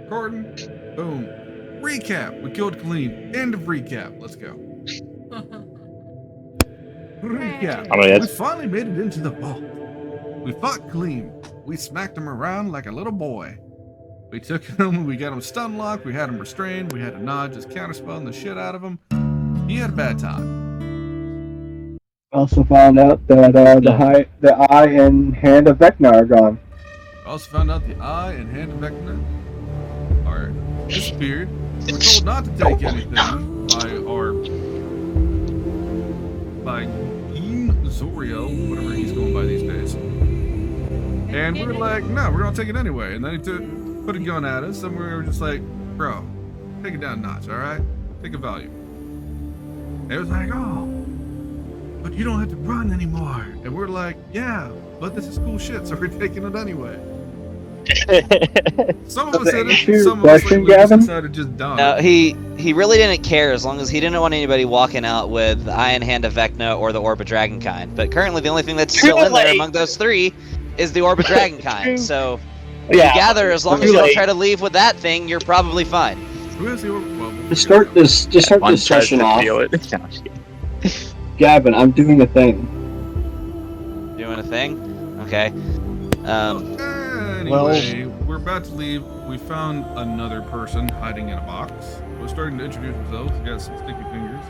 recording. Boom. Recap. We killed Colleen. End of recap. Let's go. Recap. We finally made it into the vault. We fought Colleen. We smacked him around like a little boy. We took him, we got him stun locked, we had him restrained, we had to nod, just counterspelling the shit out of him. He had a bad time. Also found out that the eye and hand of Vecna are gone. Also found out the eye and hand of Vecna are disappeared. We're told not to take anything by Zorio, whatever he's going by these days. And we were like, no, we're gonna take it anyway. And then he put a gun at us, and we were just like, bro, take it down a notch, alright? Take a value. And it was like, oh, but you don't have to run anymore. And we're like, yeah, but this is cool shit, so we're taking it anyway. Some of us said it, some of us decided to just die. No, he really didn't care as long as he didn't want anybody walking out with the Eye and Hand of Vecna or the Orb of Dragonkind. But currently the only thing that's still in there among those three is the Orb of Dragonkind. So yeah, you gather as long as you don't try to leave with that thing, you're probably fine. Who has the Orb? Well, to start this session off, Gavin, I'm doing a thing. Doing a thing? Okay. Anyway, we're about to leave. We found another person hiding in a box. We're starting to introduce themselves. We got some sticky fingers.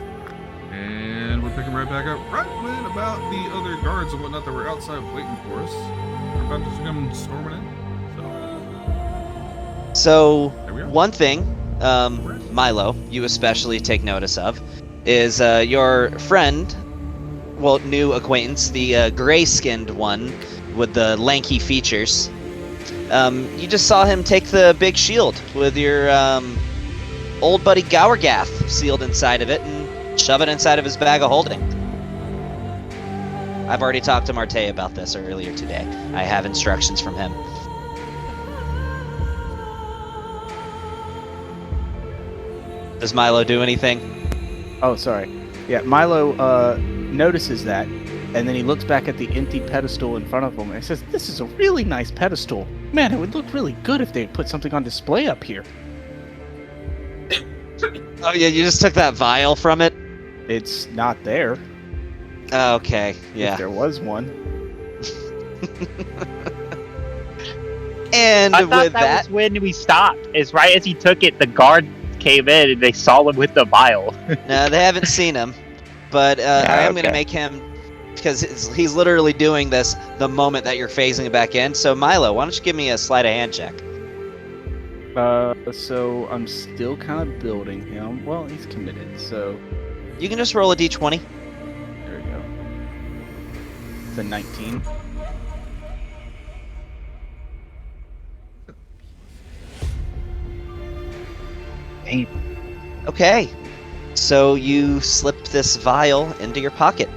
And we're picking right back up right when about the other guards and whatnot that were outside waiting for us. We're about to come storming in. So one thing, Milo, you especially take notice of, is your friend, well, new acquaintance, the gray-skinned one with the lanky features. You just saw him take the big shield with your old buddy Gowergath sealed inside of it and shove it inside of his bag of holding. I've already talked to Marte about this earlier today. I have instructions from him. Does Milo do anything? Oh, sorry. Yeah, Milo notices that, and then he looks back at the empty pedestal in front of him and he says, "This is a really nice pedestal. Man, it would look really good if they put something on display up here." Oh yeah, you just took that vial from it? It's not there. Okay, yeah. If there was one. And I thought with that was when we stopped. It's right as he took it, the guard came in and they saw him with the vial. No, they haven't seen him. But I am going to make him, because he's literally doing this the moment that you're phasing back in. So Milo, why don't you give me a sleight of hand check? So I'm still kind of building him. Well, he's committed, so... You can just roll a d20. There we go. It's a 19. Okay, so you slip this vial into your pocket.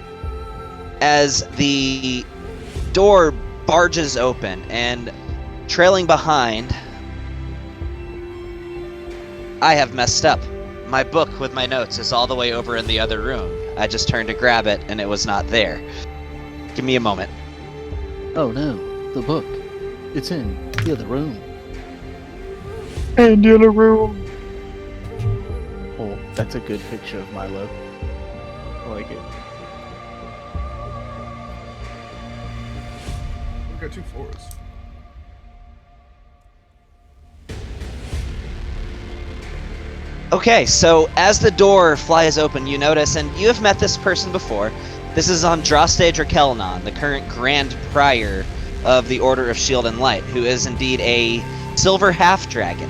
As the door barges open and trailing behind, I have messed up. My book with my notes is all the way over in the other room. I just turned to grab it and it was not there. Give me a moment. Oh no, the book. It's in the other room. In the other room. Oh, that's a good picture of Milo. I like it. We've got 2 floors. Okay, so as the door flies open, you notice, and you have met this person before. This is Andraste Drakelnon, the current Grand Prior of the Order of Shield and Light, who is indeed a silver half-dragon.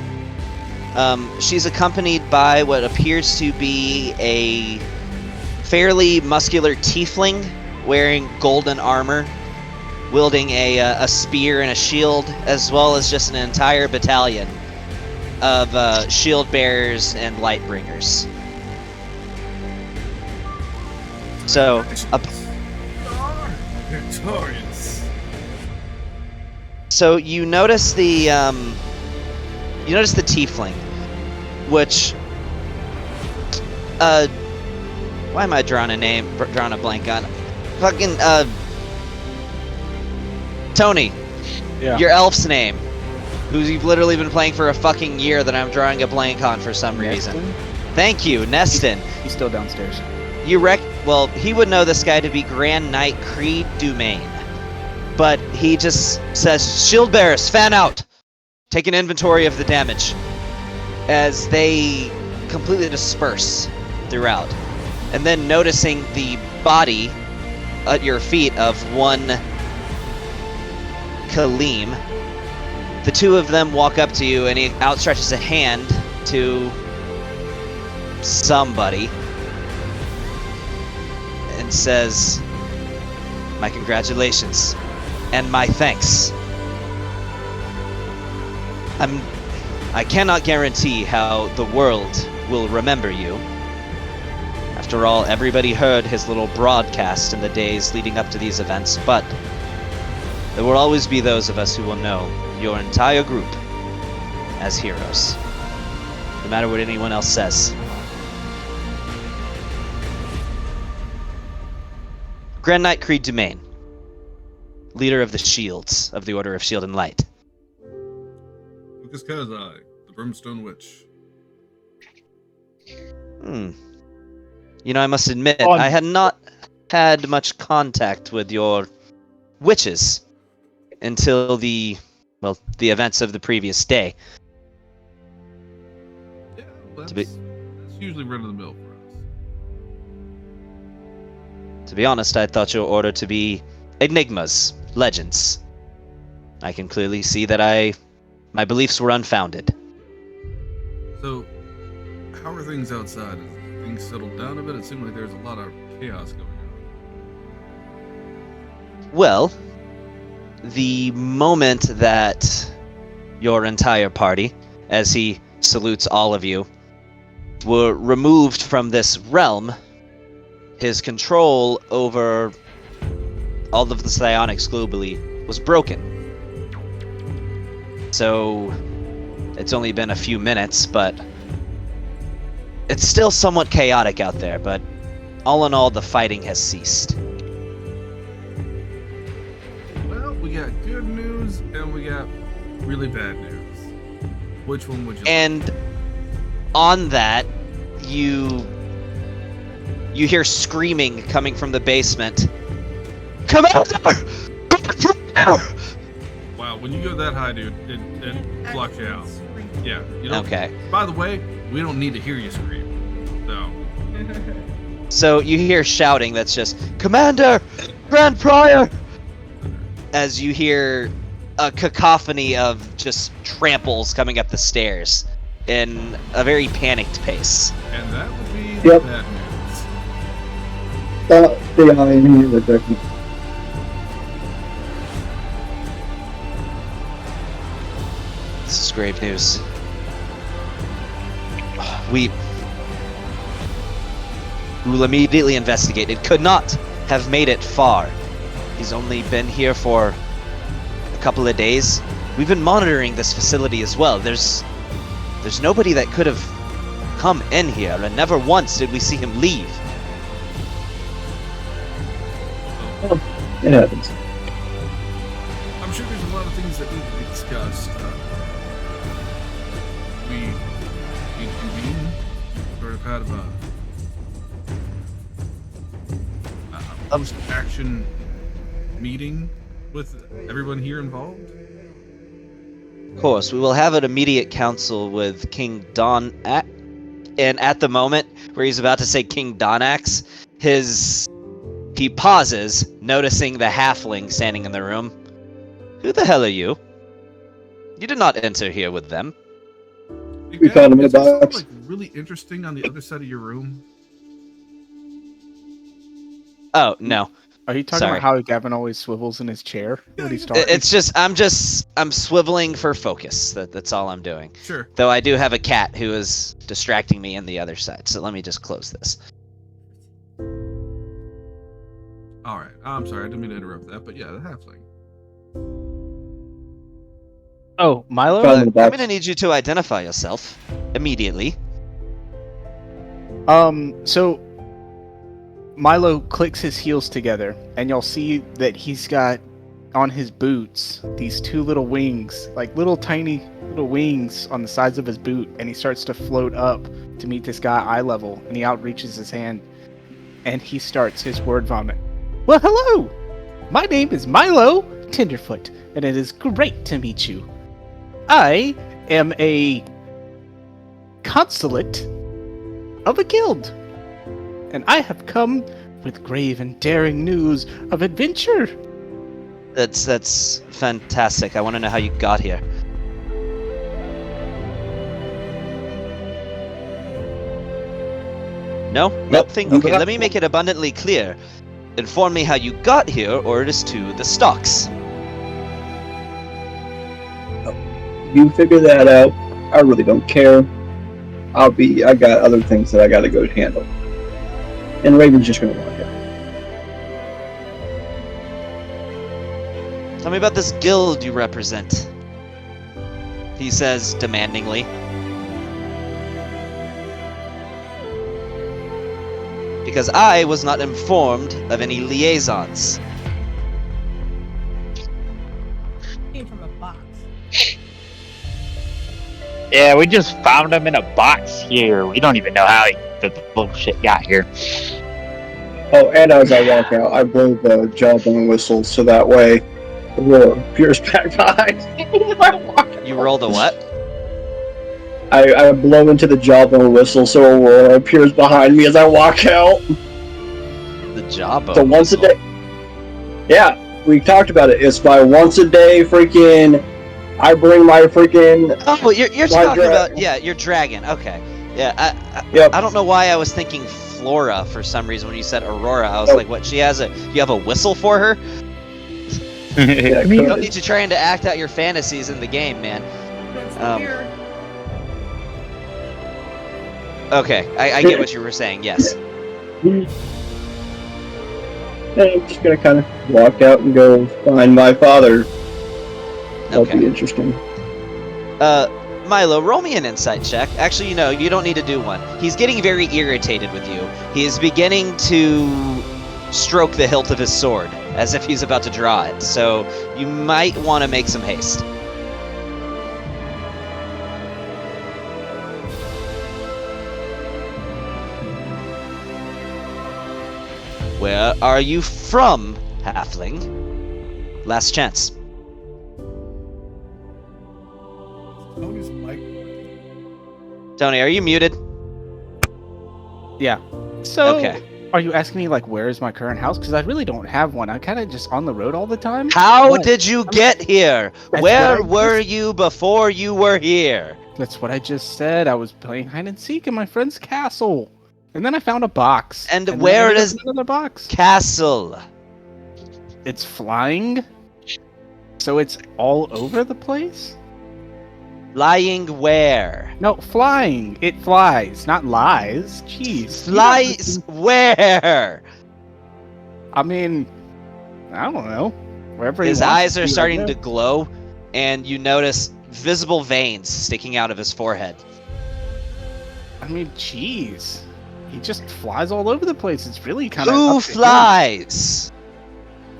She's accompanied by what appears to be a fairly muscular tiefling wearing golden armor, wielding a spear and a shield, as well as just an entire battalion of shield bearers and light bringers. So, Victorious. So you notice the tiefling, which why am I drawing a blank on? Fucking Tony. Yeah. Your elf's name. who you've literally been playing for a fucking year that I'm drawing a blank on for some reason. Neston? Thank you, Neston. He's still downstairs. Well, he would know this guy to be Grand Knight Creed Dumaine. But he just says, Shield Bearers, fan out! Take an inventory of the damage. As they completely disperse throughout. And then noticing the body at your feet of one Kaleem, the two of them walk up to you and he outstretches a hand to somebody and says, my congratulations and my thanks. I cannot guarantee how the world will remember you. After all, everybody heard his little broadcast in the days leading up to these events, but there will always be those of us who will know your entire group as heroes. No matter what anyone else says. Grand Knight Creed Dumaine, leader of the Shields of the Order of Shield and Light. Lucas Kazai, the Brimstone Witch. You know, I must admit, I had not had much contact with your witches until the events of the previous day. Yeah, that's usually run of the mill for us. To be honest, I thought your order to be enigmas, legends. I can clearly see that my beliefs were unfounded. So, how are things outside? Is things settled down a bit? It seemed like there's a lot of chaos going on. Well, the moment that your entire party, as he salutes all of you, were removed from this realm, his control over all of the psionics globally was broken. So, it's only been a few minutes, but it's still somewhat chaotic out there, but all in all, the fighting has ceased. Well, we got good news and we got really bad news. Which one would you And on that, you hear screaming coming from the basement. Commander! Wow, when you go that high, dude, it blocks you out. Yeah. You know, Okay. By the way, we don't need to hear you scream. So. So you hear shouting that's just, Commander! Grand Prior! As you hear a cacophony of just tramples coming up the stairs in a very panicked pace. And that would be Yep. the bad news. Stay behind me with that. This is grave news. We will immediately investigate. It could not have made it far. He's only been here for a couple of days. We've been monitoring this facility as well. There's nobody that could have come in here, and never once did we see him leave. It happens. I'm sure there's a lot of things that need to be discussed. We convene, sort of had a post-action meeting with everyone here involved. Of course, we will have an immediate council with King Donax. And at the moment where he's about to say King Donax, he pauses, noticing the halfling standing in the room. Who the hell are you? You did not enter here with them. We found him in a Is there something, box. like really interesting on the other side of your room? Oh, no. Are you talking Sorry. about how Gavin always swivels in his chair when he's talking? It's just, I'm swiveling for focus. That's all I'm doing. Sure. Though I do have a cat who is distracting me on the other side. So let me just close this. All right. I'm sorry. I didn't mean to interrupt that, but yeah, the halfling. Oh, Milo? Found him in a I'm box. gonna need you to identify yourself immediately. So Milo clicks his heels together, and you'll see that he's got on his boots these two little wings, like little tiny little wings on the sides of his boot, and he starts to float up to meet this guy eye level, and he outreaches his hand, and he starts his word vomit. Well, hello! My name is Milo Tenderfoot, and it is great to meet you. I am a consulate of a guild, and I have come with grave and daring news of adventure. That's fantastic. I want to know how you got here. No? Nothing? Okay, let me make it abundantly clear. Inform me how you got here, or it is to the stocks. You figure that out. I really don't care. I got other things that I gotta go handle. And Raven's just gonna walk out. Tell me about this guild you represent. He says demandingly. Because I was not informed of any liaisons. Came from a box. Yeah, we just found him in a box here. We don't even know how the little shit got here. Oh, and as I walk out, I blow the jawbone whistle so that way Aurora appears back behind me. You rolled a what? I blow into the jawbone whistle so Aurora appears behind me as I walk out. The jawbone. So once a day. Yeah, we talked about it. It's my once a day freaking. I bring my freaking. Oh, you're talking about your dragon. Okay. Yeah. I don't know why I was thinking Flora for some reason when you said Aurora. I was like, what? You have a whistle for her? Yeah, You don't need to try to act out your fantasies in the game, man. Here. Okay, I get what you were saying. Yes. And I'm just gonna kind of walk out and go find my father. That'll be Okay. interesting. Milo, roll me an insight check. Actually, you don't need to do one. He's getting very irritated with you. He is beginning to stroke the hilt of his sword as if he's about to draw it. So you might want to make some haste. Where are you from, halfling? Last chance. Tony's mic. Tony, are you muted? Yeah. So, Okay. are you asking me, like, where is my current house? Because I really don't have one. I'm kind of just on the road all the time. How What? did you get here? That's Where what I were you before you were here? That's what I just said. I was playing hide and seek in my friend's castle. And then I found a box. And then where I ended up is- in another box? Castle. It's flying. So it's all over the place? Lying where? No, flying. It flies, not lies. Jeez. Flies where? I mean, I don't know. Wherever His he wants eyes to are be, starting I to guess. glow, and you notice visible veins sticking out of his forehead. I mean, jeez. He just flies all over the place. It's really kind of. Who flies?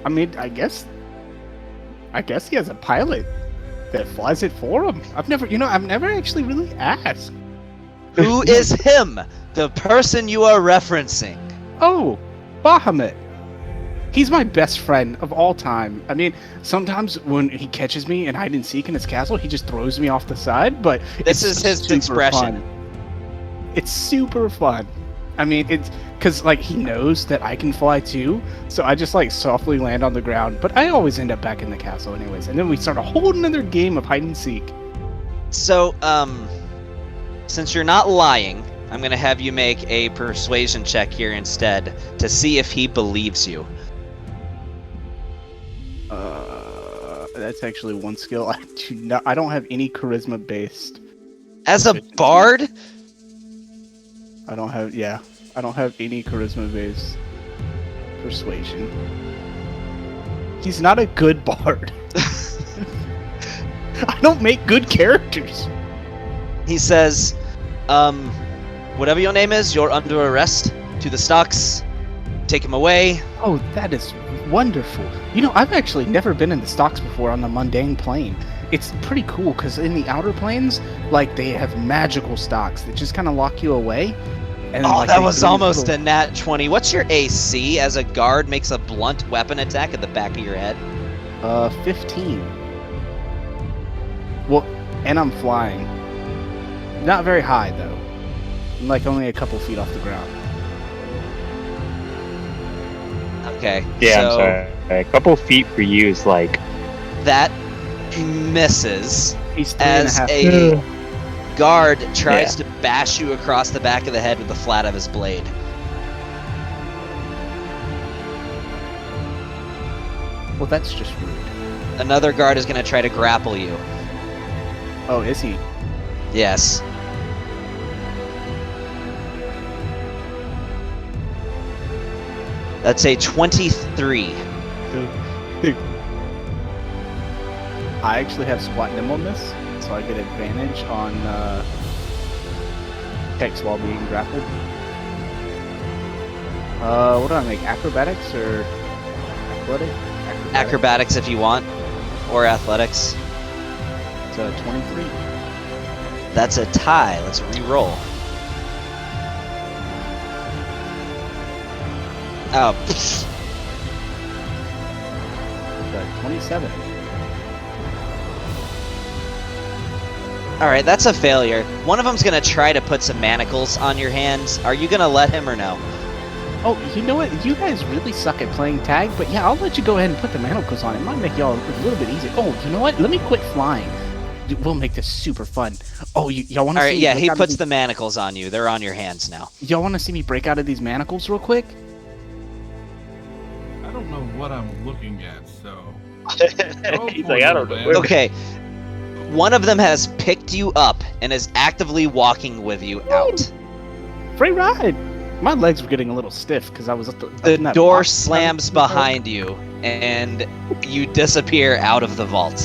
I mean, I guess he has a pilot that flies it for him. I've never actually really asked. Who is him? The person you are referencing. Oh, Bahamut. He's my best friend of all time. I mean, sometimes when he catches me in hide and seek in his castle, he just throws me off the side, but This it's is his super expression. fun. It's super fun. I mean, it's because, like, he knows that I can fly too, so I just, like, softly land on the ground, but I always end up back in the castle anyways, and then we start a whole nother game of hide and seek. So, since you're not lying, I'm gonna have you make a persuasion check here instead to see if he believes you. That's actually one skill. I don't have any charisma based. As a bard? I don't have any charisma based persuasion. He's not a good bard. I don't make good characters. He says, whatever your name is, you're under arrest to the stocks. take him away. Oh, that is wonderful. You know, I've actually never been in the stocks before on the mundane plane. It's pretty cool because in the outer planes, like they have magical stocks that just kind of lock you away. And Oh, like, that they was do these almost little- a nat 20. What's your AC as a guard makes a blunt weapon attack at the back of your head? 15. Well, and I'm flying. Not very high though. I'm like only a couple feet off the ground. Okay. Yeah, so I'm sorry. A couple feet for you is like. that misses He's 3.5 as feet. a guard tries to bash you across the back of the head with the flat of his blade. Well, that's just rude. Another guard is going to try to grapple you. Oh, is he? Yes. That's a 23. I actually have squat nimbleness, so I get advantage on checks while being grappled. What do I make? Acrobatics or athletic? Acrobatics if you want, or athletics. It's 23. That's a tie. Let's re-roll. Oh, pfft. It's 27. All right, that's a failure. One of them's gonna try to put some manacles on your hands. Are you gonna let him or no? Oh, you know what? You guys really suck at playing tag, but yeah, I'll let you go ahead and put the manacles on. It might make y'all a little bit easier. Oh, you know what? Let me quit flying. We'll make this super fun. Oh, y'all want to All see? right, me yeah, break he out of puts these- the manacles on you. They're on your hands now. Y'all want to see me break out of these manacles real quick? I don't know what I'm looking at, so. He's like, I don't know. man. Okay. One of them has picked you up and is actively walking with you out. Free ride. My legs were getting a little stiff because I was up The in that door box. slams behind you, and you disappear out of the vault.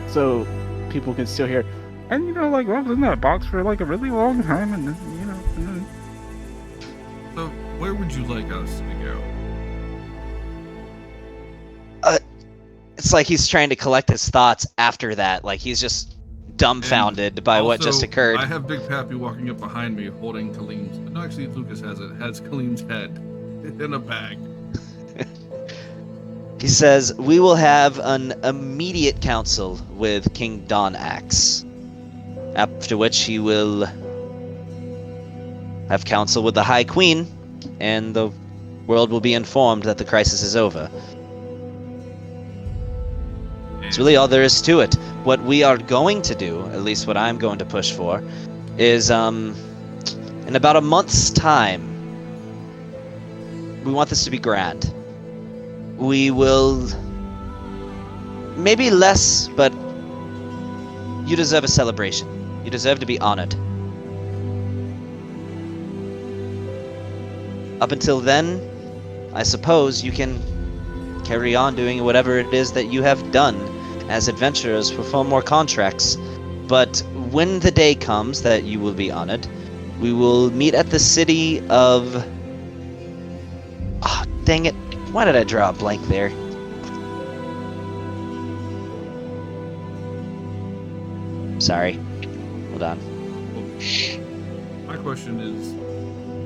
So people can still hear. And you know, like I was in that box for like a really long time, and then, you know. And then... So, where would you like us to go? It's like he's trying to collect his thoughts after that. Like he's just dumbfounded by what just Also, occurred. I have Big Pappy walking up behind me holding Kaleem's. No, actually, Lucas has Kaleem's head in a bag. He says, "We will have an immediate council with King Donax, after which he will have council with the High Queen, and the world will be informed that the crisis is over. It's really all there is to it. What we are going to do, at least what I'm going to push for, is in about a month's time, we want this to be grand. We will, maybe less, but you deserve a celebration. You deserve to be honored. Up until then, I suppose you can carry on doing whatever it is that you have done as adventurers, perform more contracts. But when the day comes that you will be honored, we will meet at the city of... Ah, dang it. Why did I draw a blank there? Sorry. Hold on. My question is,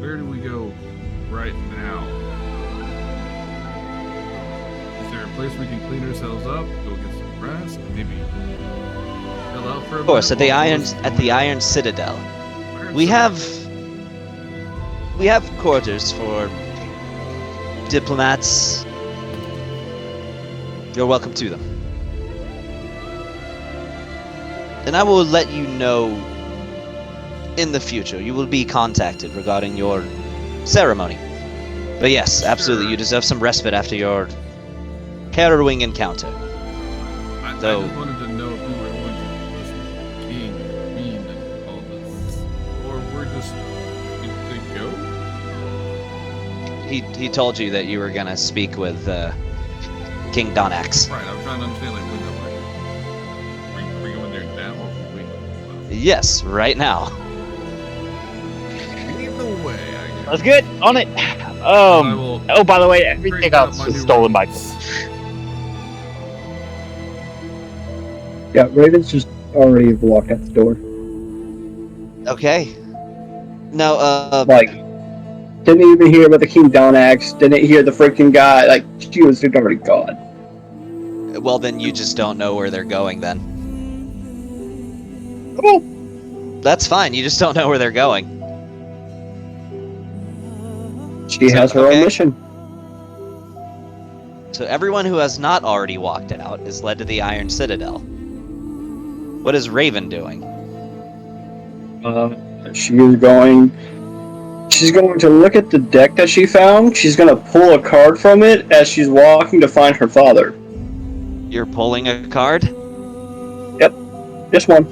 where do we go right now? Is there a place we can clean ourselves up, go get some rest, maybe chill out for a Of course, bit? at the What Iron was- Iron Citadel. Iron We Citadel. have quarters for diplomats. You're welcome to them. And I will let you know in the future. You will be contacted regarding your ceremony. But yes, absolutely, Sure. you deserve some respite after your harrowing encounter. I So- just wanted to know if we were going to listen to King or Queen and all this, or we're just good to go. He told you that you were gonna speak with King Donax. Right, I'm trying to understand like when are we going there now or wait? Yes, right now. Lead the way, I guess. Let's get on it. I will Oh, by the way, break everything out else my was new stolen by. weapons. Yeah, Raven's just already walked out the door. Okay. No, Like, didn't even hear about the King Donax. Didn't hear the freaking guy. Like, she was already gone. well then you just don't know where they're going then. Oh, That's fine, you just don't know where they're going. she So, has her okay. own mission. So everyone who has not already walked out is led to the Iron Citadel. What is Raven doing? She is going. She's going to look at the deck that she found. She's going to pull a card from it as she's walking to find her father. You're pulling a card? Just one.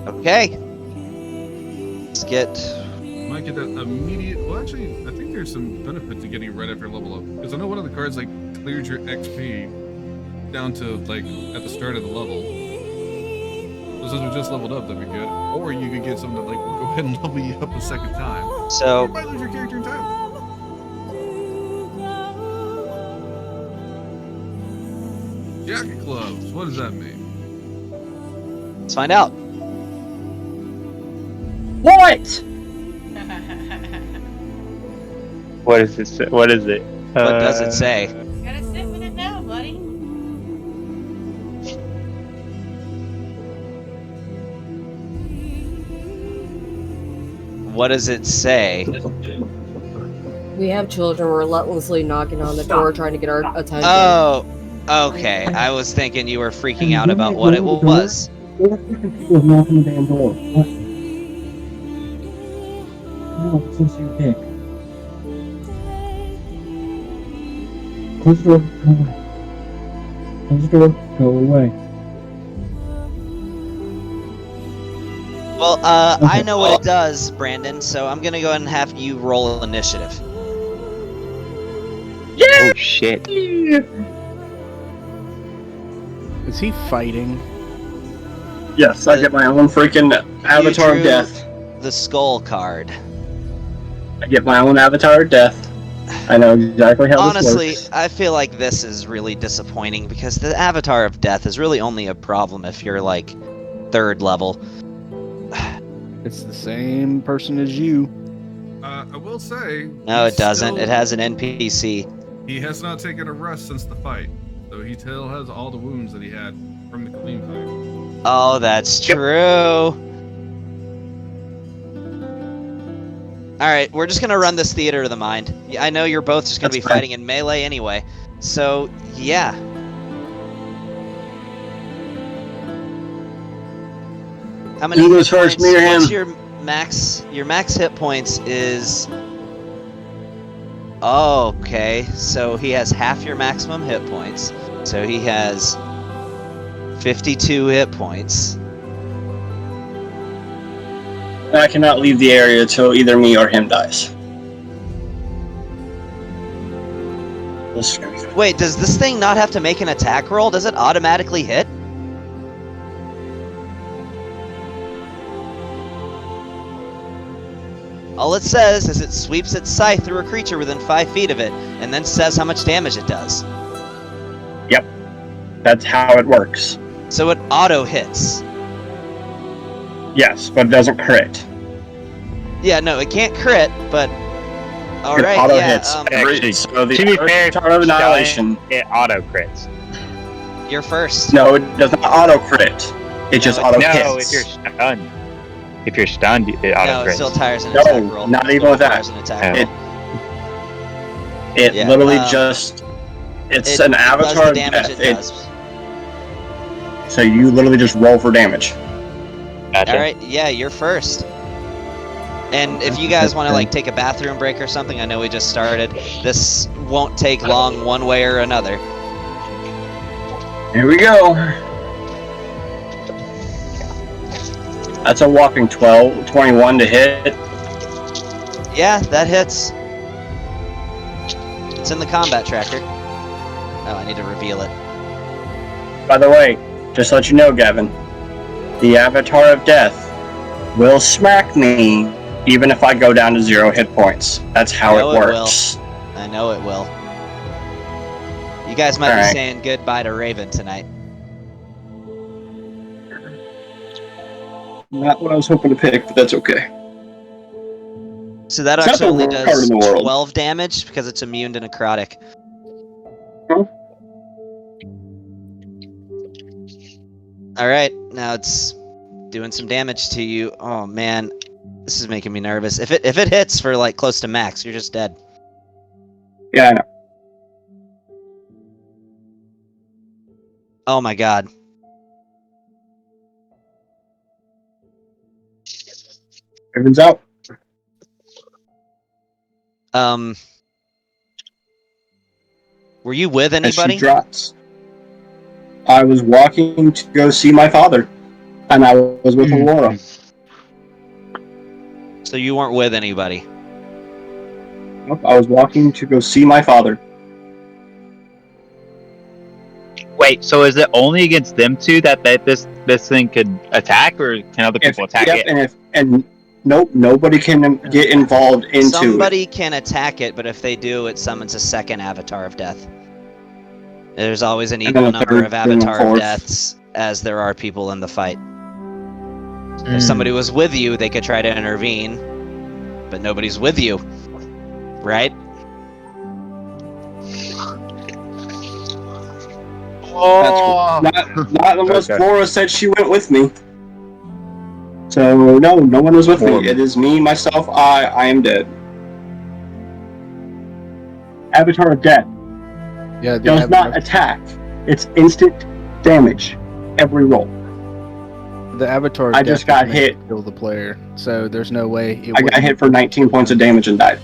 Okay. Let's get... Might get that immediate. Well, actually, I think there's some benefit to getting it right after level up. Because I know one of the cards like cleared your XP down to like at the start of the level. So since we just leveled up, that'd be good. Or you could get something that like will go ahead and level you up a second time. You So, might lose your character entirely. Jacket clubs. What does that mean? let's find out. What? What is this? What is it? What does it say? Gotta sit with it now, buddy. What does it say? We have children relentlessly knocking on the door trying to get our attention. Oh, okay. I was thinking you were freaking out about what it was. There are freaking people knocking the damn door. What? No, it's just your dick. Close the door, go away. Close the door, go away. Well, I know what it does, Brandon, so I'm gonna go ahead and have you roll initiative. Oh shit! Is he fighting? Yes, I get my own freaking avatar of drew- death. The skull card. I get my own avatar of death. I know exactly how Honestly, this works. I feel like this is really disappointing because the Avatar of Death is really only a problem if you're like 3rd level. It's the same person as you. I will say. No, he's it doesn't. still- It has an NPC. He has not taken a rest since the fight, so he still has all the wounds that he had from the clean fight. Oh, that's true. Alright, we're just gonna run this theater of the mind. Yeah, I know you're both just gonna That's be fine. fighting in melee anyway. So, yeah. How many Who hit goes first, points? me or him? What's your max? Your max hit points is... Oh, okay. So he has half your maximum hit points. So he has 52 hit points. I cannot leave the area until either me or him dies. This is gonna be fun. Wait, does this thing not have to make an attack roll? Does it automatically hit? All it says is it sweeps its scythe through a creature within 5 feet of it, and then says how much damage it does. That's how it works. So it auto hits. Yes, but it doesn't crit. Yeah, no, it can't crit, but... It Alright, auto yeah, hits. Actually, So the to be fair, Avatar of Annihilation. it auto crits. you're first. No, it does not auto crit. It just it- auto No, hits. if you're stunned. If you're stunned, it auto No, it crits. still tires an No, attack roll. not Still even with that. requires an attack It- roll. It Yeah, literally just. It's It an does avatar the of damage death. it does. So you literally just roll for damage. Gotcha. Alright, yeah, you're first. And if you guys want to like take a bathroom break or something, I know we just started. This won't take long one way or another. Here we go. That's a whopping 21 to hit. Yeah, that hits. It's in the combat tracker. Oh, I need to reveal it. By the way, just to let you know, Gavin, the Avatar of Death will smack me even if I go down to 0 hit points. That's how it works. I know it will. You guys might be saying goodbye to Raven tonight. Not what I was hoping to pick, but that's okay. So that It's not actually the only worst card does in the world. 12 damage because it's immune to necrotic. Huh? Alright, now it's doing some damage to you. Oh man, this is making me nervous. If it hits for like close to max, you're just dead. Yeah, I know. Oh my god. Raven's out. Were you with As she anybody? drops. I was walking to go see my father, and I was with Aurora. So you weren't with anybody. Nope, I was walking to go see my father. Wait, so is it only against them two that this thing could attack, or can other people attack it? Nope, nobody can get involved into Somebody can attack it, but if they do, it summons a second Avatar of Death. There's always an equal number of Avatar of Deaths as there are people in the fight. If somebody was with you, they could try to intervene, but nobody's with you, right? Oh, not unless Flora said she went with me. So no one was with me. It is me, myself, I am dead. Avatar of Death. Yeah, does not attack. It's instant damage every roll. The Avatar of I Death just got is meant hit. to kill the player, so there's no way I got hit for 19 points of damage and died.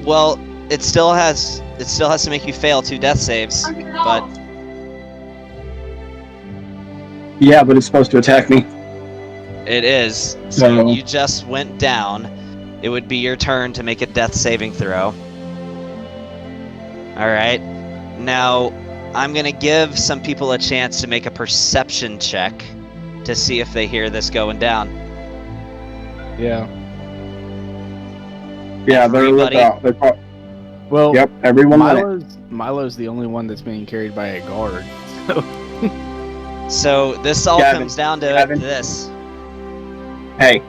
Well, it still has to make you fail 2 death saves, but yeah, but it's supposed to attack me. it is. So you just went down. It would be your turn to make a death saving throw. Alright. Now, I'm going to give some people a chance to make a perception check to see if they hear this going down. Yeah. Yeah, they're well, yep, everyone Milo's the only one that's being carried by a guard. So this all Gavin, comes down to this. Hey.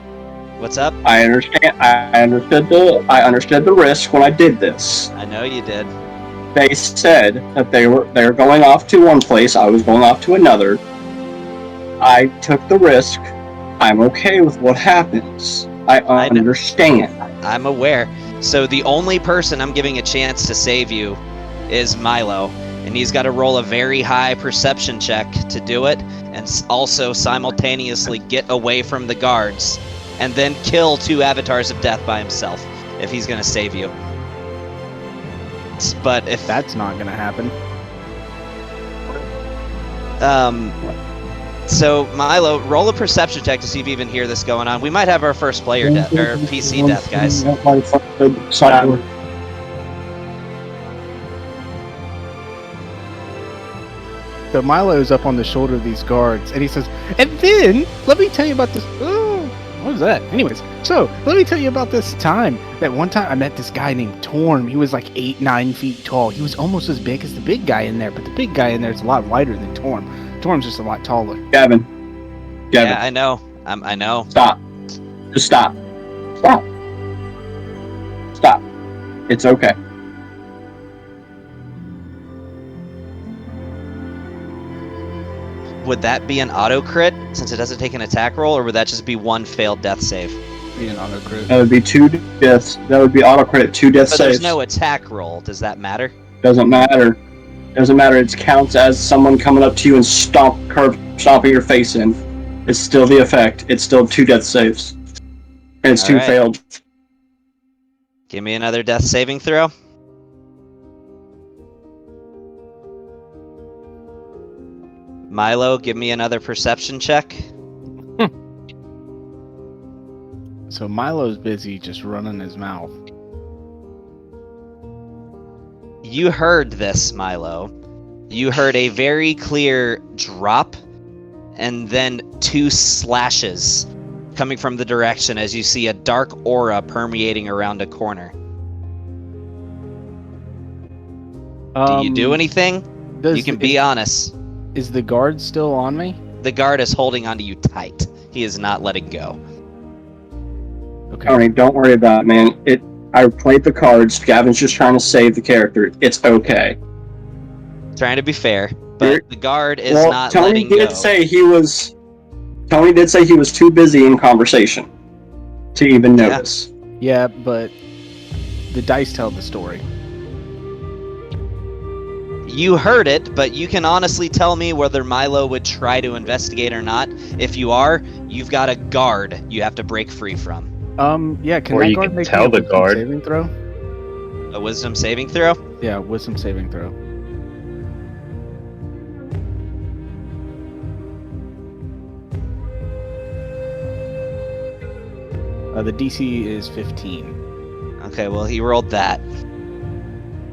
What's up? I understand. I understood the risk when I did this. I know you did. They said that they were going off to one place, I was going off to another. I took the risk. I'm okay with what happens. I understand. I'm aware. So the only person I'm giving a chance to save you is Milo, and he's got to roll a very high perception check to do it, and also simultaneously get away from the guards, and then kill 2 Avatars of Death by himself if he's going to save you. But if that's not going to happen. So Milo, roll a perception check to see if you even hear this going on. We might have our first player death or PC death, guys. So Milo's up on the shoulder of these guards, and he says, and then, let me tell you about this. Oh, what was that? Anyways, so, let me tell you about this time. That one time I met this guy named Torm. He was like 8-9 feet tall. He was almost as big as the big guy in there, but the big guy in there is a lot lighter than Torm. Torm's just a lot taller. Gavin. Yeah, I know. I know. Stop. Just stop. Stop. Stop. It's okay. Would that be an auto crit since it doesn't take an attack roll, or would that just be 1 failed death save? Be an auto crit. That would be 2 deaths. That would be auto credit 2 death But saves. there's no attack roll. Does that matter? Doesn't matter. Doesn't matter. It counts as someone coming up to you and stomping your face in. It's still the effect. It's still 2 death saves. And it's 2 Alright. failed. Give me another death saving throw. Milo, give me another perception check. So Milo's busy just running his mouth. You heard this, Milo. You heard a very clear drop and then 2 slashes coming from the direction as you see a dark aura permeating around a corner. Do you do anything? You can be honest. Is the guard still on me? The guard is holding onto you tight. He is not letting go. Okay. Tony, don't worry about it, man. I played the cards. Gavin's just trying to save the character. It's okay. Trying to be fair, but the guard is not Tony letting go. Tony did say he was too busy in conversation to even notice. Yeah, but the dice tell the story. You heard it, but you can honestly tell me whether Milo would try to investigate or not. If you are, you've got a guard you have to break free from. Yeah, can Or that you guard can make tell me a the guard. saving throw? A wisdom saving throw? Yeah, wisdom saving throw. The DC is 15. Okay, well, he rolled that.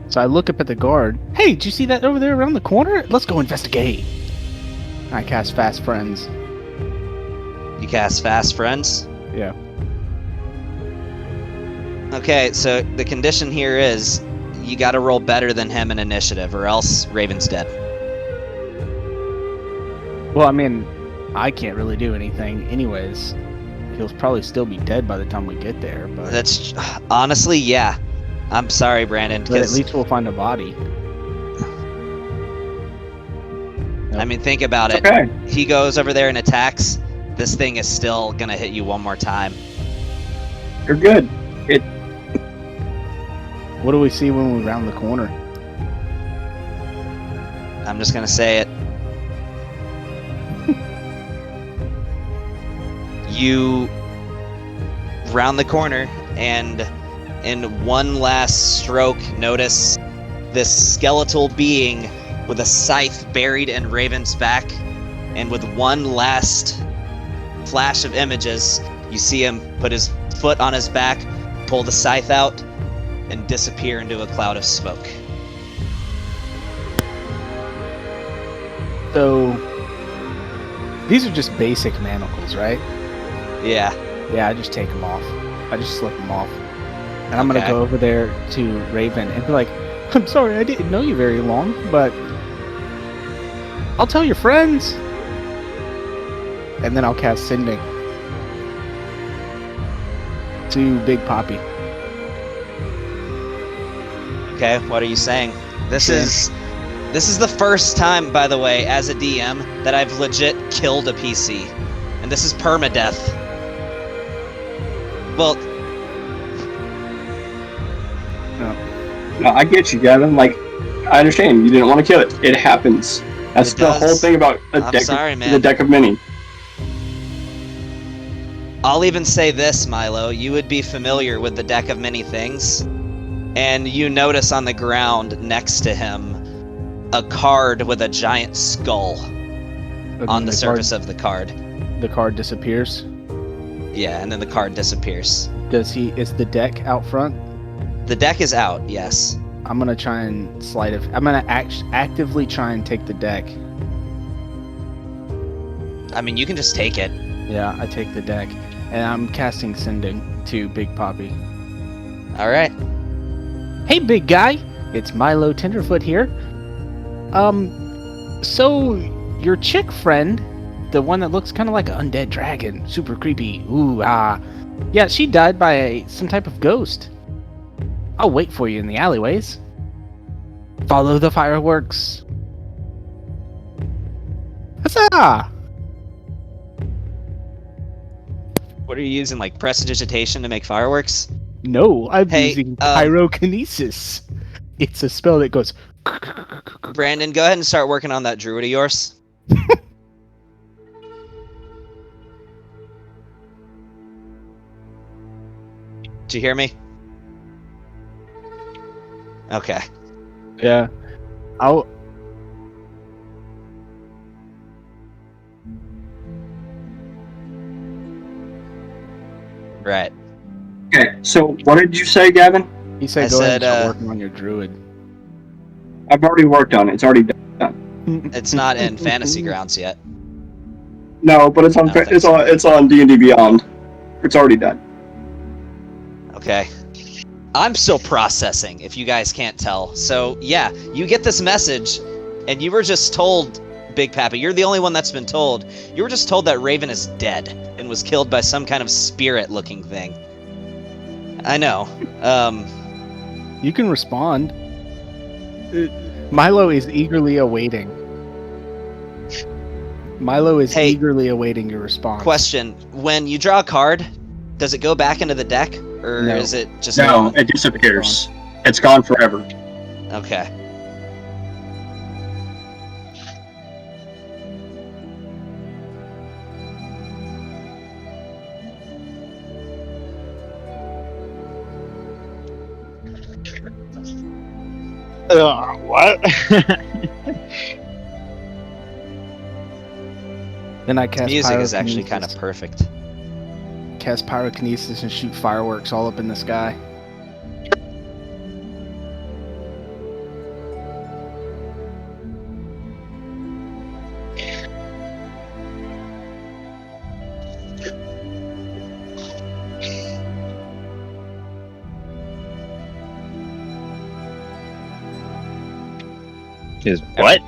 So I look up at the guard. Hey, did you see that over there around the corner? Let's go investigate. I cast Fast Friends. You cast Fast Friends? Yeah. Okay, so the condition here is you gotta roll better than him in initiative, or else Raven's dead. Well, I mean, I can't really do anything anyways. He'll probably still be dead by the time we get there, but... That's... honestly, yeah. I'm sorry, Brandon, But at because... least we'll find a body. I mean, think about it. Okay. He goes over there and attacks. This thing is still gonna hit you one more time. You're good. What do we see when we round the corner? I'm just gonna say it. You round the corner, and in one last stroke, notice this skeletal being with a scythe buried in Raven's back, and with one last flash of images, you see him put his foot on his back, pull the scythe out, and disappear into a cloud of smoke. So, these are just basic manacles, right? Yeah. Yeah, I just take them off. I just slip them off. And I'm gonna Okay. go over there to Raven and be like, I'm sorry, I didn't know you very long, but I'll tell your friends. And then I'll cast Sending to Big Poppy. Okay, what are you saying? This Okay. is the first time, by the way, as a DM, that I've legit killed a PC. And this is permadeath. Well, No, I get you, Gavin. Like, I understand. You didn't want to kill it. It happens. That's It the does. whole thing about I'm sorry, man. the deck of mini. I'll even say this, Milo. You would be familiar with the deck of many things. And you notice on the ground next to him a card with a giant skull on the surface of the card. The card disappears. Yeah, and then the card disappears. Is the deck out front? The deck is out, yes. I'm gonna try and slide it. I'm gonna actively try and take the deck. I mean, you can just take it. Yeah, I take the deck. And I'm casting Sending to Big Poppy. Alright. Hey, big guy! It's Milo Tenderfoot here. So, your chick friend, the one that looks kind of like an undead dragon, super creepy, ooh, ah. Yeah, she died by some type of ghost. I'll wait for you in the alleyways. Follow the fireworks. Huzzah! What are you using, like prestidigitation to make fireworks? No, I'm Hey, using pyrokinesis. It's a spell that goes... Brandon, go ahead and start working on that druid of yours. Did you hear me? Okay. Yeah. I'll... Right. Okay, so what did you say, Gavin? He said I go ahead and said, start working on your druid. I've already worked on it. It's already done. It's not in Fantasy Grounds yet. No, but it's on I don't think it's so. on D&D Beyond. It's already done. Okay. I'm still processing, if you guys can't tell. So, yeah, you get this message, and you were just told, Big Papa, you're the only one that's been told. You were just told that Raven is dead and was killed by some kind of spirit-looking thing. I know. You can respond. Milo is eagerly awaiting. Hey, eagerly awaiting your response. Question: when you draw a card, does it go back into the deck, or No. is it just No, gone? it disappears. It's gone forever. Okay. What? Then I cast Music is actually kind of pyrokinesis. perfect. Cast pyrokinesis and shoot fireworks all up in the sky. Is what?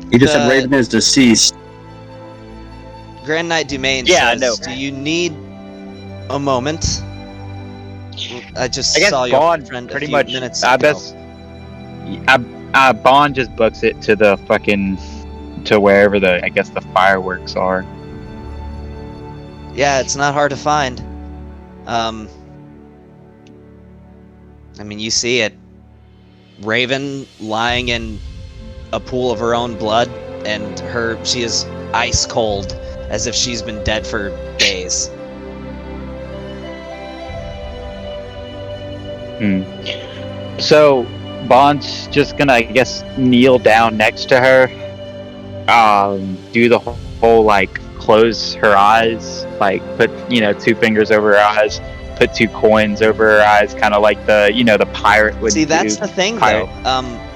He just said Raven is deceased. Grand Knight Dumaine Yeah, I says, know. do you need a moment? I just I guess saw your Bond friend pretty a few much. minutes I ago. bet Bond just books it to the fucking to wherever the fireworks are. Yeah, it's not hard to find. I mean, you see it. Raven lying in a pool of her own blood, and she is ice cold, as if she's been dead for days. So Bond's just gonna, I guess, kneel down next to her, do the whole like close her eyes, like put 2 fingers over her eyes, put 2 coins over her eyes, kind of like the pirate would. See, that's the thing, though.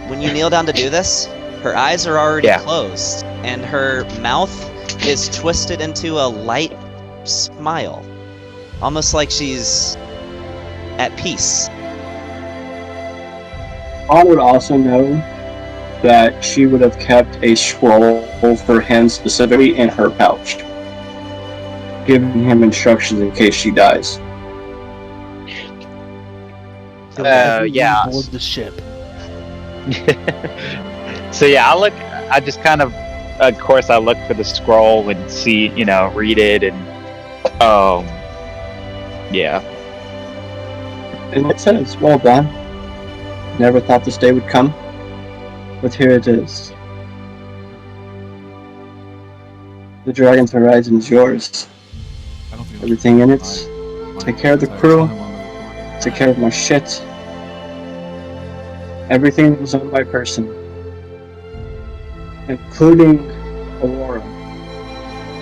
When you kneel down to do this, her eyes are already closed, and her mouth is twisted into a light smile, almost like she's at peace. I would also know that she would have kept a scroll for him specifically in her pouch, giving him instructions in case she dies. Yeah. Board the ship. So yeah, I just kind of course I look for the scroll and see, read it, and yeah. And it says, well done. Never thought this day would come, but here it is. The Dragon's Horizon is yours. I don't think Everything in it. Take care of the crew. Take care of my shit. Everything that was on my person. Including Aurora.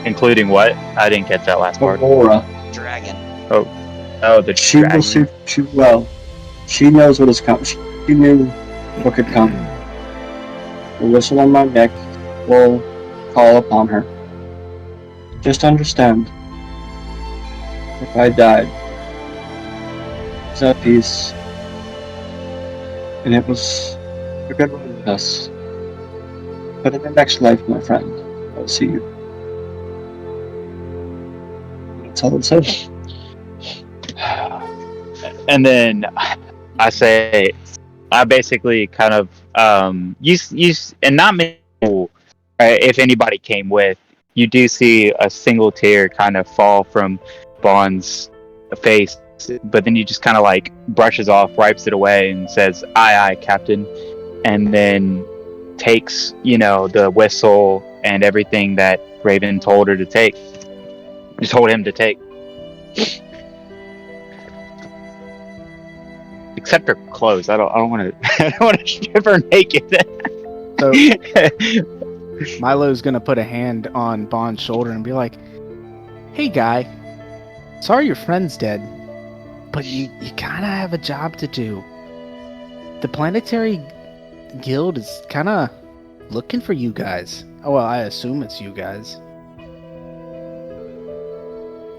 Including what? I didn't catch that last part. Aurora. Dragon. Oh, the She dragon. will suit you well. She knows what is coming. She knew what could come. The whistle on my neck will call upon her. Just understand. If I died, it was at peace. And it was a good run with us. But in the next life, my friend, I'll see you. That's all it says. And then I basically kind of and not many people, if anybody came with, you do see a single tear kind of fall from Bond's face, but then you just kind of like brushes off, wipes it away, and says, "Aye, aye, Captain," and then takes the whistle and everything that Raven told her to take. Just told him to take. Except her clothes. I don't want to. I don't want to strip her naked. So Milo's gonna put a hand on Bond's shoulder and be like, "Hey, guy. Sorry your friend's dead, but you kind of have a job to do. The Planetary Guild is kind of looking for you guys. Oh, well, I assume it's you guys.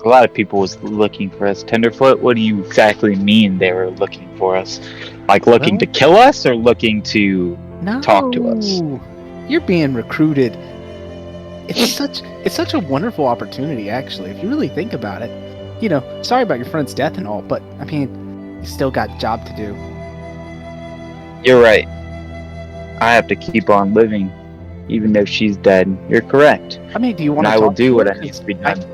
A lot of people was looking for us. Tenderfoot, what do you exactly mean they were looking for us? Like looking to kill us or looking to talk to us? You're being recruited. It's such a wonderful opportunity, actually, if you really think about it. You know, sorry about your friend's death and all, but I mean, you still got a job to do. You're right. I have to keep on living, even though she's dead. You're correct. I mean, do you want And to? I will do what needs to be done.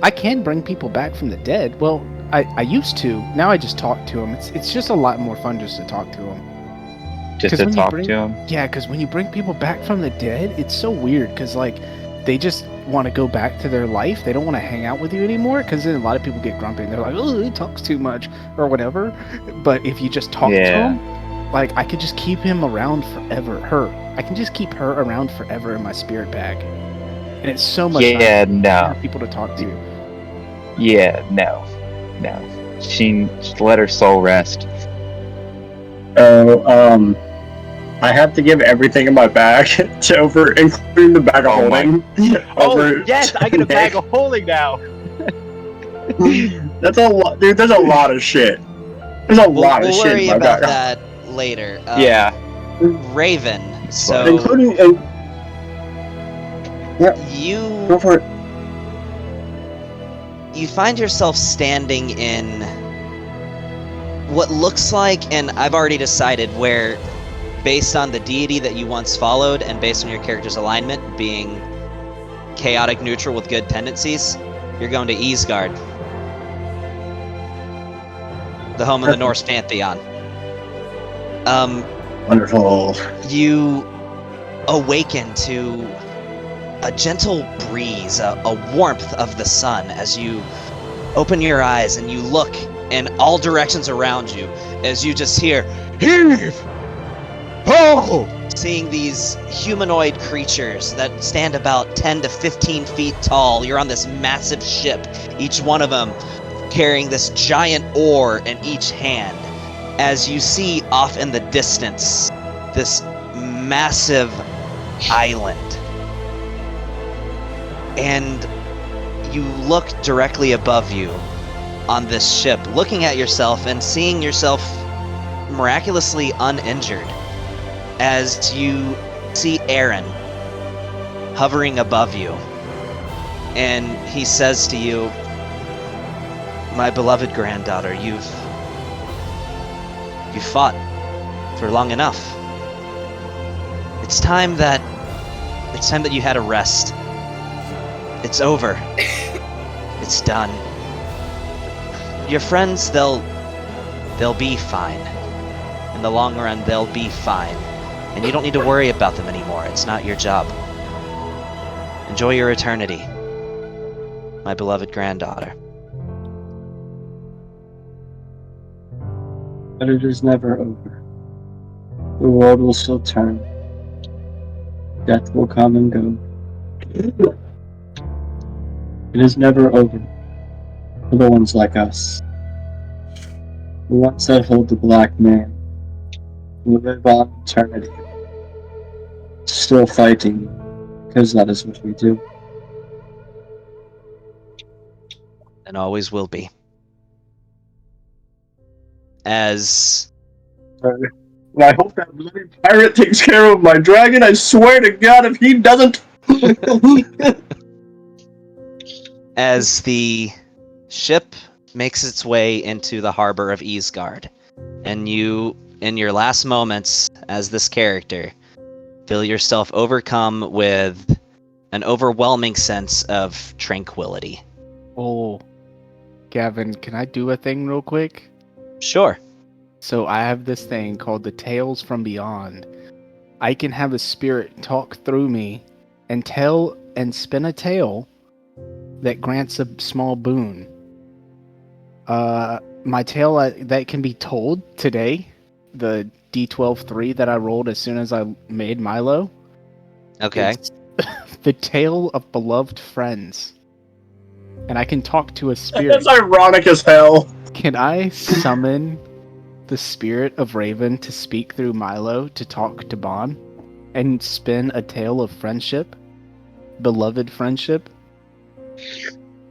I can bring people back from the dead. Well, I used to. Now I just talk to them. It's just a lot more fun just to talk to them. Just to talk to them? Yeah, because when you bring people back from the dead, it's so weird. Because like, they just want to go back to their life. They don't want to hang out with you anymore. Because then a lot of people get grumpy and they're like, "Oh, he talks too much," or whatever. But if you just talk to him, like I could just keep him around forever. I can just keep her around forever in my spirit bag. And it's so much nicer to have people to talk to. Yeah, no. She just let her soul rest. I have to give everything in my bag to over, including the bag of holding. Yes, I get a bag of holding now. That's a lot, dude. There's a lot of shit. There's a lot of shit. We'll worry about that later. Yeah. Raven. So including you go for it. You find yourself standing in what looks like, and I've already decided where, based on the deity that you once followed and based on your character's alignment being chaotic neutral with good tendencies, you're going to Isgard, the home of the Norse pantheon. Wonderful. You awaken to a gentle breeze, a warmth of the sun as you open your eyes and you look in all directions around you as you just hear, "Heave! Ho!" Seeing these humanoid creatures that stand about 10 to 15 feet tall. You're on this massive ship, each one of them carrying this giant oar in each hand. As you see off in the distance, this massive island. And you look directly above you on this ship, looking at yourself and seeing yourself miraculously uninjured as you see Aaron hovering above you. And he says to you, "My beloved granddaughter, you've fought for long enough. It's time that you had a rest. It's over. It's done. Your friends, they'll be fine. In the long run, they'll be fine. And you don't need to worry about them anymore. It's not your job. Enjoy your eternity, my beloved granddaughter." But it is never over. The world will still turn. Death will come and go. It is never over for the ones like us. The ones that hold the black man, who live on eternity. Still fighting, because that is what we do. And always will be. As I hope that bloody pirate takes care of my dragon. I swear to God, if he doesn't. as the ship makes its way into the harbor of Isgard, and you, in your last moments as this character, feel yourself overcome with an overwhelming sense of tranquility. Oh, Gavin, can I do a thing real quick? Sure. So I have this thing called the Tales from Beyond. I can have a spirit talk through me and tell and spin a tale that grants a small boon. My tale that can be told today, the D12-3 that I rolled as soon as I made Milo. Okay. The Tale of Beloved Friends. And I can talk to a spirit. That's ironic as hell. Can I summon the spirit of Raven to speak through Milo to talk to Bon? and spin a tale of friendship, beloved friendship?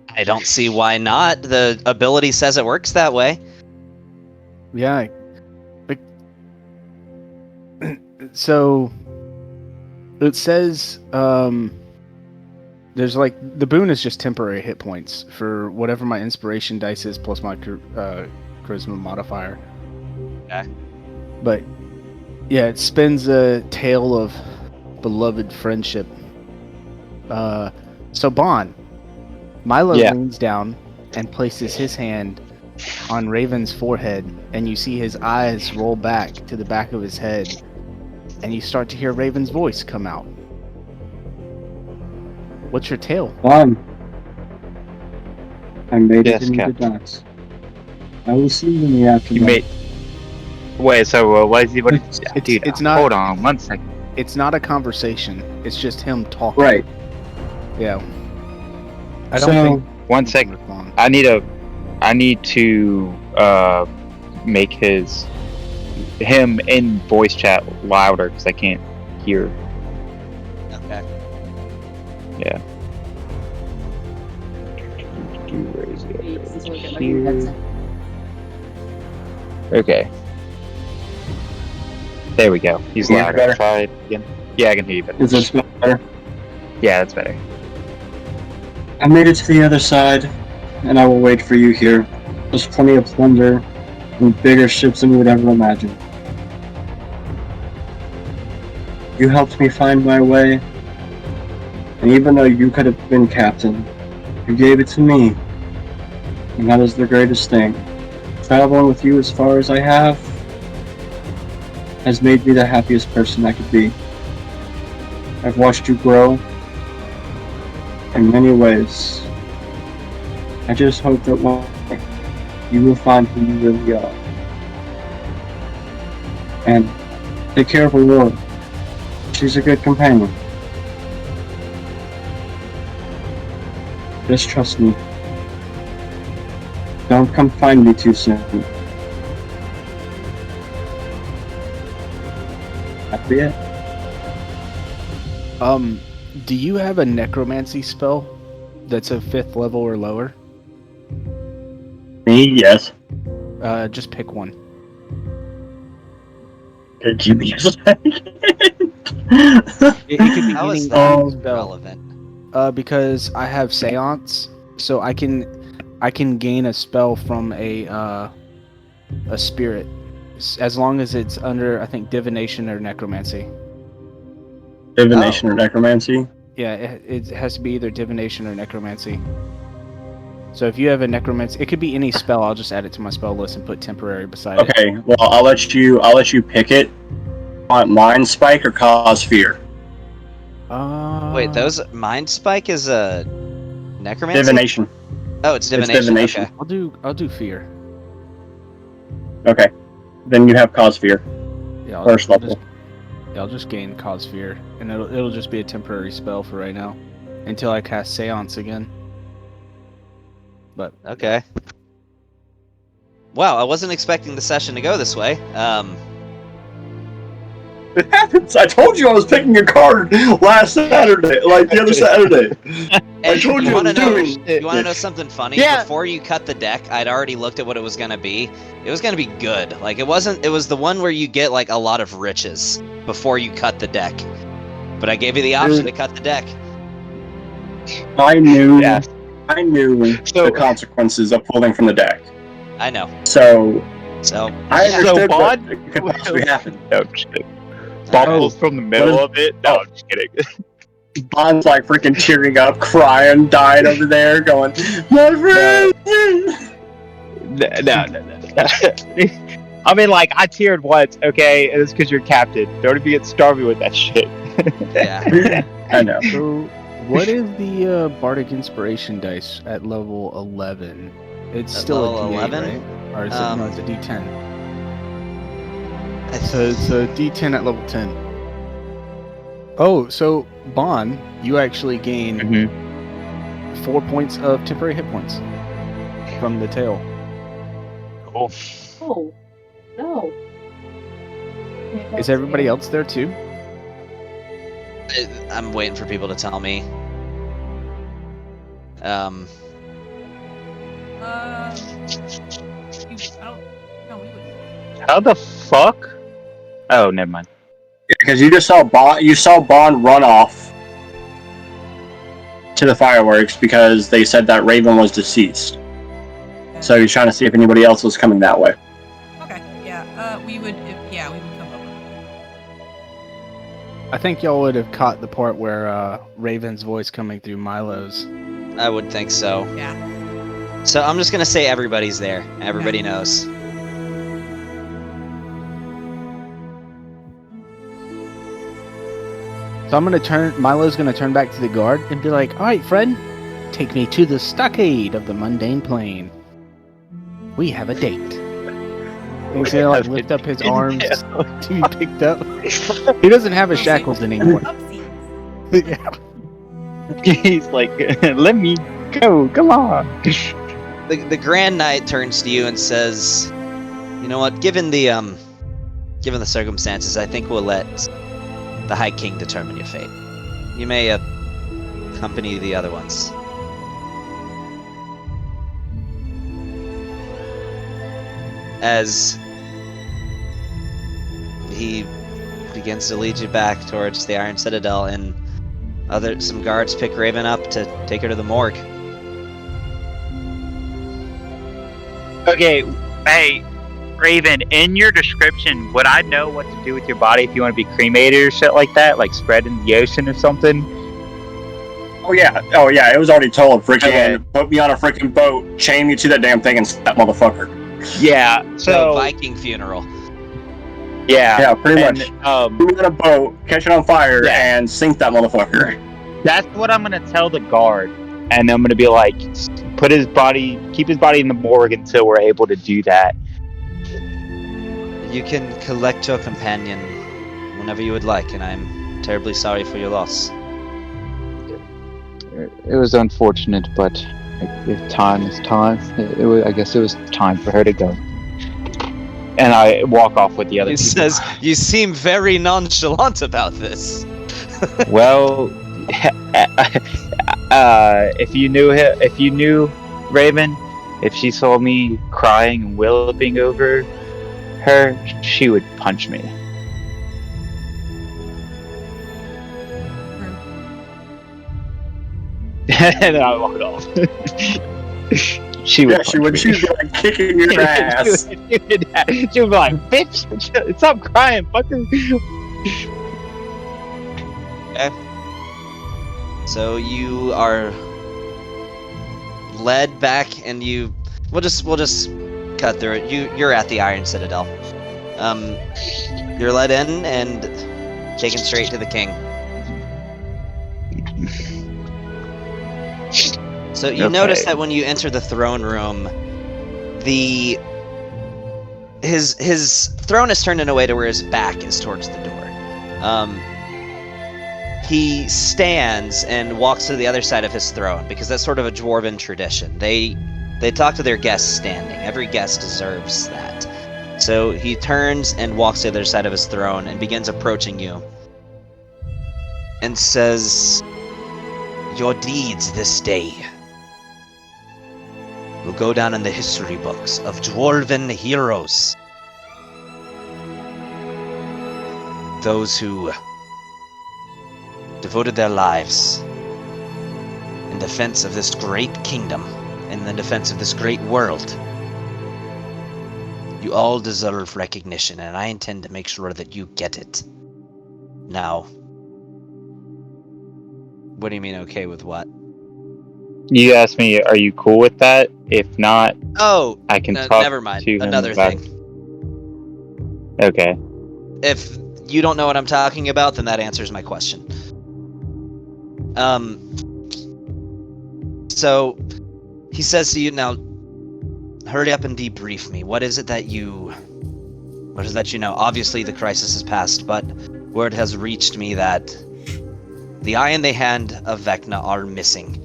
I don't see why not. The ability says it works that way. Yeah. So it says there's like the boon is just temporary hit points for whatever my inspiration dice is plus my charisma modifier. Okay. But yeah, it spins a tale of beloved friendship. So Bon, Milo leans down and places his hand on Raven's forehead, and you see his eyes roll back to the back of his head, and you start to hear Raven's voice come out. What's your tale? Bon, I made Yes, it into the Captain. docks. I will see you in the afternoon. You made. Wait, so what is he? What? Dude, it's not- Hold on, 1 second. It's not a conversation. It's just him talking. Right. Yeah. I don't So- think 1 second. long. I need to make him in voice chat louder because I can't hear. Okay. Yeah. Okay. There we go. He's Can you hear louder. better? Try it again. Yeah, I can hear you better. Is this better? Yeah, that's better. I made it to the other side, and I will wait for you here. There's plenty of plunder and bigger ships than you would ever imagine. You helped me find my way, and even though you could have been captain, you gave it to me. And that is the greatest thing. Traveling with you as far as I have has made me the happiest person I could be. I've watched you grow in many ways. I just hope that one day you will find who you really are. And take care of Aurora. She's a good companion. Just trust me. Don't come find me too soon. That'll be it. Do you have a necromancy spell that's a 5th level or lower? Me, yes. Just pick one. Did you use that? It could be How is any that spell. relevant? Because I have Seance, so I can gain a spell from a spirit, as long as it's under, I think, divination or necromancy. Divination or necromancy? Yeah, it has to be either divination or necromancy. So if you have a necromancy, it could be any spell. I'll just add it to my spell list and put temporary beside it. Okay, well I'll let you pick it. Want Mind Spike or Cause Fear? Wait, those Mind Spike is a necromancy? Divination. Oh, it's divination. It's divination. Okay. I'll do fear. Okay. Then you have Cause Fear. Yeah, First level. I'll just gain cause fear, and it'll just be a temporary spell for right now, until I cast Seance again. But Okay. Wow, I wasn't expecting the session to go this way. It happens. I told you I was picking a card last Saturday, like the other Saturday. I told you I was doing it. You want to know something funny? Yeah. Before you cut the deck, I'd already looked at what it was gonna be. It was gonna be good. Like it wasn't. It was the one where you get like a lot of riches before you cut the deck. But I gave you the option to cut the deck. I knew. Yeah. I knew So- the consequences of pulling from the deck. I know. So So I yeah. understood So what Bond- could possibly happen. No, I'm just kidding. Bubbles from the middle of it? No, I'm just kidding. Bond's like freaking tearing up, crying, dying over there, going, "My friend!" No. I mean, like, I teared once, okay? And it's because you're captain. Don't even get started with that shit. Yeah. I know. so, what is the Bardic Inspiration dice at level 11? It's At still level a D8, 11? right? Or is it? No, it's a D10. I So it's a D10 at level 10. Oh, so Bon, you actually gain Mm-hmm. 4 points of temporary hit points from the tail. Cool. Oh, no. Is everybody else there too? I'm waiting for people to tell me. I don't. No, we would. How the fuck? Oh, never mind. Because you just saw Bond. You saw Bond run off to the fireworks because they said that Raven was deceased. So he's trying to see if anybody else was coming that way. Okay. Yeah. We would. We would come over. I think y'all would have caught the part where Raven's voice coming through Milo's. I would think so. Yeah. So I'm just gonna say everybody's there. Everybody knows. So Milo's gonna turn back to the guard and be like, "Alright, friend, take me to the stockade of the mundane plane. We have a date." And he's gonna like lift up his arms to be picked up. He doesn't have his shackles anymore. Upsies. Yeah. He's like, let me go, come on. The Grand Knight turns to you and says, "You know what? Given the circumstances, I think we'll let the High King determine your fate. You may accompany the other ones." As he begins to lead you back towards the Iron Citadel, and some guards pick Raven up to take her to the morgue. Okay, hey, Raven, in your description, would I know what to do with your body if you want to be cremated or shit like that? Like spread in the ocean or something? Oh yeah, it was already told. Freaking Okay. put me on a freaking boat, chain me to that damn thing, and that motherfucker. Yeah, So so, Viking funeral. yeah, pretty and, much. um, Put me on a boat, catch it on fire, Yeah. and sink that motherfucker. that's what I'm gonna tell the guard, and I'm gonna be like, keep his body in the morgue until we're able to do that. You can collect your companion whenever you would like, and I'm terribly sorry for your loss. It was unfortunate, but if time is time, I guess it was time for her to go. And I walk off with the other He people. says, "You seem very nonchalant about this." Well, if you knew Raven, if she saw me crying and walloping over her, she would punch me. And then I walk off. She would. Yeah, she would. She'd be like kicking your ass. She would be like, "Bitch, stop crying, fucker." So you are led back, and we'll just cut through it. You're at the Iron Citadel. You're led in and taken straight to the king. So you notice that when you enter the throne room, his throne is turned in a way to where his back is towards the door. He stands and walks to the other side of his throne because that's sort of a dwarven tradition. They talk to their guests standing. Every guest deserves that. So he turns and walks to the other side of his throne and begins approaching you and says, "Your deeds this day will go down in the history books of dwarven heroes. Those who devoted their lives in defense of this great kingdom, in the defense of this great world. You all deserve recognition, and I intend to make sure that you get it. Now, what do you mean okay with what?" You asked me, "Are you cool with that? If not, I can talk never mind. to him Another about thing. Okay. If you don't know what I'm talking about, then that answers my question. So he says to you, "Now, hurry up and debrief me. What is it that you know? Obviously, the crisis has passed, but word has reached me that the eye and the hand of Vecna are missing.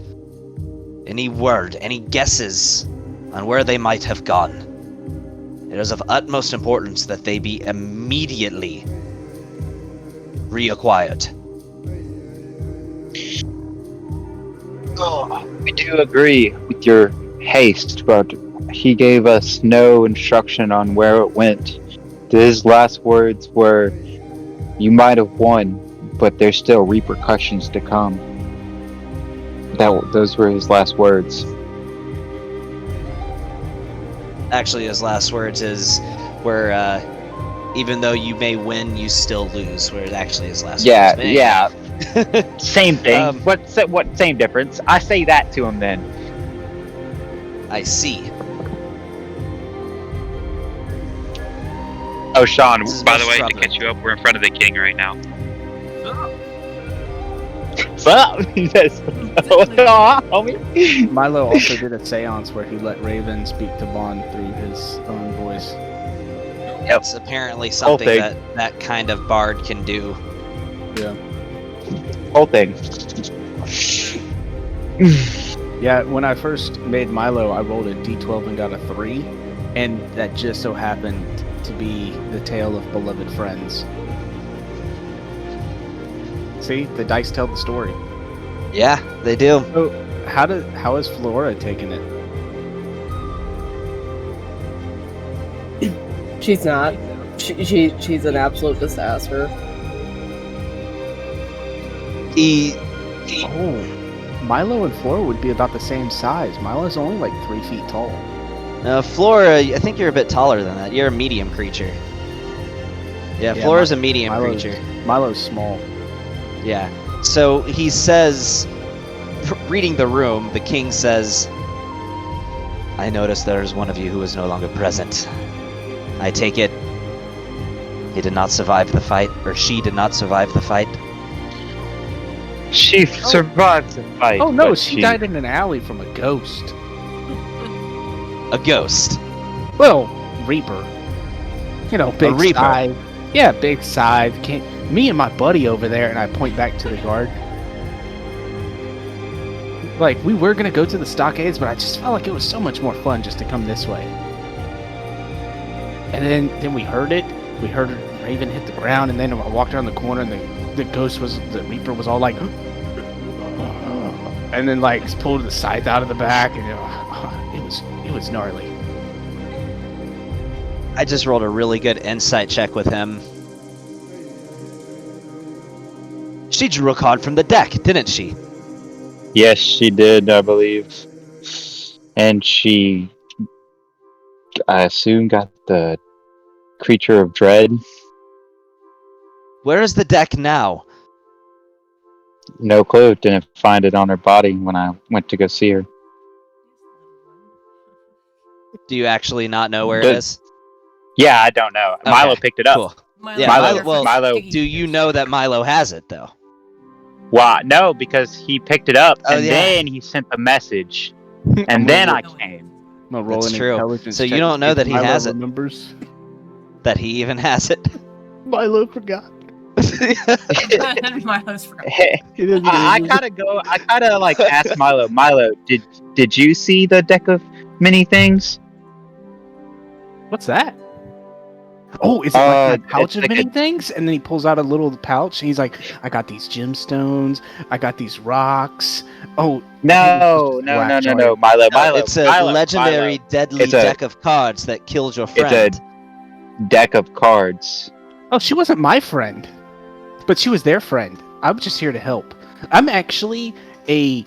Any word, any guesses on where they might have gone? It is of utmost importance that they be immediately reacquired." We do agree with your haste, but he gave us no instruction on where it went. His last words were, "You might have won, but there's still repercussions to come." Those were his last words. Actually, his last words were, even though you may win, you still lose. Where actually his last words. Yeah. Same thing. What same difference? I say that to him then. I see. Oh, Sean, This is by the most way, to troubling. catch you up, we're in front of the king right now. What's up? What's up? He says, "What's up, homie?" Milo also did a seance where he let Raven speak to Bond through his own voice. It's apparently something thing. that kind of bard can do. Yeah. Whole thing. Yeah, when I first made Milo, I rolled a d12 and got a 3, and that just so happened to be the tale of beloved friends. See, the dice tell the story. Yeah, they do. So, how has Flora taken it? She's not. She's an absolute disaster. Oh, Milo and Flora would be about the same size. Milo's only like 3 feet tall. Flora, I think you're a bit taller than that. You're a medium creature. Yeah, Flora's a medium creature. Milo's small. Yeah. So he says, reading the room, the king says, "I notice there is one of you who is no longer present. I take it he did not survive the fight, or she did not survive the fight." She survived the fight. Oh no, but she died in an alley from a ghost. A ghost. Well, Reaper. You know, big Reaper. scythe. Yeah, big scythe. Me and my buddy over there, and I point back to the guard. Like, we were gonna go to the stockades, but I just felt like it was so much more fun just to come this way. And then we heard it. We heard Raven hit the ground, and then I walked around the corner, and the Reaper was all like, and then like pulled the scythe out of the back, and it was gnarly. I just rolled a really good insight check with him. She drew a card from the deck, didn't she? Yes, she did, I believe. And she, I assume, got the Creature of Dread. Where is the deck now? No clue. Didn't find it on her body when I went to go see her. Do you actually not know where it Good. is? Yeah, I don't know. Okay, Milo picked it up. Cool. Yeah, Milo- do you know that Milo has it, though? Well, no, because he picked it up Oh, and yeah. then he sent the message, and then I came. I'm gonna roll That's an true. intelligence So you check don't to know see that if he Milo has it. remembers. That he even has it? Milo forgot. Milo's friend. I kind of like asked Milo. Milo, did you see the deck of many things? What's that? Oh, is it like that pouch it's of like many a- things? And then he pulls out a little pouch, and he's like, "I got these gemstones. I got these rocks. Oh, No, Milo. It's a Milo, legendary, Milo. deadly It's a- deck of cards that killed your It's friend. a deck of cards. oh, she wasn't my friend, but she was their friend. I'm just here to help. I'm actually a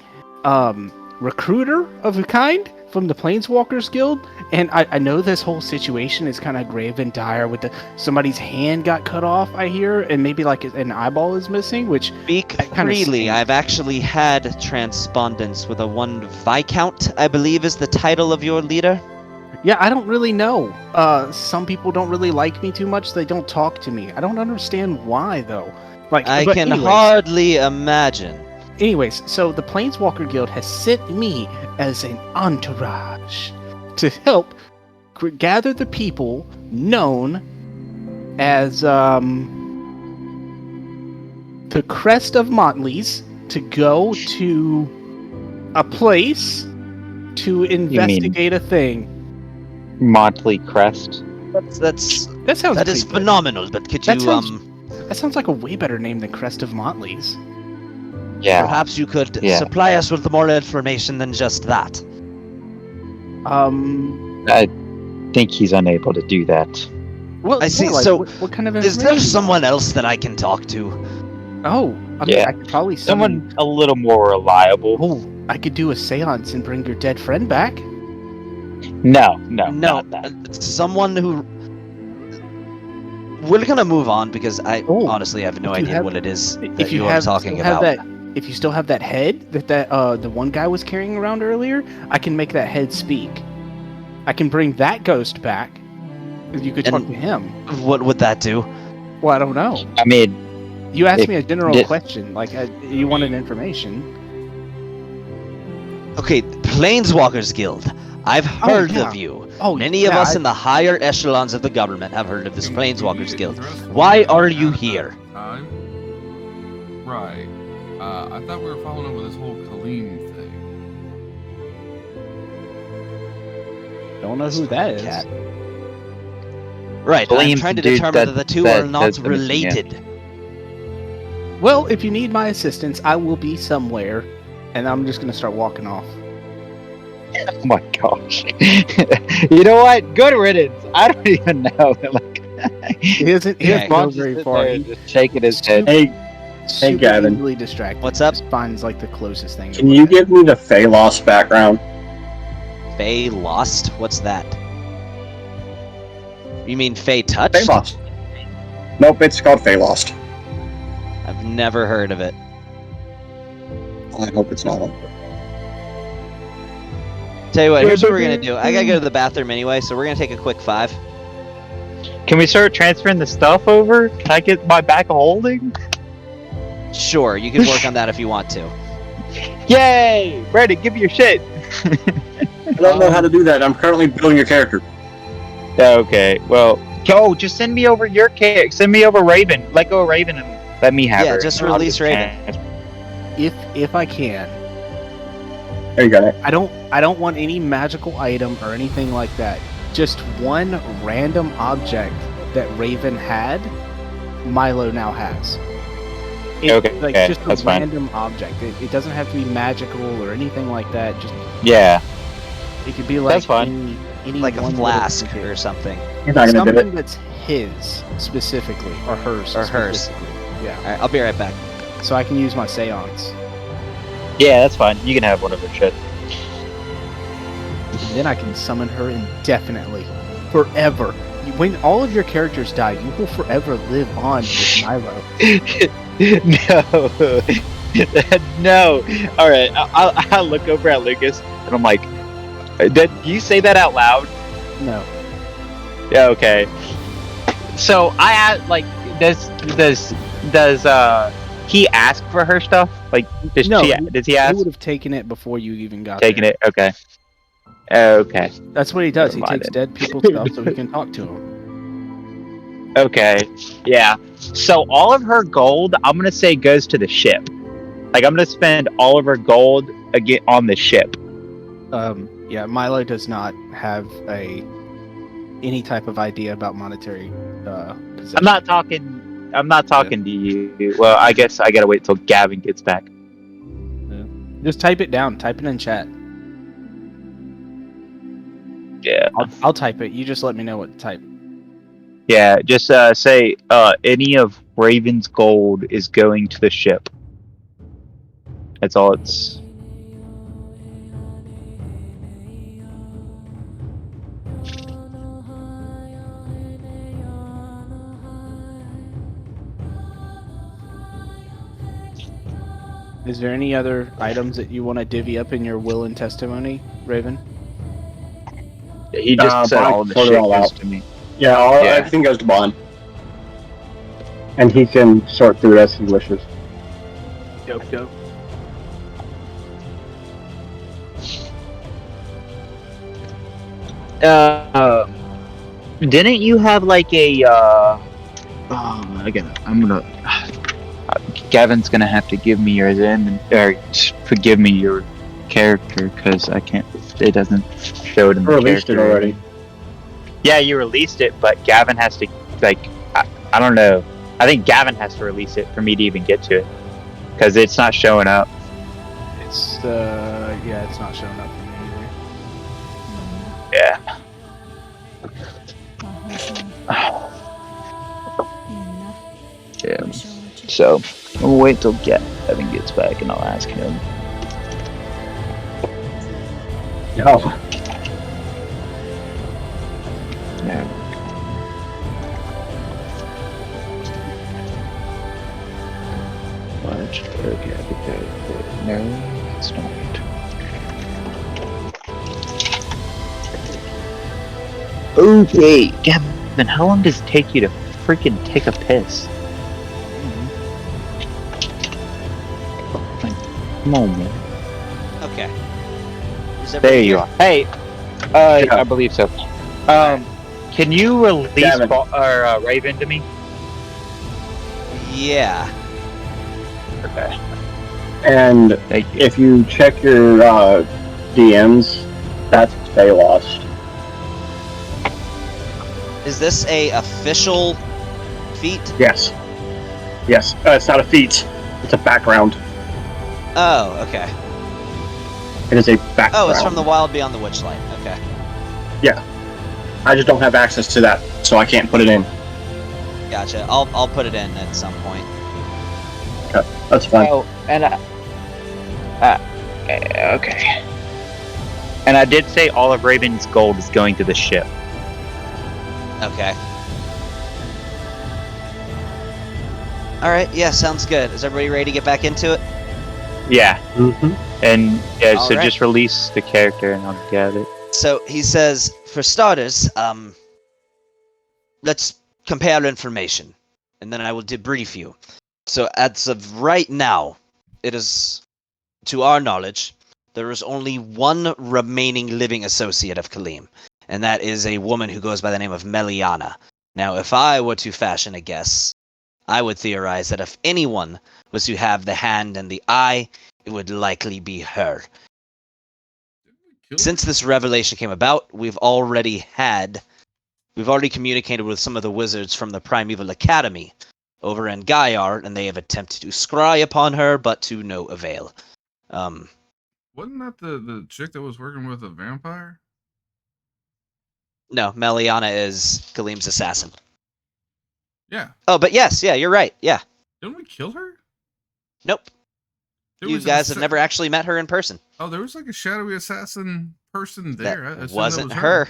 recruiter of a kind from the Planeswalkers Guild, and I know this whole situation is kind of grave and dire with somebody's hand got cut off, I hear, and maybe like an eyeball is missing, which Speak that kinda freely. stinks. I've actually had transpondence with a one Viscount, I believe is the title of your leader. yeah, I don't really know. Some people don't really like me too much. They don't talk to me. I don't understand why though. Like, I but can anyways. hardly imagine. Anyways, so the Planeswalker Guild has sent me as an entourage to help gather the people known as the Crest of Motley's to go to a place to investigate a thing. Motley Crest. That That is pretty good. phenomenal. But could That you sounds- That sounds like a way better name than Crest of Motley's. Yeah. Perhaps you could Yeah. supply us with more information than just that. I think he's unable to do that. Well, I see, yeah, like, so what kind of Is information? there someone else that I can talk to? Oh, I mean, Yeah. I could probably Someone a little more reliable. Oh, I could do a seance and bring your dead friend back. No, No, not that. someone who. We're gonna move on because I Oh, honestly have no if you idea have- what it is If that you you are have, talking still have about. that, if you still have that head that the one guy was carrying around earlier, I can make that head speak. I can bring that ghost back. You could talk And- to him. What would that do? Well, I don't know. I mean, You asked If- me a general did- question, like you wanted information. Okay, Planeswalkers Guild. I've heard yeah. of you. Oh, Many of yeah, us in the higher echelons of the government have heard of this Planeswalkers Guild. Interesting. Why are you here? Right. I thought we were following up with this whole Colleen thing. don't know who that is. Cat. Right, Blame I'm trying to the dude determine that the two that are not does the missing, yeah. related. Well, if you need my assistance, I will be somewhere, and I'm just gonna start walking off. oh my gosh. You know what? Good riddance. I don't even know. Like, He doesn't Yeah, go Bond's very just far. there He just shaking his head. Hey, super Gavin. easily distracted. What's up? Just finds like the closest thing. to can look you at. give me the Fey Lost background? Fae Lost? What's that? You mean Fae Touched? Fey Lost. Nope, it's called Fey Lost. I've never heard of it. I hope it's not. Tell you what, here's what we're gonna do. I gotta go to the bathroom anyway, so we're gonna take a quick 5. Can we start transferring the stuff over? Can I get my bag of holding? Sure, you can work on that if you want to. Yay! Brandon, give me your shit. I don't know how to do that. I'm currently building your character. Okay, well, just send me over your character. Send me over Raven. Let go of Raven and let me have Yeah, her. just I'll release Raven. If I can. There you go. I don't want any magical item or anything like that. Just one random object that Raven had, Milo now has. Okay, like okay, just a that's fine. random object. It doesn't have to be magical or anything like that. Just Yeah, it could be like That's fine. any Like a one little flask trinket. or something. He's not gonna do Something it. that's his specifically or hers. Or hers. specifically. Yeah. Alright, I'll be right back. So I can use my seance. yeah, that's fine. You can have one of her shit. And then I can summon her indefinitely. Forever. When all of your characters die, you will forever live on with Milo. No, no. All right, I'll look over at Lucas and I'm like, did you say that out loud? No. Yeah. Okay. So I asked, like, does he ask for her stuff? Like, does No, he He ask? would have taken it before you even got Taking there. it. Okay. Okay. That's what he does. He Never mind takes then. dead people's stuff so he can talk to them. Okay. Yeah. So all of her gold, I'm gonna say, goes to the ship. Like, I'm gonna spend all of her gold again on the ship. Yeah, Milo does not have any type of idea about monetary possession. I'm not talking to you. Well, I guess I gotta wait till Gavin gets back. Just type it down. Type it in chat. Yeah. I'll type it. You just let me know what to type. Yeah. Just say any of Raven's gold is going to the ship. That's all it's. Is there any other items that you want to divvy up in your will and testimony, Raven? He just said Bond all the sorted shit all goes out. to me. Yeah, Yeah. everything goes to Bond. And he can sort through it as he wishes. Dope. Didn't you have like a I'm gonna Gavin's gonna have to give me yours or forgive me your character because I can't, it doesn't show it in the Released it character. already. Yeah, you released it, but Gavin has to, like, I don't know. I think Gavin has to release it for me to even get to it. Because it's not showing up. It's it's not showing up for me either. Yeah. Yeah. So we'll wait till Kevin gets back and I'll ask him. Yo. Yeah. Watch. Okay. No, it's not. Okay, Kevin, how long does it take you to freaking take a piss? Like, come on, man. Okay. Is There everybody you here? are. Hey, Yeah. I believe so. Can you release Kevin. Raven to me? Yeah. Okay. And Thank you. if you check your DMs, that's they lost. Is this a official feat? Yes. Yes. It's not a feat. It's a background. Oh, okay. It is a background. Oh, it's from the Wild Beyond the Witchlight. Okay. Yeah. I just don't have access to that, so I can't put it in. Gotcha. I'll put it in at some point. Okay. That's fine. Oh, and okay. And I did say all of Raven's gold is going to the ship. Okay. Alright, yeah, sounds good. Is everybody ready to get back into it? Yeah. Mm-hmm. And yeah, so Alright. just release the character and I'll get it. So he says, for starters, let's compare information, and then I will debrief you. So as of right now, it is, to our knowledge, there is only one remaining living associate of Kaleem, and that is a woman who goes by the name of Meliana. Now, if I were to fashion a guess, I would theorize that if anyone was to have the hand and the eye, it would likely be her. Since this revelation came about, we've already communicated with some of the wizards from the Primeval Academy over in Gaiar, and they have attempted to scry upon her, but to no avail. Wasn't that the chick that was working with a vampire? No, Meliana is Kaleem's assassin. Yeah. Oh, but yes, yeah, you're right. Yeah. Didn't we kill her? Nope. There You was guys a have never actually met her in person. Oh, there was like a shadowy assassin person there. I That assumed wasn't that was her.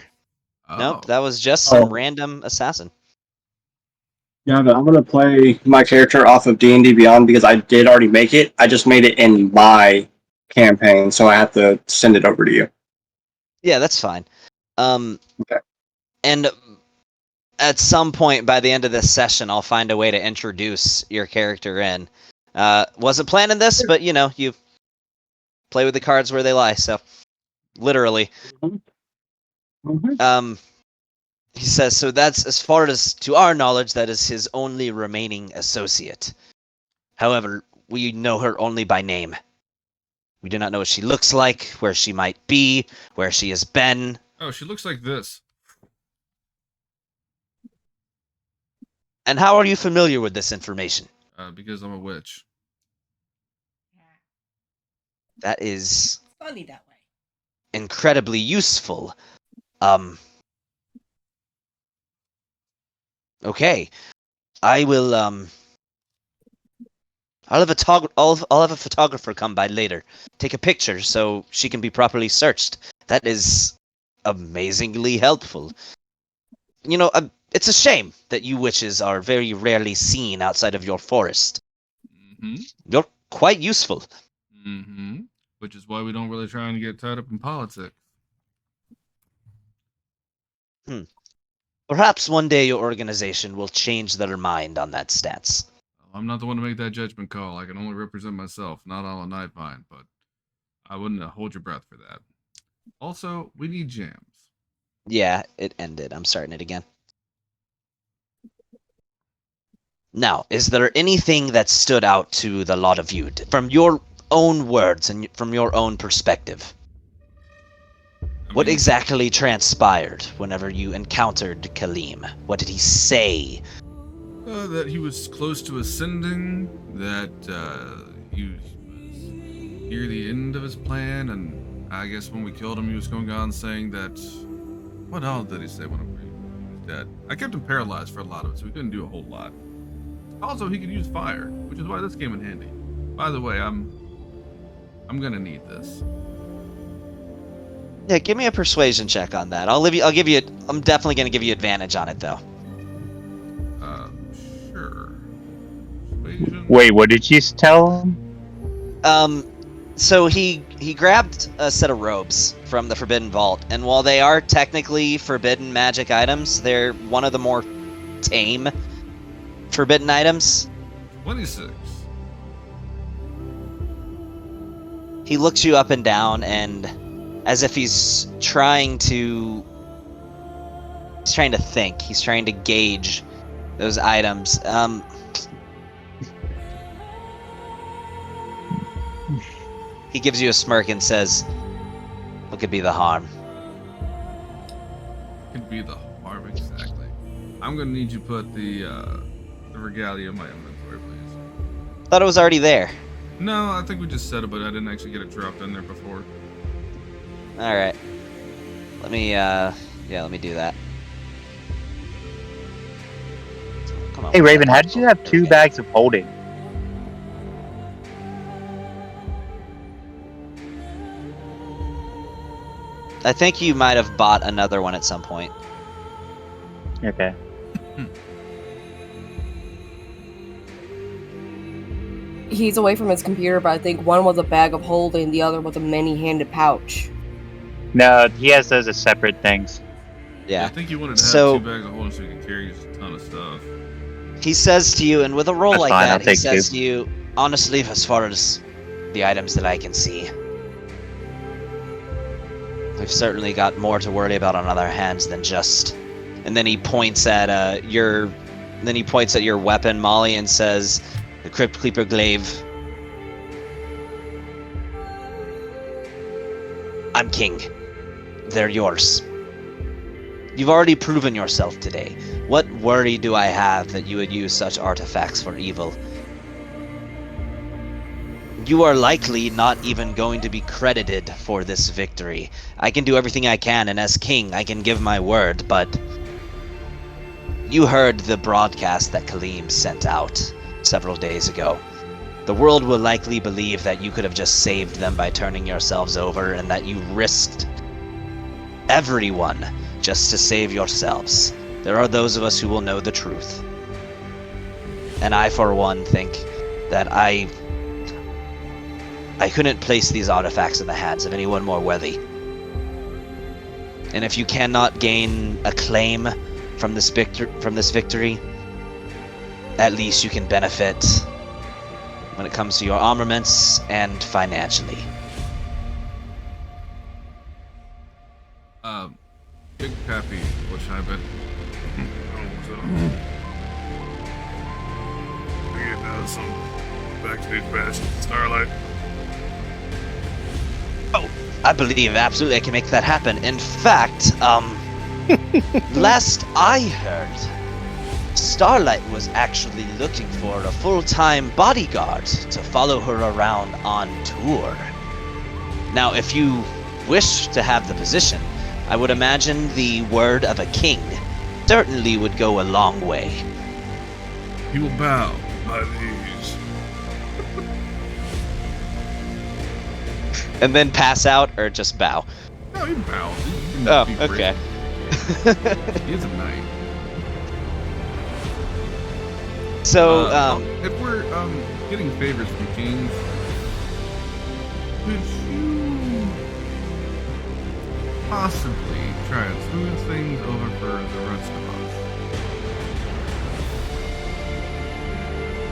Oh. Nope, that was just some Oh. random assassin. Yeah, but I'm gonna play my character off of D&D Beyond because I did already make it. I just made it in my campaign, so I have to send it over to you. Yeah, that's fine. Okay. And at some point by the end of this session, I'll find a way to introduce your character in. Wasn't planning this, but you know, you play with the cards where they lie. So, literally, Mm-hmm. he says. So that's as far as to our knowledge, that is his only remaining associate. However, we know her only by name. We do not know what she looks like, where she might be, where she has been. Oh, she looks like this. And how are you familiar with this information? Because I'm a witch. That is Funny that way. incredibly useful. Okay. I will I'll have a photographer come by later. Take a picture so she can be properly searched. That is amazingly helpful. You know, it's a shame that you witches are very rarely seen outside of your forest. Mm-hmm. You're quite useful. Mm-hmm. Which is why we don't really try and get tied up in politics. Perhaps one day your organization will change their mind on that stance. I'm not the one to make that judgment call. I can only represent myself, not all a Nightbind, but I wouldn't hold your breath for that. Also, we need jams. Yeah, it ended. I'm starting it again. Now, is there anything that stood out to the lot of you, from your own words and from your own perspective? What exactly transpired whenever you encountered Kaleem? What did he say? That he was close to ascending, that he was near the end of his plan, and I guess when we killed him, he was going on saying that. What else did he say when he was dead? I kept him paralyzed for a lot of it, so we couldn't do a whole lot. Also, he could use fire, which is why this came in handy. By the way, I'm gonna need this. Yeah, give me a persuasion check on that. I'm definitely gonna give you advantage on it though. Sure. Persuasion. Wait, what did you tell him? So he grabbed a set of robes from the Forbidden Vault, and while they are technically forbidden magic items, they're one of the more tame forbidden items. 26. He looks you up and down, and as if he's trying to think, he's trying to gauge those items. He gives you a smirk and says, "What could be the harm?" Could be the harm, exactly. I'm gonna need you to put the regalia in my inventory, please. Thought it was already there. No, I think we just said it, but I didn't actually get it dropped in there before. All right. Let me do that. Come on. Hey Raven, how did you have 2 bags of holding? I think you might have bought another one at some point. Okay. He's away from his computer, but I think one was a bag of holding, the other was a many-handed pouch. No, he has those as separate things. Yeah. I think you wanted to have So- 2 bags of holding so you could carry just a ton of stuff. He says to you, and with a roll That's like fine, I'll that, he take says 2. to you, honestly, as far as the items that I can see, we've certainly got more to worry about on our hands than just. And then he points at your weapon, Molly, and says, "The Crypt Keeper glaive. I'm king. They're yours. You've already proven yourself today. What worry do I have that you would use such artifacts for evil? You are likely not even going to be credited for this victory. I can do everything I can, and as king, I can give my word, but you heard the broadcast that Kaleem sent out several days ago. The world will likely believe that you could have just saved them by turning yourselves over, and that you risked everyone just to save yourselves. There are those of us who will know the truth. And I, for one, think that I couldn't place these artifacts in the hands of anyone more worthy. And if you cannot gain a claim from this victory, at least you can benefit when it comes to your armaments and financially." Big Pappy, which I've been. I get some backstage bash Starlight. Oh, I believe absolutely I can make that happen. In fact, last I heard, Starlight was actually looking for a full-time bodyguard to follow her around on tour. Now, if you wish to have the position, I would imagine the word of a king certainly would go a long way. He will bow by these. And then pass out or just bow. No, he bows. He can Oh, be okay. He's a knight. So, if we're getting favors from kings, could you possibly try and smooth things over for the rest of us?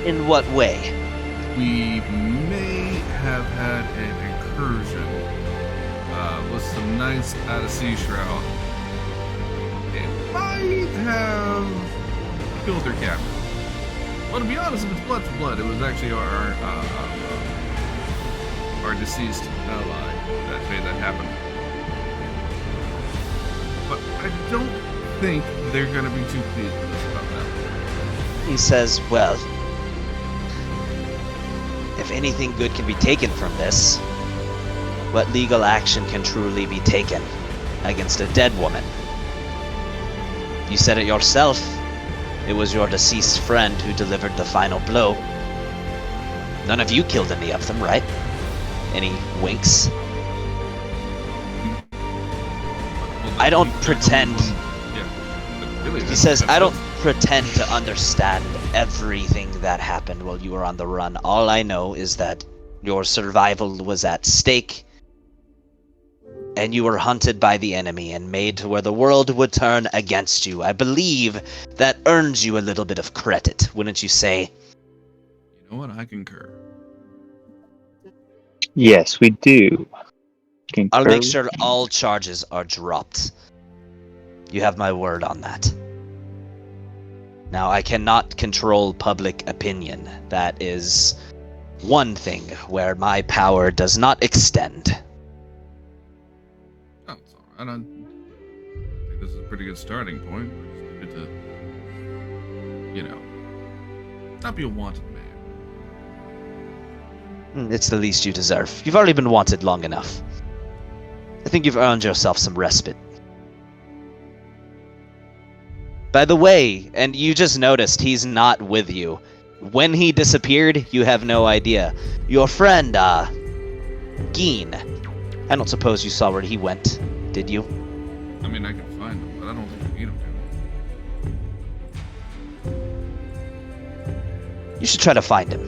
in what way? We may have had an incursion with some knights out of Sea Shroud. It might have killed their captain. Well, to be honest, if it's blood for blood, it was actually our deceased ally that made that happen. But I don't think they're going to be too pleased with us about that. He says, well, if if anything good can be taken from this, what legal action can truly be taken against a dead woman? You said it yourself. It was your deceased friend who delivered the final blow. None of you killed any of them, right? And he winks. I don't pretend. He says, I don't pretend to understand everything that happened while you were on the run. All I know is that your survival was at stake, and you were hunted by the enemy and made to where the world would turn against you. I believe that earns you a little bit of credit, wouldn't you say? You know what? I concur. Yes, we do. I'll make sure all charges are dropped. You have my word on that. Now, I cannot control public opinion. That is one thing where my power does not extend. Oh, it's alright. I think this is a pretty good starting point. We just needed to, not be a wanted man. It's the least you deserve. You've already been wanted long enough. I think you've earned yourself some respite. By the way, and you just noticed he's not with you. When he disappeared, you have no idea. Your friend, Geen. I don't suppose you saw where he went, did you? I mean, I can find him, but I don't think we need him. You should try to find him.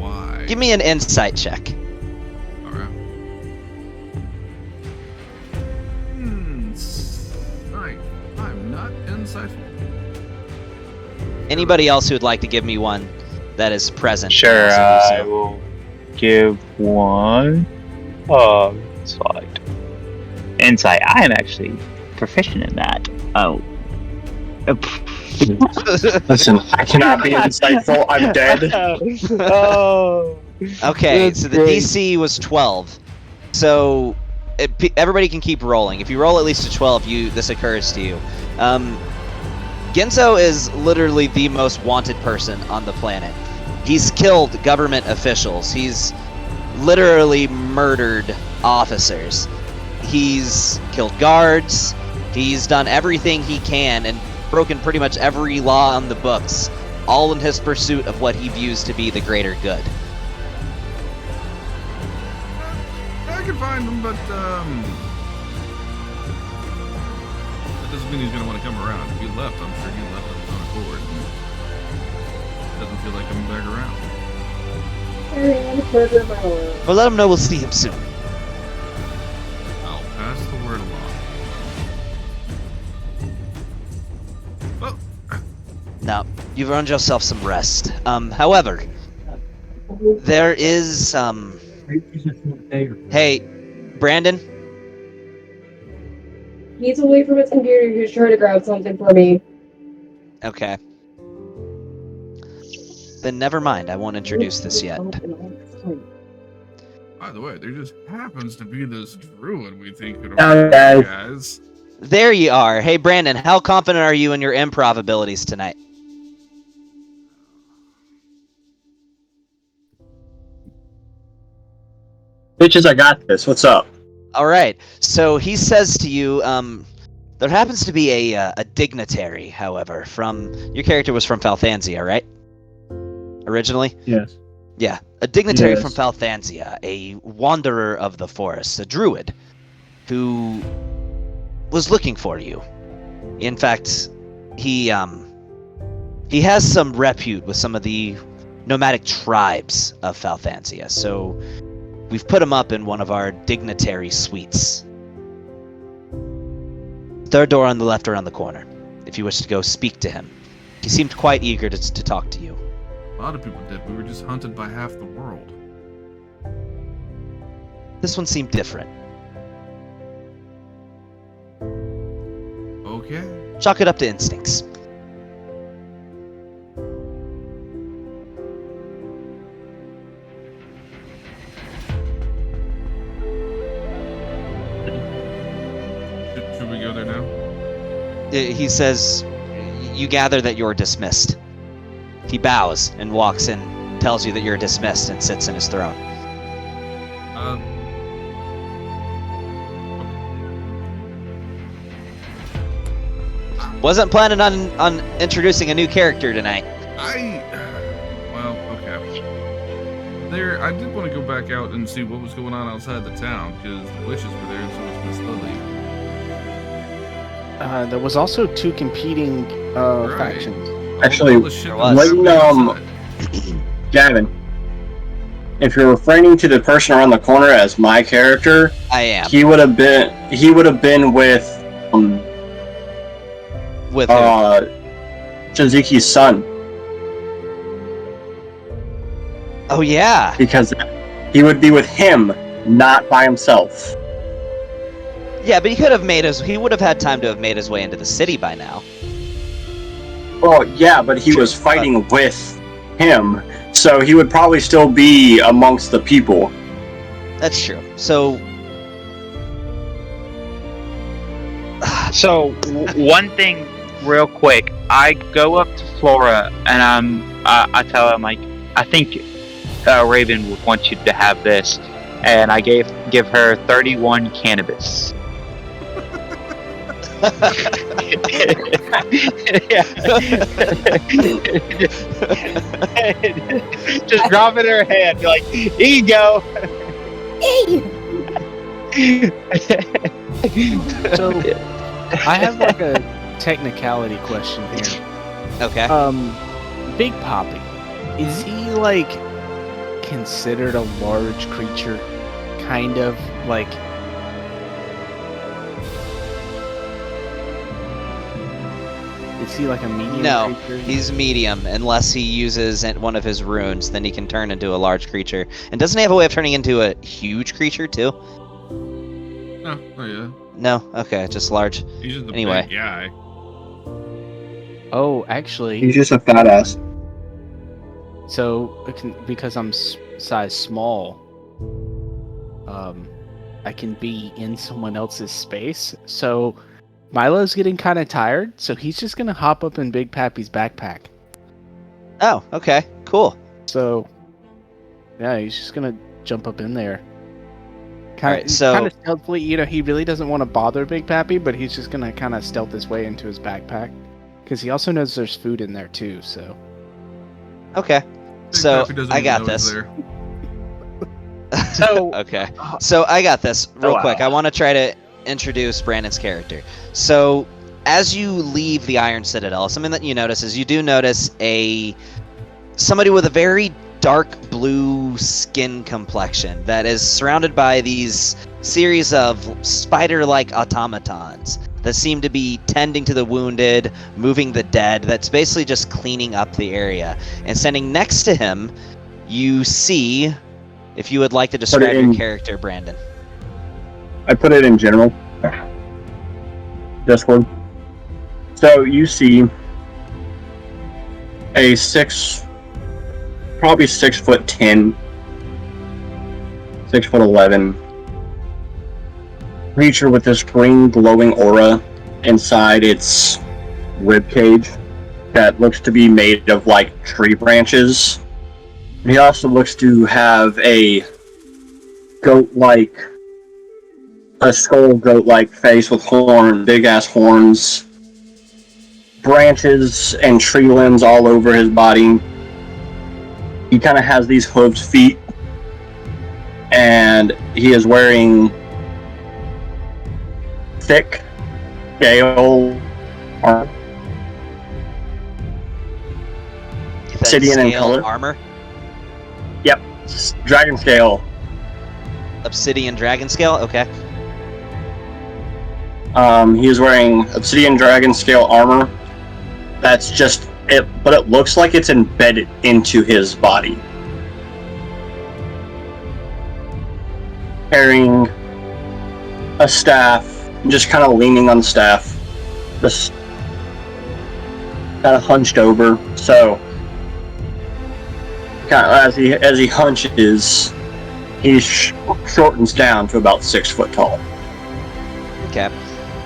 Why? Give me an insight check. Alright. I'm not insightful. Anybody else who would like to give me one that is present? Sure, can also do I so. will give one. Insight. Insight. I am actually proficient in that. Oh. Listen, I cannot be insightful. I'm dead. Oh. Okay, That's so the great. DC was 12. So everybody can keep rolling. If you roll at least a 12, this occurs to you. Genzo is literally the most wanted person on the planet. He's killed government officials. He's literally murdered officers. He's killed guards. He's done everything he can and broken pretty much every law on the books, all in his pursuit of what he views to be the greater good. I can find him, but that doesn't mean he's gonna want to come around. If he left, I'm sure he left on his own accord. Doesn't feel like coming back around. But let him know we'll see him soon. I'll pass the word along. Well, Now, you've earned yourself some rest. However, there is, Hey, Brandon? He's away from his computer. He was trying to grab something for me. Okay. Then never mind, I won't introduce this yet. by the way, there just happens to be this druid we think could Oh, arrive, guys. There you are. Hey, Brandon, how confident are you in your improv abilities tonight? Bitches, I got this. What's up? Alright, so he says to you, there happens to be a dignitary, however, from... Your character was from Falthansia, right? Originally? Yes. Yeah, a dignitary Yes. from Falthansia, a wanderer of the forest, a druid, who was looking for you. In fact, he has some repute with some of the nomadic tribes of Falthansia, so we've put him up in one of our dignitary suites. Third door on the left around the corner, if you wish to go speak to him. He seemed quite eager to talk to you. A lot of people did. We were just hunted by half the world. This one seemed different. Okay. Chalk it up to instincts. Should we go there now? He says, you gather that you're dismissed. He bows and walks in, tells you that you're dismissed, and sits in his throne. Wasn't planning on introducing a new character tonight. Well, okay. I did want to go back out and see what was going on outside the town, because the witches were there, and so was Miss Lily. There was also 2 competing Right. factions. Actually, All the shit there that was. happened outside. Gavin, if you're referring to the person around the corner as my character, I am. he would have been with With who? Shizuki's son, Oh yeah. because he would be with him, not by himself. Yeah, but he could have he would have had time to have made his way into the city by now. Oh yeah, but he was fighting with him, so he would probably still be amongst the people. That's true. So So one thing, real quick, I go up to Flora and I tell him like, I think Raven would want you to have this, and I give her 31 cannabis. Just drop it in her hand, be like, here you go. So, I have like a technicality question here. okay. Big Poppy, is he like considered a large creature? Kind of like. Is he like a medium No, creature? he's medium unless he uses one of his runes. Then he can turn into a large creature. And doesn't he have a way of turning into a huge creature too? Oh yeah. No. Okay, just large. He's just a Anyway. big guy. Oh, actually. He's just a fat ass. So, because I'm size small, I can be in someone else's space. So, Milo's getting kind of tired, so he's just gonna hop up in Big Pappy's backpack. Oh, okay, cool. So, yeah, he's just gonna jump up in there. Alright, so- kind of stealthily. You know, he really doesn't want to bother Big Pappy, but he's just gonna kind of stealth his way into his backpack because he also knows there's food in there too. So, Okay. Big So Pappy doesn't I even got know he's this. there. So Okay. So I got this real wow. quick. I want to try to introduce Brandon's character. So as you leave the Iron Citadel, something that you notice is you do notice somebody with a very dark blue skin complexion that is surrounded by these series of spider-like automatons that seem to be tending to the wounded, moving the dead. That's basically just cleaning up the area. And standing next to him, you see, if you would like to describe your character, Brandon. I put it in general. Discord. So you see a probably 6'10", 6'11" creature with this green glowing aura inside its rib cage that looks to be made of like tree branches. And he also looks to have a skull goat-like face with big ass horns, branches and tree limbs all over his body. He kind of has these hooved feet, and he is wearing thick scale armor. Obsidian in color. Armor? Yep, dragon scale. Obsidian dragon scale? Okay. He is wearing obsidian dragon scale armor. That's just it, but it looks like it's embedded into his body. Carrying a staff, just kind of leaning on the staff, just kind of hunched over. So, kind of as he hunches, he shortens down to about 6 foot tall. Okay.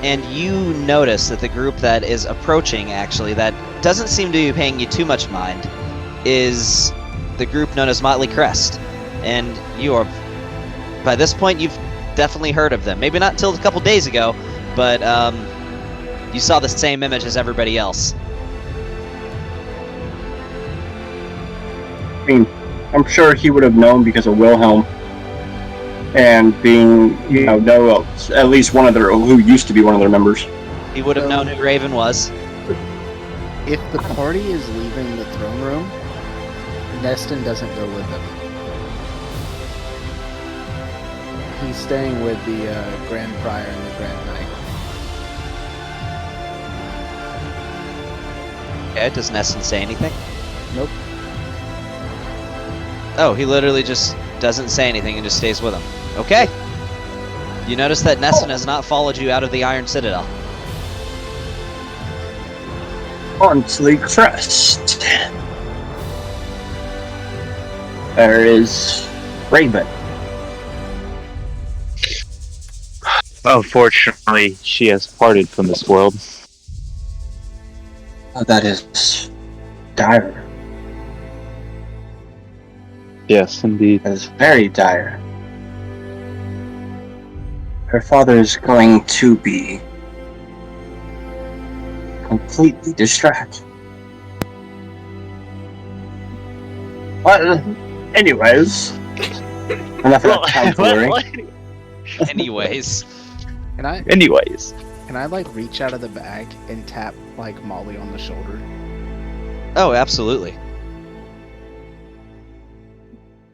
And you notice that the group that is approaching, actually, that doesn't seem to be paying you too much mind, is the group known as Motley Crest. And you are, by this point, you've definitely heard of them. Maybe not until a couple days ago, but you saw the same image as everybody else. I mean, I'm sure he would have known because of Wilhelm. And being, know at least one of their, who used to be one of their members. He would have known who Raven was. If the party is leaving the throne room, Neston doesn't go with them. He's staying with the Grand Prior and the Grand Knight. Okay, does Neston say anything? Nope. Oh, he literally just doesn't say anything and just stays with him. Okay. You notice that Neston has not followed you out of the Iron Citadel. Motley Crest. There is Raven. Unfortunately, she has parted from this world. That is dire. Yes, indeed. That is very dire. Her father is going to be completely distracted. But, anyways, enough of that tomfoolery. Anyways. Can I like reach out of the bag and tap like Molly on the shoulder? Oh, absolutely.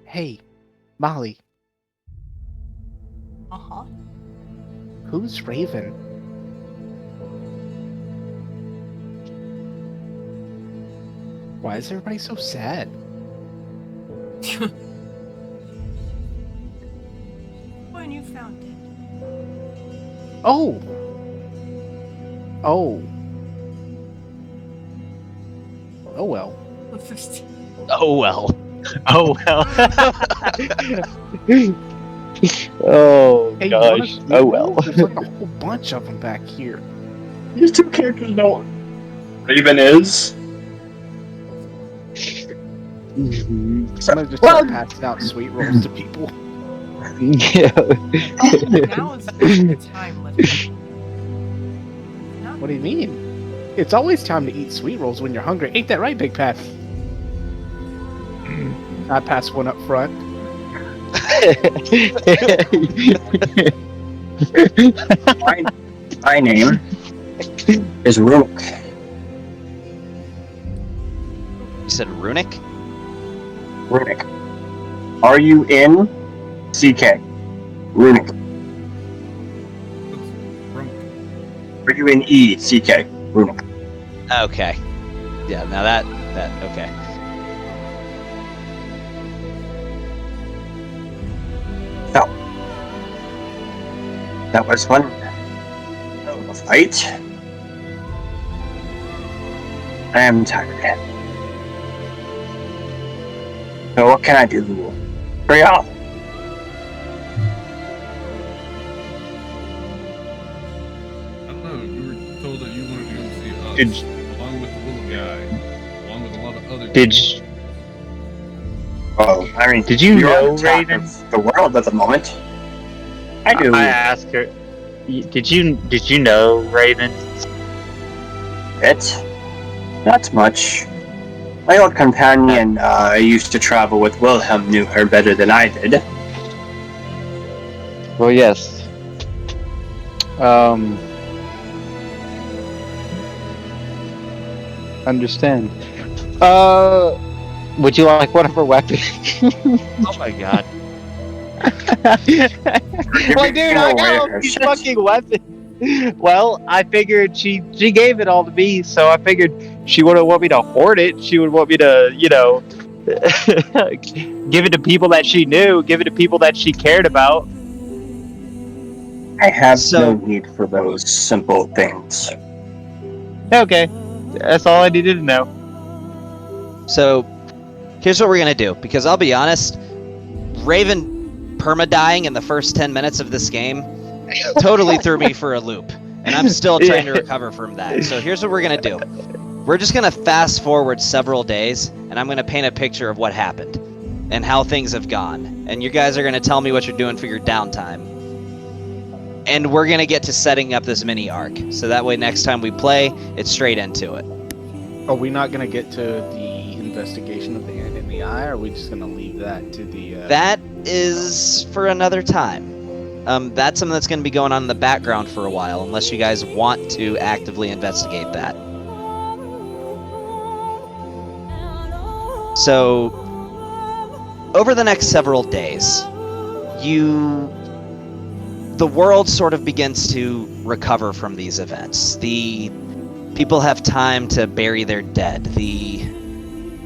Hey, Molly, Uh-huh. who's Raven? Why is everybody so sad? When you found it. Oh! Oh. Oh well. Oh well. Oh well. Oh Hey, gosh. Oh well. There's like a whole bunch of them back here. These two characters know what Raven is. I'm gonna just start passing out sweet rolls to people. Yeah. Now is the time, Livy. What do you mean? It's always time to eat sweet rolls when you're hungry. Ain't that right, Big Pat? I pass one up front. My name is Runic. You said Runic? Runic. R-U-N-C-K. Runic. R-U-N-E-C-K. Runic. Okay. Yeah, now that, okay. So, that was one fight. I am tired. So what can I do for y'all? I don't know. We were told that you wanted to go see us, along with the little guy, along with a lot of other people. Oh, I mean, Did you you're know on top Raven? of the world at the moment. I do. I asked her. Did you know Raven? It. Not much. My old companion I used to travel with Wilhelm knew her better than I did. Well, yes. Understand. Would you like one of her weapons? Oh my god. Like, dude, I got all these fucking weapons. Well, I figured she gave it all to me, so I figured she wouldn't want me to hoard it. She would want me to, give it to people that she knew, give it to people that she cared about. I have no need for those simple things. Okay, that's all I needed to know. So, here's what we're gonna do, because I'll be honest, Raven perma-dying in the first 10 minutes of this game totally threw me for a loop, and I'm still trying to recover from that. So here's what we're gonna do. we're just gonna fast forward several days, and I'm gonna paint a picture of what happened and how things have gone. And you guys are gonna tell me what you're doing for your downtime. And we're gonna get to setting up this mini arc, so that way next time we play, it's straight into it. Are we not gonna get to the investigation of the hand in the eye, or are we just gonna leave that to the? That is for another time. That's something that's going to be going on in the background for a while, unless you guys want to actively investigate that. So, over the next several days, the world sort of begins to recover from these events. The people have time to bury their dead. The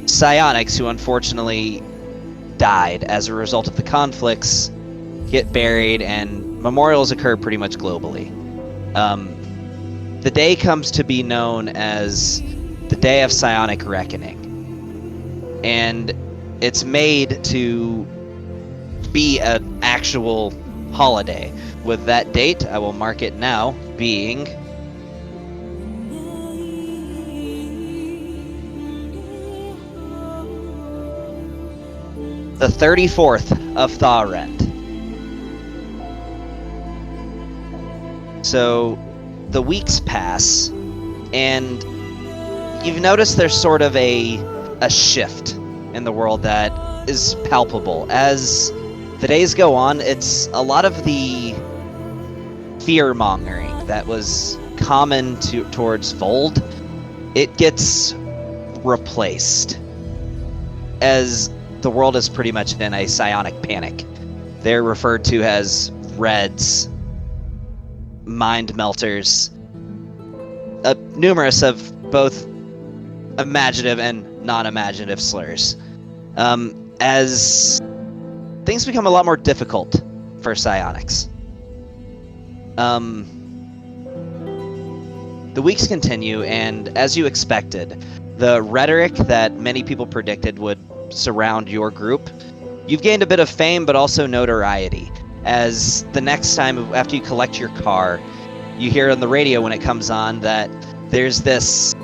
psionics, who unfortunately died as a result of the conflicts, get buried, and memorials occur pretty much globally. The day comes to be known as the Day of Psionic Reckoning. And it's made to be an actual holiday. With that date, I will mark it now, being the 34th of Tharend. So the weeks pass, and you've noticed there's sort of a shift in the world that is palpable. As the days go on, it's a lot of the fear-mongering that was common towards Vold. It gets replaced, as the world is pretty much in a psionic panic. They're referred to as Reds, mind melters, numerous of both imaginative and non-imaginative slurs. As things become a lot more difficult for psionics. The weeks continue, and as you expected, the rhetoric that many people predicted would surround your group, you've gained a bit of fame, but also notoriety. As the next time, after you collect your car, you hear on the radio when it comes on that there's this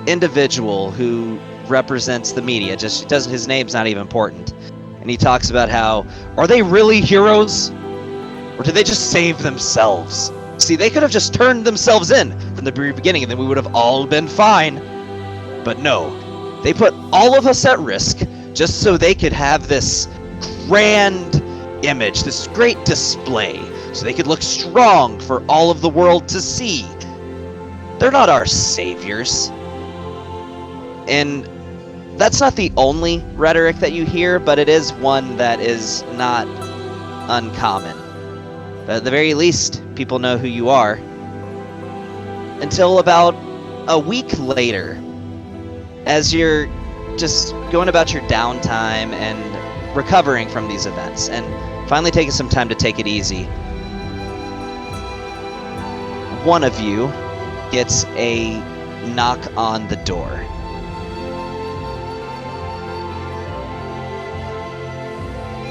individual who represents the media. His name's not even important. And he talks about how, are they really heroes? Or did they just save themselves? See, they could have just turned themselves in from the very beginning and then we would have all been fine. But no, they put all of us at risk just so they could have this grand image, this great display, so they could look strong for all of the world to see. They're not our saviors. And that's not the only rhetoric that you hear, but it is one that is not uncommon. But at the very least, people know who you are. Until about a week later, as you're just going about your downtime and recovering from these events, and finally taking some time to take it easy, one of you gets a knock on the door.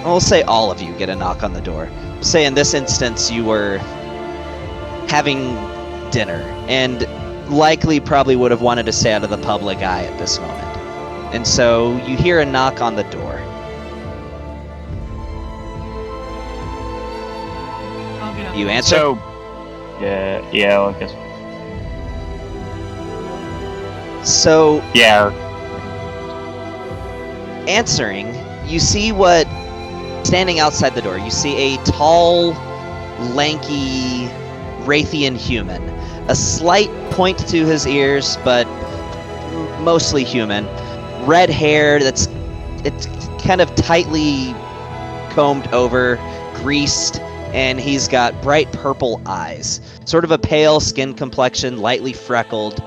We'll say all of you get a knock on the door. We'll say in this instance you were having dinner, and likely probably would have wanted to stay out of the public eye at this moment. And so you hear a knock on the door. I'll get up. You answer? So, yeah, I guess. So, Yeah. answering, you see what, standing outside the door, you see a tall, lanky, Wraithian human. A slight point to his ears, but mostly human. Red hair it's kind of tightly combed over, greased, and he's got bright purple eyes. Sort of a pale skin complexion, lightly freckled.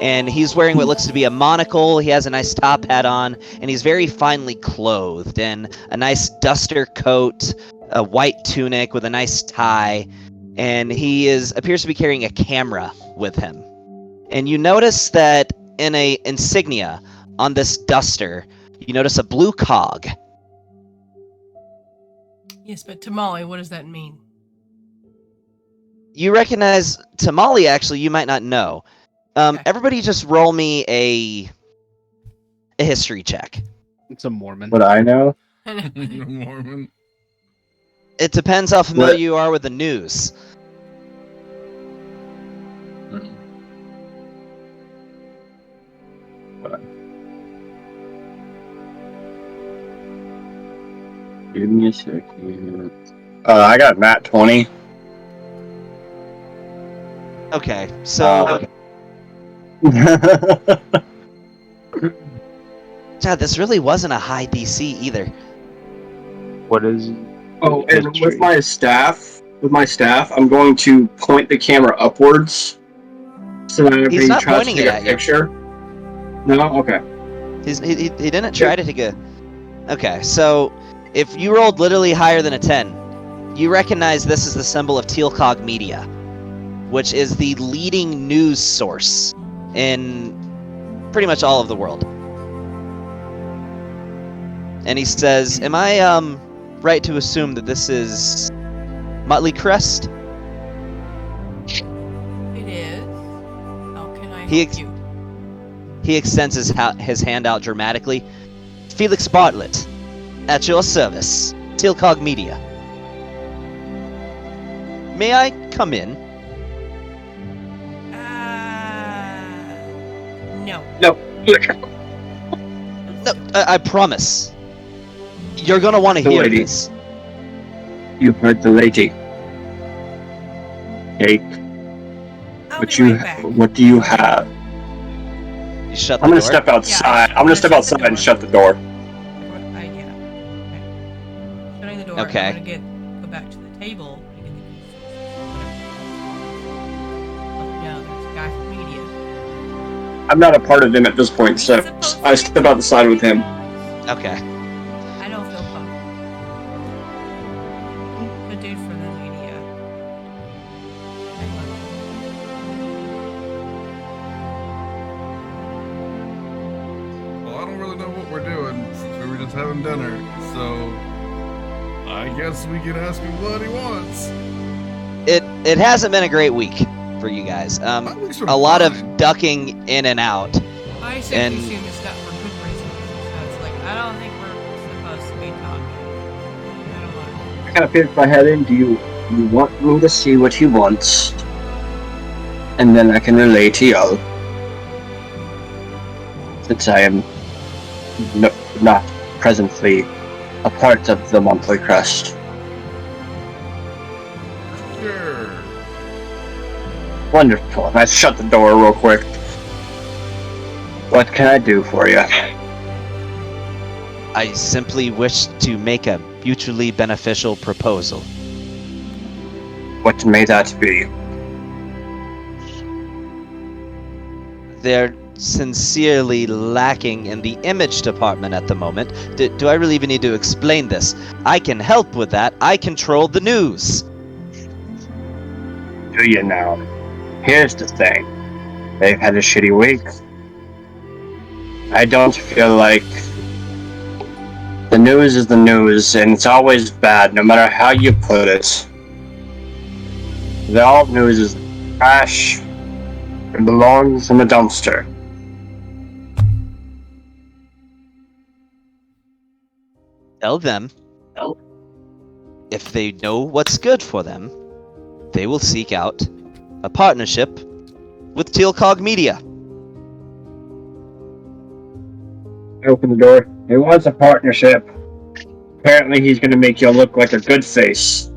And he's wearing what looks to be a monocle. He has a nice top hat on, and he's very finely clothed in a nice duster coat, a white tunic with a nice tie, and he appears to be carrying a camera with him. And you notice that in a insignia on this duster, you notice a blue cog. Yes, but Tamale, what does that mean? You recognize Tamale, actually, you might not know. Everybody just roll me a history check. It's a Mormon. What I know? Mormon. It depends how familiar you are with the news. Give me a second. I got Nat 20. Okay, so God, this really wasn't a high DC either. What is? Oh, and with my staff, I'm going to point the camera upwards, so that if He's he not tries to pointing take it a at you. picture. No, okay. He didn't try to take a. Okay, so if you rolled literally higher than a 10, you recognize this is the symbol of Tealcog Media, which is the leading news source in pretty much all of the world. And he says, "Am I right to assume that this is Motley Crest?" It is. How can I He help ex- you? He extends his hand out dramatically. "Felix Bartlett, at your service, Tealcog Media. May I come in?" No. No. No, I promise. You're gonna want to The hear lady. this. You heard the lady. Okay. I'll What be you? right back. What do you have? You shut the I'm gonna door. step outside. Yeah, I'm gonna step shut the outside and door. shut the door. Yeah. Okay. Shutting the door. Okay. I'm gonna go back to the table. And get the no, there's a guy from media. I'm not a part of him at this point, so I step outside with him. Okay. I don't feel comfortable. The dude from the media. Well, I don't really know what we're doing since we were just having dinner, so I guess we can ask him what he wants. It hasn't been a great week for you guys. My week's been A lot fine. of ducking in and out. I simply And- assume it's not for good reasons. So it's like, I don't think we're supposed to be talking. I don't know. I kind of picked my head in. Do you want me to see what he wants? And then I can relay to y'all. Since I am not presently a part of the Monthly Crest. Sure. Wonderful. I shut the door real quick. What can I do for you? I simply wish to make a mutually beneficial proposal. What may that be? They're sincerely lacking in the image department at the moment. Do I really even need to explain this? I can help with that. I control the news. Do you now? Here's the thing. They've had a shitty week. I don't feel like the news is the news, and it's always bad, no matter how you put it. The all news is trash. It belongs in the dumpster. Tell them if they know what's good for them, they will seek out a partnership with Tealcog Media. I open the door. He wants a partnership. Apparently he's gonna make you look like a good face.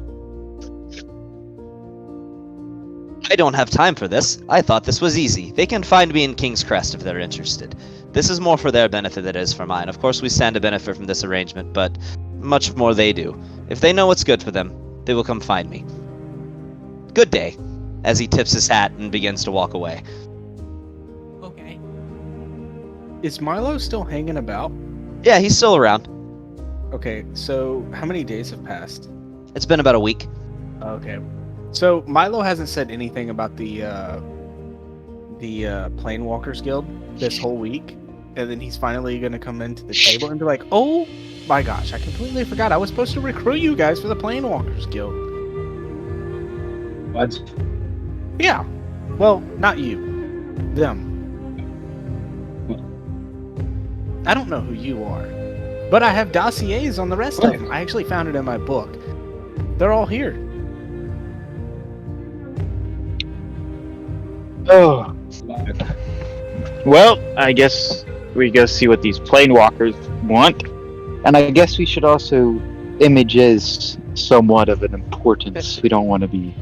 I don't have time for this. I thought this was easy. They can find me in King's Crest if they're interested. This is more for their benefit than it is for mine. Of course, we stand to benefit from this arrangement, but much more they do. If they know what's good for them, they will come find me. Good day, as he tips his hat and begins to walk away. Okay. Is Milo still hanging about? Yeah, he's still around. Okay, so how many days have passed? It's been about a week. Okay. So Milo hasn't said anything about the Planewalkers Guild this whole week, and then he's finally gonna come into the table and be like, "Oh my gosh, I completely forgot. I was supposed to recruit you guys for the Planewalkers Guild." What? Yeah. Well, not you. Them. I don't know who you are, but I have dossiers on the rest of them. I actually found it in my book. They're all here. Oh. Well, I guess we go see what these planewalkers want. And I guess we should also... Image is somewhat of an importance. We don't want to be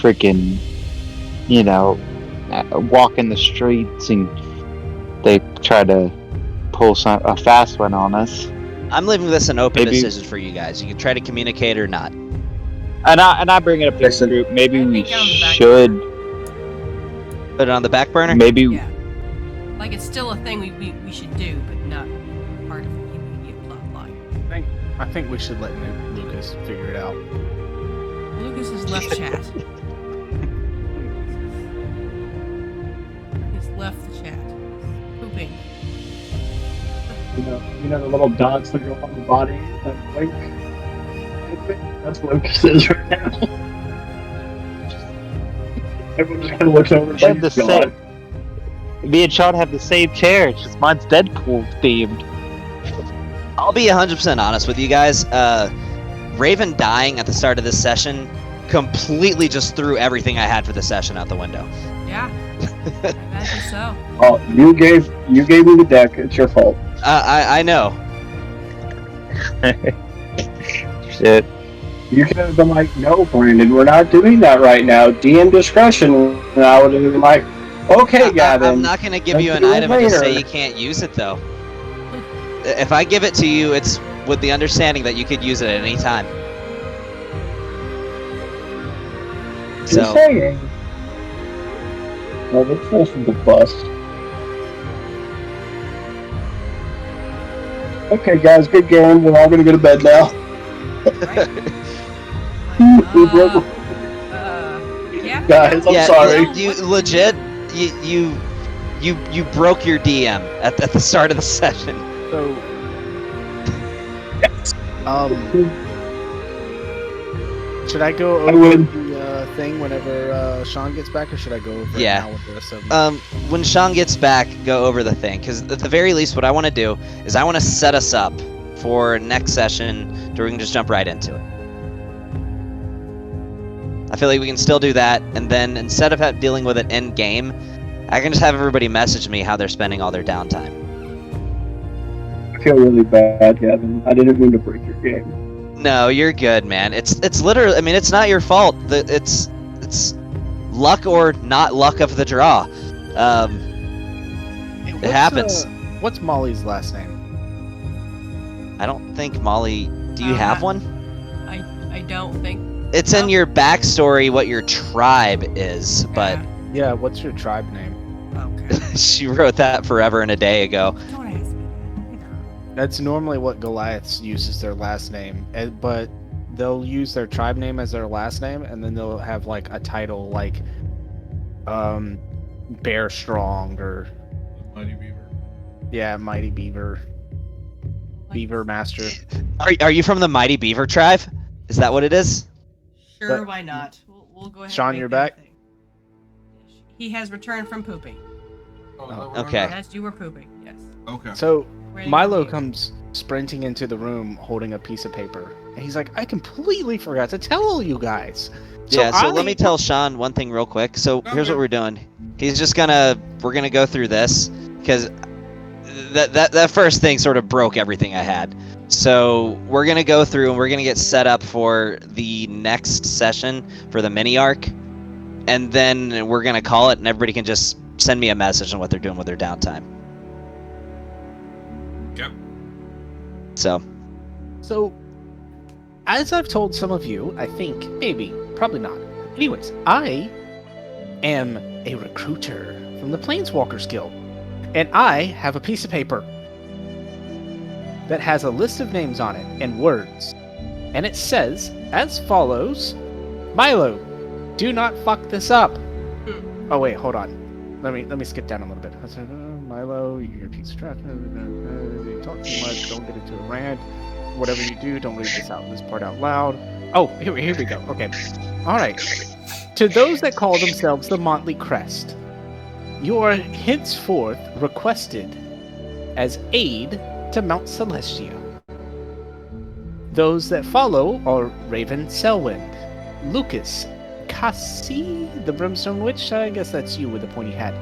freaking, walking the streets and they try to pull a fast one on us. I'm leaving this an open Maybe- decision for you guys. You can try to communicate or not. And I bring it up to the group. Maybe I we think on the back should... Put it on the back burner? Maybe... Yeah. Like it's still a thing we should do, but not part of the immediate plot line. I think we should let Lucas figure it out. Lucas has left chat. He's left the chat. Pooping. You know the little dots that go on the body that blink? That's what Lucas is right now. Everyone just kind of looks over and Have the like, God. same. Me and Sean have the same chair. It's just mine's Deadpool themed. I'll be 100% honest with you guys. Raven dying at the start of this session completely just threw everything I had for the session out the window. Yeah. I imagine so. Oh, you gave me the deck. It's your fault. I know. Shit. You could have been like, no, Brandon, we're not doing that right now. DM discretion. And I would have been like, okay, Gavin. I'm not going to give you an let's do it item and just say later. you can't use it, though. If I give it to you, it's with the understanding that you could use it at any time. Just So, saying. Well, let's pull from the bus. Okay, guys, good game. We're all gonna go to bed now. We broke- Yeah. Guys, I'm yeah, sorry. You legit, you broke your DM at the start of the session. So, should I go I over would. the thing whenever Sean gets back, or should I go over it Yeah. now with the rest of them? When Sean gets back, go over the thing, because at the very least, what I want to do is I want to set us up for next session, where we can just jump right into it. I feel like we can still do that, and then instead of dealing with it in game, I can just have everybody message me how they're spending all their downtime. I feel really bad, Gavin. I didn't mean to break your game. No, you're good, man. It's literally, I mean, it's not your fault. It's luck or not luck of the draw. Hey, it happens. What's Molly's last name? I don't think Molly. Do you have one? I don't think. It's in your backstory what your tribe is, but Yeah, what's your tribe name? Okay. she wrote that forever and a day ago. Don't ask me. That's normally what Goliaths uses their last name, but they'll use their tribe name as their last name, and then they'll have like a title like Bear Strong or Mighty Beaver. yeah, Mighty Beaver, Beaver Master. Are you from the Mighty Beaver tribe? Is that what it is? Sure, But- why not? We'll go ahead. Sean, and make you're that back? thing. He has returned from pooping. Okay. As you were pooping, yes. Okay. So Ready Milo to go. comes sprinting into the room holding a piece of paper, and he's like, "I completely forgot to tell you guys." So I- let me tell Sean one thing real quick. So here's Okay. what we're doing. We're gonna go through this because that first thing sort of broke everything I had. So we're gonna go through and we're gonna get set up for the next session for the mini arc, and then we're gonna call it, and everybody can just send me a message on what they're doing with their downtime. Yep. So, as I've told some of you, I think, maybe, probably not. Anyways, I am a recruiter from the Planeswalkers Guild, and I have a piece of paper that has a list of names on it and words, and it says as follows: Milo, do not fuck this up. Oh wait, hold on. Let me skip down a little bit. Milo, you're a piece of trash. You talk too much. Don't get into a rant. Whatever you do, don't read this part out loud. Oh, here we go. Okay. All right. To those that call themselves the Motley Crest, You are henceforth requested as aid to Mount Celestia. Those that follow are Raven Selwind, Lucas, Cassie, the Brimstone Witch, I guess that's you with the pointy hat,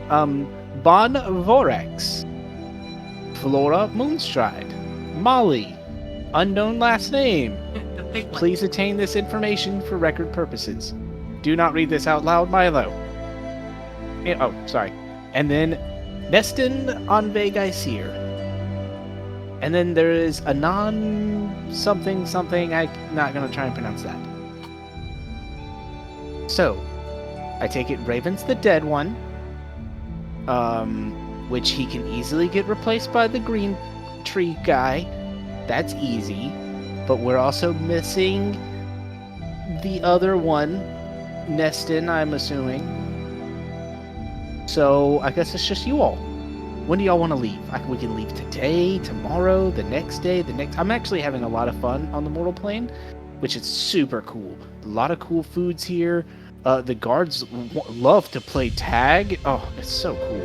Bon Vorax, Flora Moonstride, Molly, unknown last name. The big one. Please attain this information for record purposes. Do not read this out loud, Milo. Oh, sorry. And then Nestin Onvegaisir. And then there is Anon something. I'm not going to try and pronounce that. So, I take it Raven's the dead one. Which he can easily get replaced by the green tree guy. That's easy. But we're also missing the other one, Nestin, I'm assuming. So, I guess it's just you all. When do y'all want to leave? We can leave today, tomorrow, the next day, I'm actually having a lot of fun on the Mortal Plane, which is super cool. A lot of cool foods here. The guards love to play tag. Oh, it's so cool.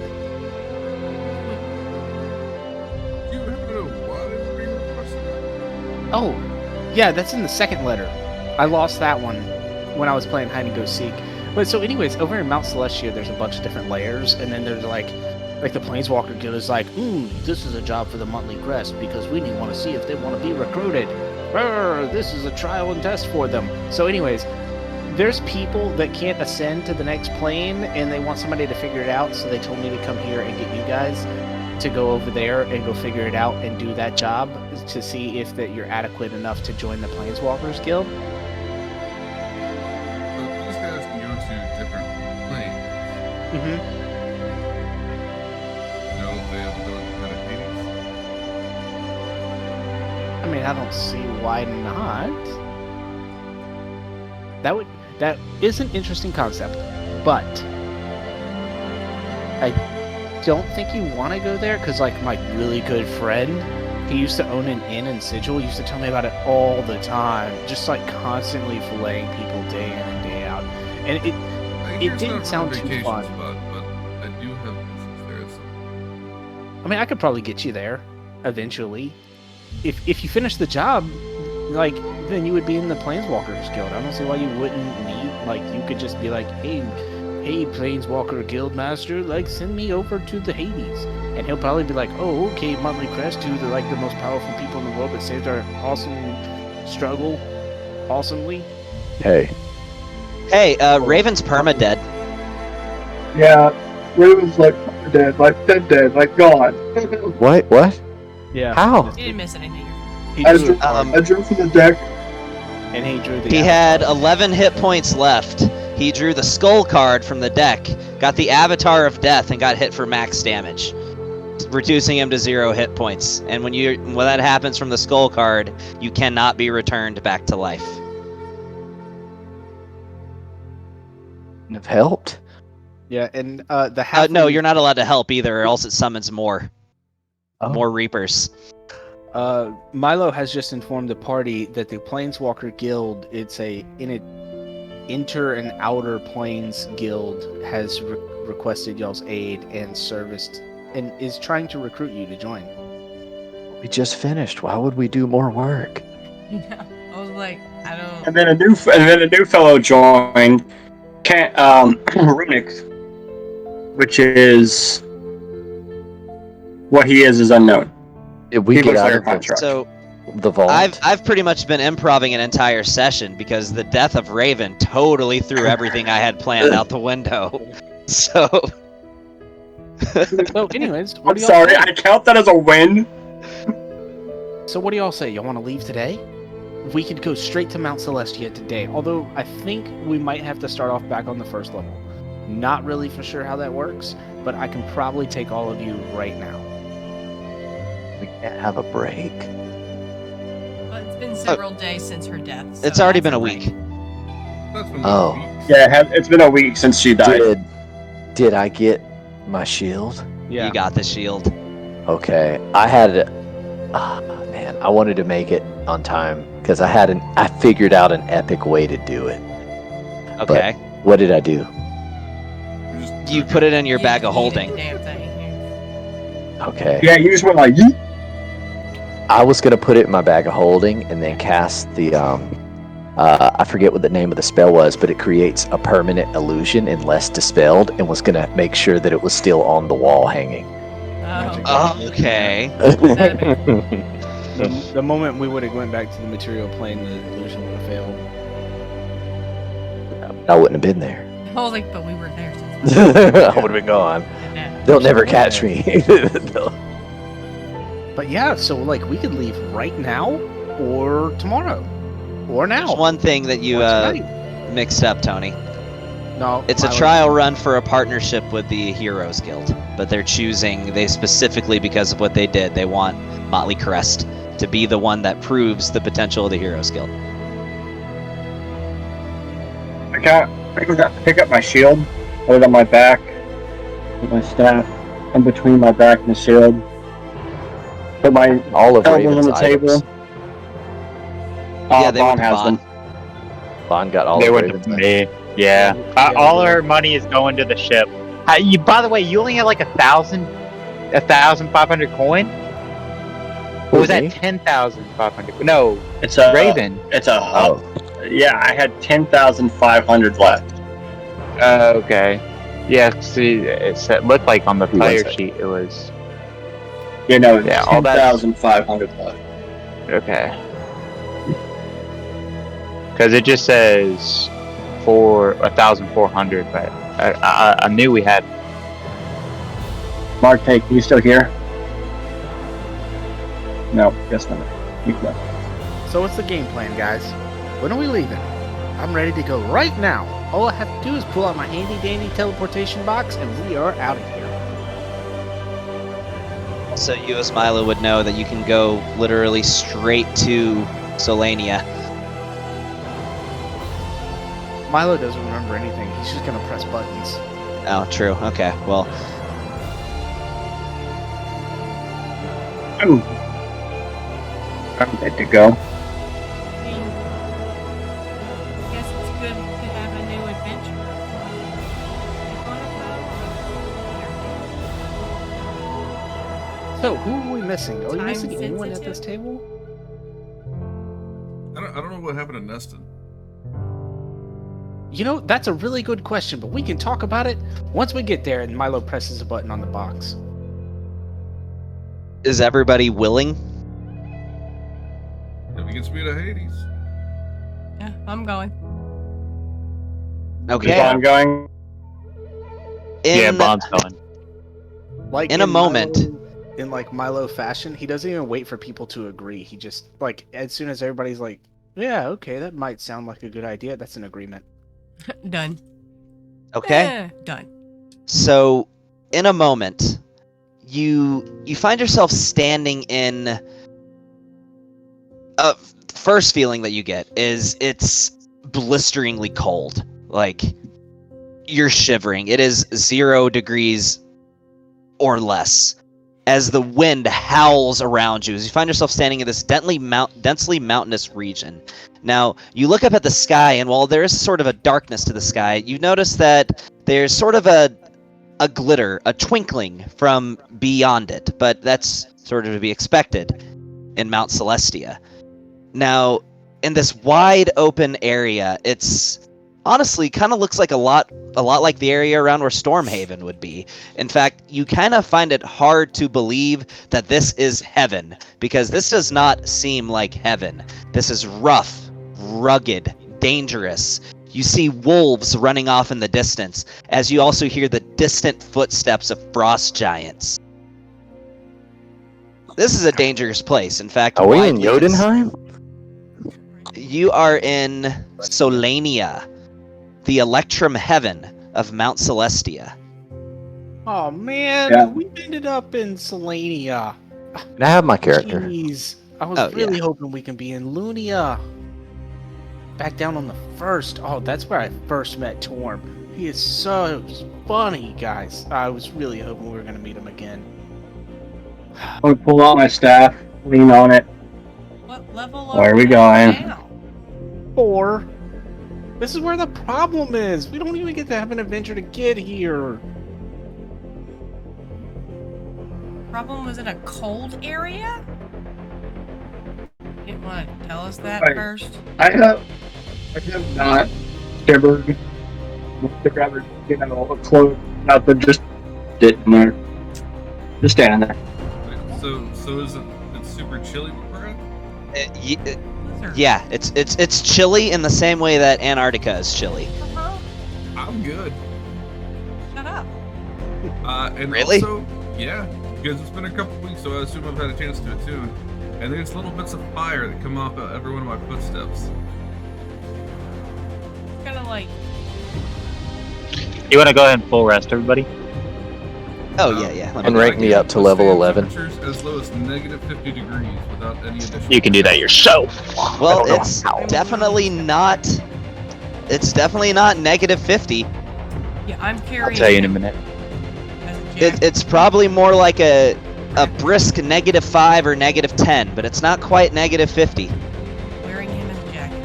Oh, yeah, that's in the second letter. I lost that one when I was playing hide and go seek. But so anyways, over in Mount Celestia, there's a bunch of different layers, and then there's like the Planeswalker Guild is like, this is a job for the Monthly Crest because we want to see if they want to be recruited. This is a trial and test for them. So anyways, there's people that can't ascend to the next plane, and they want somebody to figure it out, so they told me to come here and get you guys to go over there and go figure it out and do that job to see if that you're adequate enough to join the Planeswalkers Guild. So these guys can go to different planes. Mm-hmm. You know, they have the kind of Hades. I mean, I don't see why not. That is an interesting concept, but I don't think you want to go there because, like, my really good friend, he used to own an inn in Sigil. He used to tell me about it all the time, just like constantly filleting people day in and day out, and it didn't sound too fun. But I do have business there. So. I mean, I could probably get you there eventually. If you finish the job, like, then you would be in the Planeswalkers Guild. I don't see why you wouldn't need, like, you could just be like, hey, Planeswalker Guild Master, like, send me over to the Hades. And he'll probably be like, oh, okay, Monthly Crest, who are, like, the most powerful people in the world that saved our awesome struggle awesomely. Hey, Raven's perma-dead. Yeah, Raven's like dead, like dead, like gone. what? Yeah. How? You didn't miss anything. I drew from the deck. And he drew the He had 11 hit points left. He drew the skull card from the deck, got the Avatar of Death, and got hit for max damage, reducing him to 0 hit points. And when that happens from the skull card, you cannot be returned back to life. Have helped. Yeah, and the half. No, you're not allowed to help either, or else it summons more Reapers. Milo has just informed the party that the Planeswalker Guild, it's a inter and outer planes guild, has requested y'all's aid and serviced and is trying to recruit you to join. We just finished. Why would we do more work? Yeah, I was like, I don't. And then a new fellow joined, Runic, which is what he is unknown. Did we get out of So the vault? I've pretty much been improving an entire session because the death of Raven totally threw everything I had planned out the window. So. So, anyways, I'm sorry, I count that as a win. So, what do y'all say? Y'all want to leave today? We could go straight to Mount Celestia today. Although I think we might have to start off back on the first level. Not really for sure how that works, but I can probably take all of you right now. We can't have a break. But it's been several days since her death. So It's already been a that's week. That's been Oh. Yeah, it's been a week since she died. Did I get my shield? Yeah. You got the shield. Okay, I had. Man, I wanted to make it on time because I figured out an epic way to do it. Okay. What did I do? You put it in your bag of holding. Damn thing. Okay. Yeah, you just went like, yeet. I was gonna put it in my bag of holding and then cast the I forget what the name of the spell was, but it creates a permanent illusion unless dispelled, and was gonna make sure that it was still on the wall hanging. Oh, okay. The moment we would have went back to the material plane, the illusion would have failed. I wouldn't have been there. I was like, but we were there. I would have been gone. Yeah. They'll never catch me. But yeah, so like we could leave right now, or tomorrow, or now. There's one thing that you or tonight. mixed up, Tony. No, It's a Milo- trial run for a partnership with the Heroes Guild, but they specifically, because of what they did, they want Motley Crest to be the one that proves the potential of the Heroes Guild. I got to pick up my shield, put it on my back, with my staff in between my back and the shield. Put my All of elbows on Raven's the table. items. Yeah, they Bond went to has Bond. them. Bond got all They of went Raven's to items. me. Yeah. All our money is going to the ship. By the way, you only had like 1,500 coin? Or was Me? that 10,500? No, It's a Raven. It's a Oh, yeah. I had 10,500 left. Okay. Yeah, see, it looked like on the Who was player it? sheet it was. You know, Yeah, all that- 10,500 left. Okay. Because it just says 1,400, but I knew we had. Mark, hey, you still here? No, guess not. You left. So what's the game plan, guys? When are we leaving? I'm ready to go right now. All I have to do is pull out my handy dandy teleportation box, and we are out of here. So you as Milo would know that you can go literally straight to Solania. Milo doesn't remember anything. He's just gonna press buttons. Oh, true. Okay, well, I'm good to go. I guess it's good to have a new adventure. So who are we missing? Are we Time missing anyone at sensitive. this table? I don't know what happened to Neston. You know, that's a really good question, but we can talk about it once we get there and Milo presses a button on the box. is everybody willing? If he gets me to Hades. Yeah, I'm going. Okay. Bond going. Yeah, In Bond's going. Like In a moment. in like Milo fashion, he doesn't even wait for people to agree. He just like as soon as everybody's like, "Yeah, okay, that might sound like a good idea." That's an agreement. Done. okay. Done. So, in a moment, you find yourself standing in. First feeling that you get is it's blisteringly cold. Like you're shivering. It is 0 degrees or less as the wind howls around you. As you find yourself standing in this densely mountainous region. Now, you look up at the sky, and while there is sort of a darkness to the sky, you notice that there's sort of a glitter, a twinkling from beyond it, but that's sort of to be expected in Mount Celestia. Now, in this wide open area, it's honestly kind of looks like a lot like the area around where Stormhaven would be. In fact, you kind of find it hard to believe that this is heaven, because this does not seem like heaven. This is rough, rugged, dangerous. You see wolves running off in the distance, as you also hear the distant footsteps of frost giants. This is a dangerous place. In fact, are we in widely Jotunheim? You are in Solania, the Electrum heaven of Mount Celestia. Oh man, Yeah. we ended up in Selenia. Can I have my character? Jeez, I was Oh, really yeah. hoping we can be in Lunia. Back down on the first. Oh, that's where I first met Torm. He is so funny, guys. I was really hoping we were gonna meet him again. I'm gonna pull out my staff, lean on it. What level Where are we we going? now? 4. This is where the problem is. We don't even get to have an adventure to get here. problem was in a cold area? You didn't want to tell us that Right. first? I have not shivered. I'd rather, clothes, nothing, just sitting there. Just standing there. So is it's super chilly where we're at? Blizzard. Yeah, it's chilly in the same way that Antarctica is chilly. Uh-huh. I'm good. Shut up. And Really? also, yeah, because it's been a couple weeks, so I assume I've had a chance to attune. And there's little bits of fire that come off of every one of my footsteps. It's kind of like, You want to go ahead and full rest, everybody? Oh yeah. Let me And know. rank me up to level 11. Temperatures as low as negative 50 degrees without any additional. You can do that yourself. Well, I don't know it's how. definitely not. It's definitely not negative 50. yeah, I'm I'll carrying tell you in a him minute. as a jacket. It's probably more like a brisk negative 5 or negative 10, but it's not quite negative 50. Wearing him as a jacket.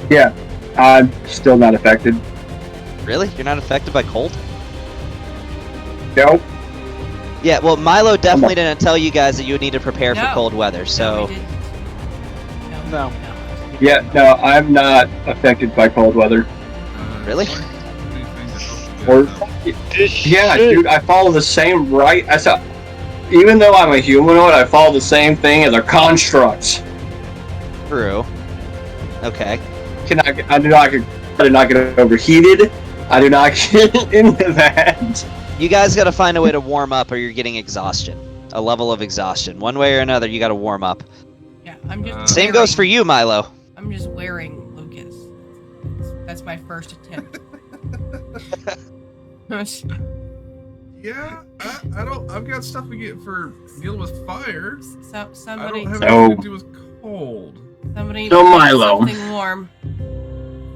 Yeah, I'm still not affected. Really? You're not affected by cold? Nope. Yeah, well, Milo definitely didn't tell you guys that you would need to prepare for No. cold weather, so... No, we didn't. No. Yeah, no, I'm not affected by cold weather. Really? Or, yeah, dude, I follow the same right. Even though I'm a humanoid, I follow the same thing as a construct. True. Okay. I do not get overheated. I do not get into that. You guys gotta find a way to warm up or you're getting exhaustion. A level of exhaustion. One way or another, you gotta warm up. Yeah, I'm just. Same goes for you, Milo. I'm just wearing Lucas. That's my first attempt. Yeah, I don't. I've got stuff to get for dealing with fire. Somebody. I don't have No. anything to do with cold. Somebody. So make Milo. Something warm.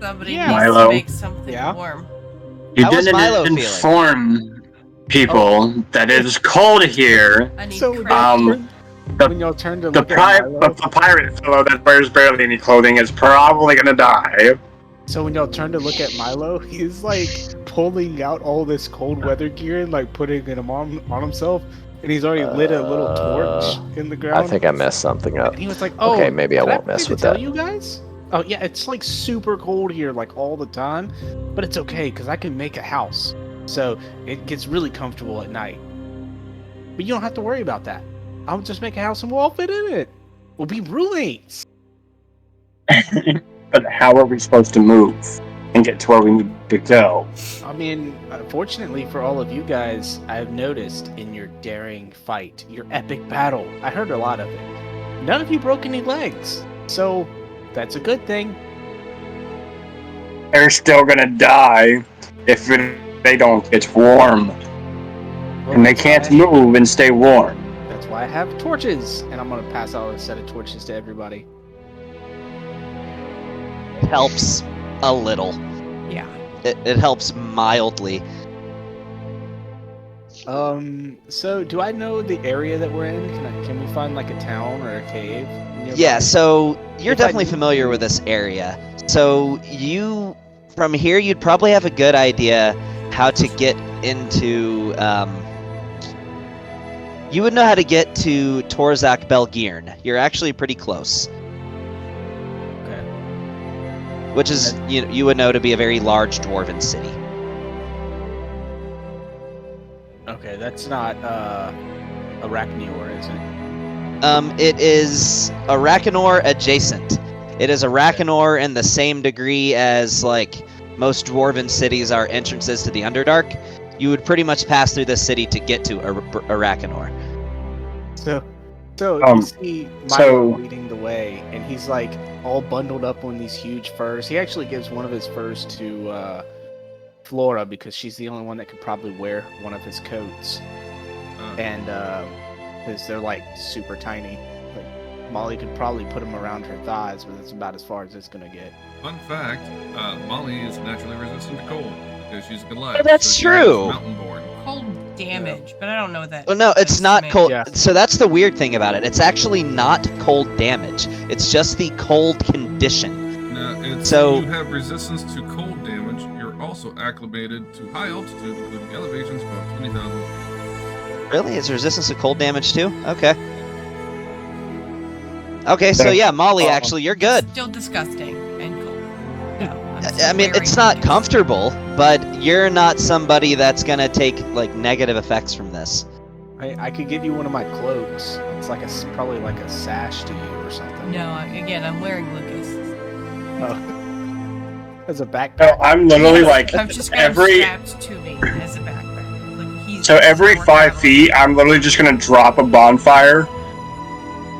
Somebody Yeah. needs Milo. to make something Yeah? warm. You How was didn't Milo feeling? inform people that it is cold here. I need So crap. when y'all turn to look at Milo, The pirate fellow that wears barely any clothing is probably gonna die. so when y'all turn to look at Milo, he's like pulling out all this cold weather gear and like putting it on himself, and he's already lit a little torch in the ground. I think I messed something up. And he was like, "Oh, Okay, maybe I did won't forget mess to with tell that." you guys? Oh yeah, it's like super cold here, like all the time, but it's okay because I can make a house, so it gets really comfortable at night. But you don't have to worry about that. I'll just make a house and we'll all fit in it. We'll be roommates." But how are we supposed to move and get to where we need to go? I mean, fortunately for all of you guys, I've noticed in your daring fight, your epic battle, I heard a lot of it. None of you broke any legs, so that's a good thing. They're still gonna die if they don't get warm, Well, and they that's can't why- move and stay warm. That's why I have torches, and I'm gonna pass out a set of torches to everybody. Helps a little. Yeah. It helps mildly. So do I know the area that we're in? Can we find like a town or a cave nearby? Yeah, so you're If I definitely knew- familiar with this area. So you, from here, you'd probably have a good idea how to get into, you would know how to get to Torzak Belgirn. You're actually pretty close. Okay. Which is, you would know to be a very large dwarven city. Okay, that's not Arachnior, is it? It is Arakanor adjacent. It is Arakanor in the same degree as, like, most dwarven cities are entrances to the Underdark. You would pretty much pass through the city to get to Arakanor. So Um, you see Milo so- leading the way, and he's like all bundled up on these huge furs. He actually gives one of his furs to Flora because she's the only one that could probably wear one of his coats, and because they're like super tiny. Like Molly could probably put them around her thighs, but that's about as far as it's gonna get. Fun fact: Molly is naturally resistant to cold because she's a Goliath. Oh, that's so she true. is Mountain-born. Cold damage, but I don't know what that. Well, no, it's that's not meant. cold. Yeah. So that's the weird thing about it. It's actually not cold damage. It's just the cold condition. Now, it's So- you have resistance to cold damage. You're also acclimated to high altitude, including elevations above 20,000. Really? It's resistance to cold damage too? Okay. Okay, so yeah, Molly, actually, you're good. Still disgusting and cold. No, I mean, it's not comfortable, but you're not somebody that's gonna take like negative effects from this. I could give you one of my cloaks. It's like probably like a sash to you or something. No, again, I'm wearing Lucas. Oh. As a backpack. No, I'm literally like I'm just every. strapped to me as a backpack. Like he's So every working 5 out. feet, I'm literally just gonna drop a bonfire.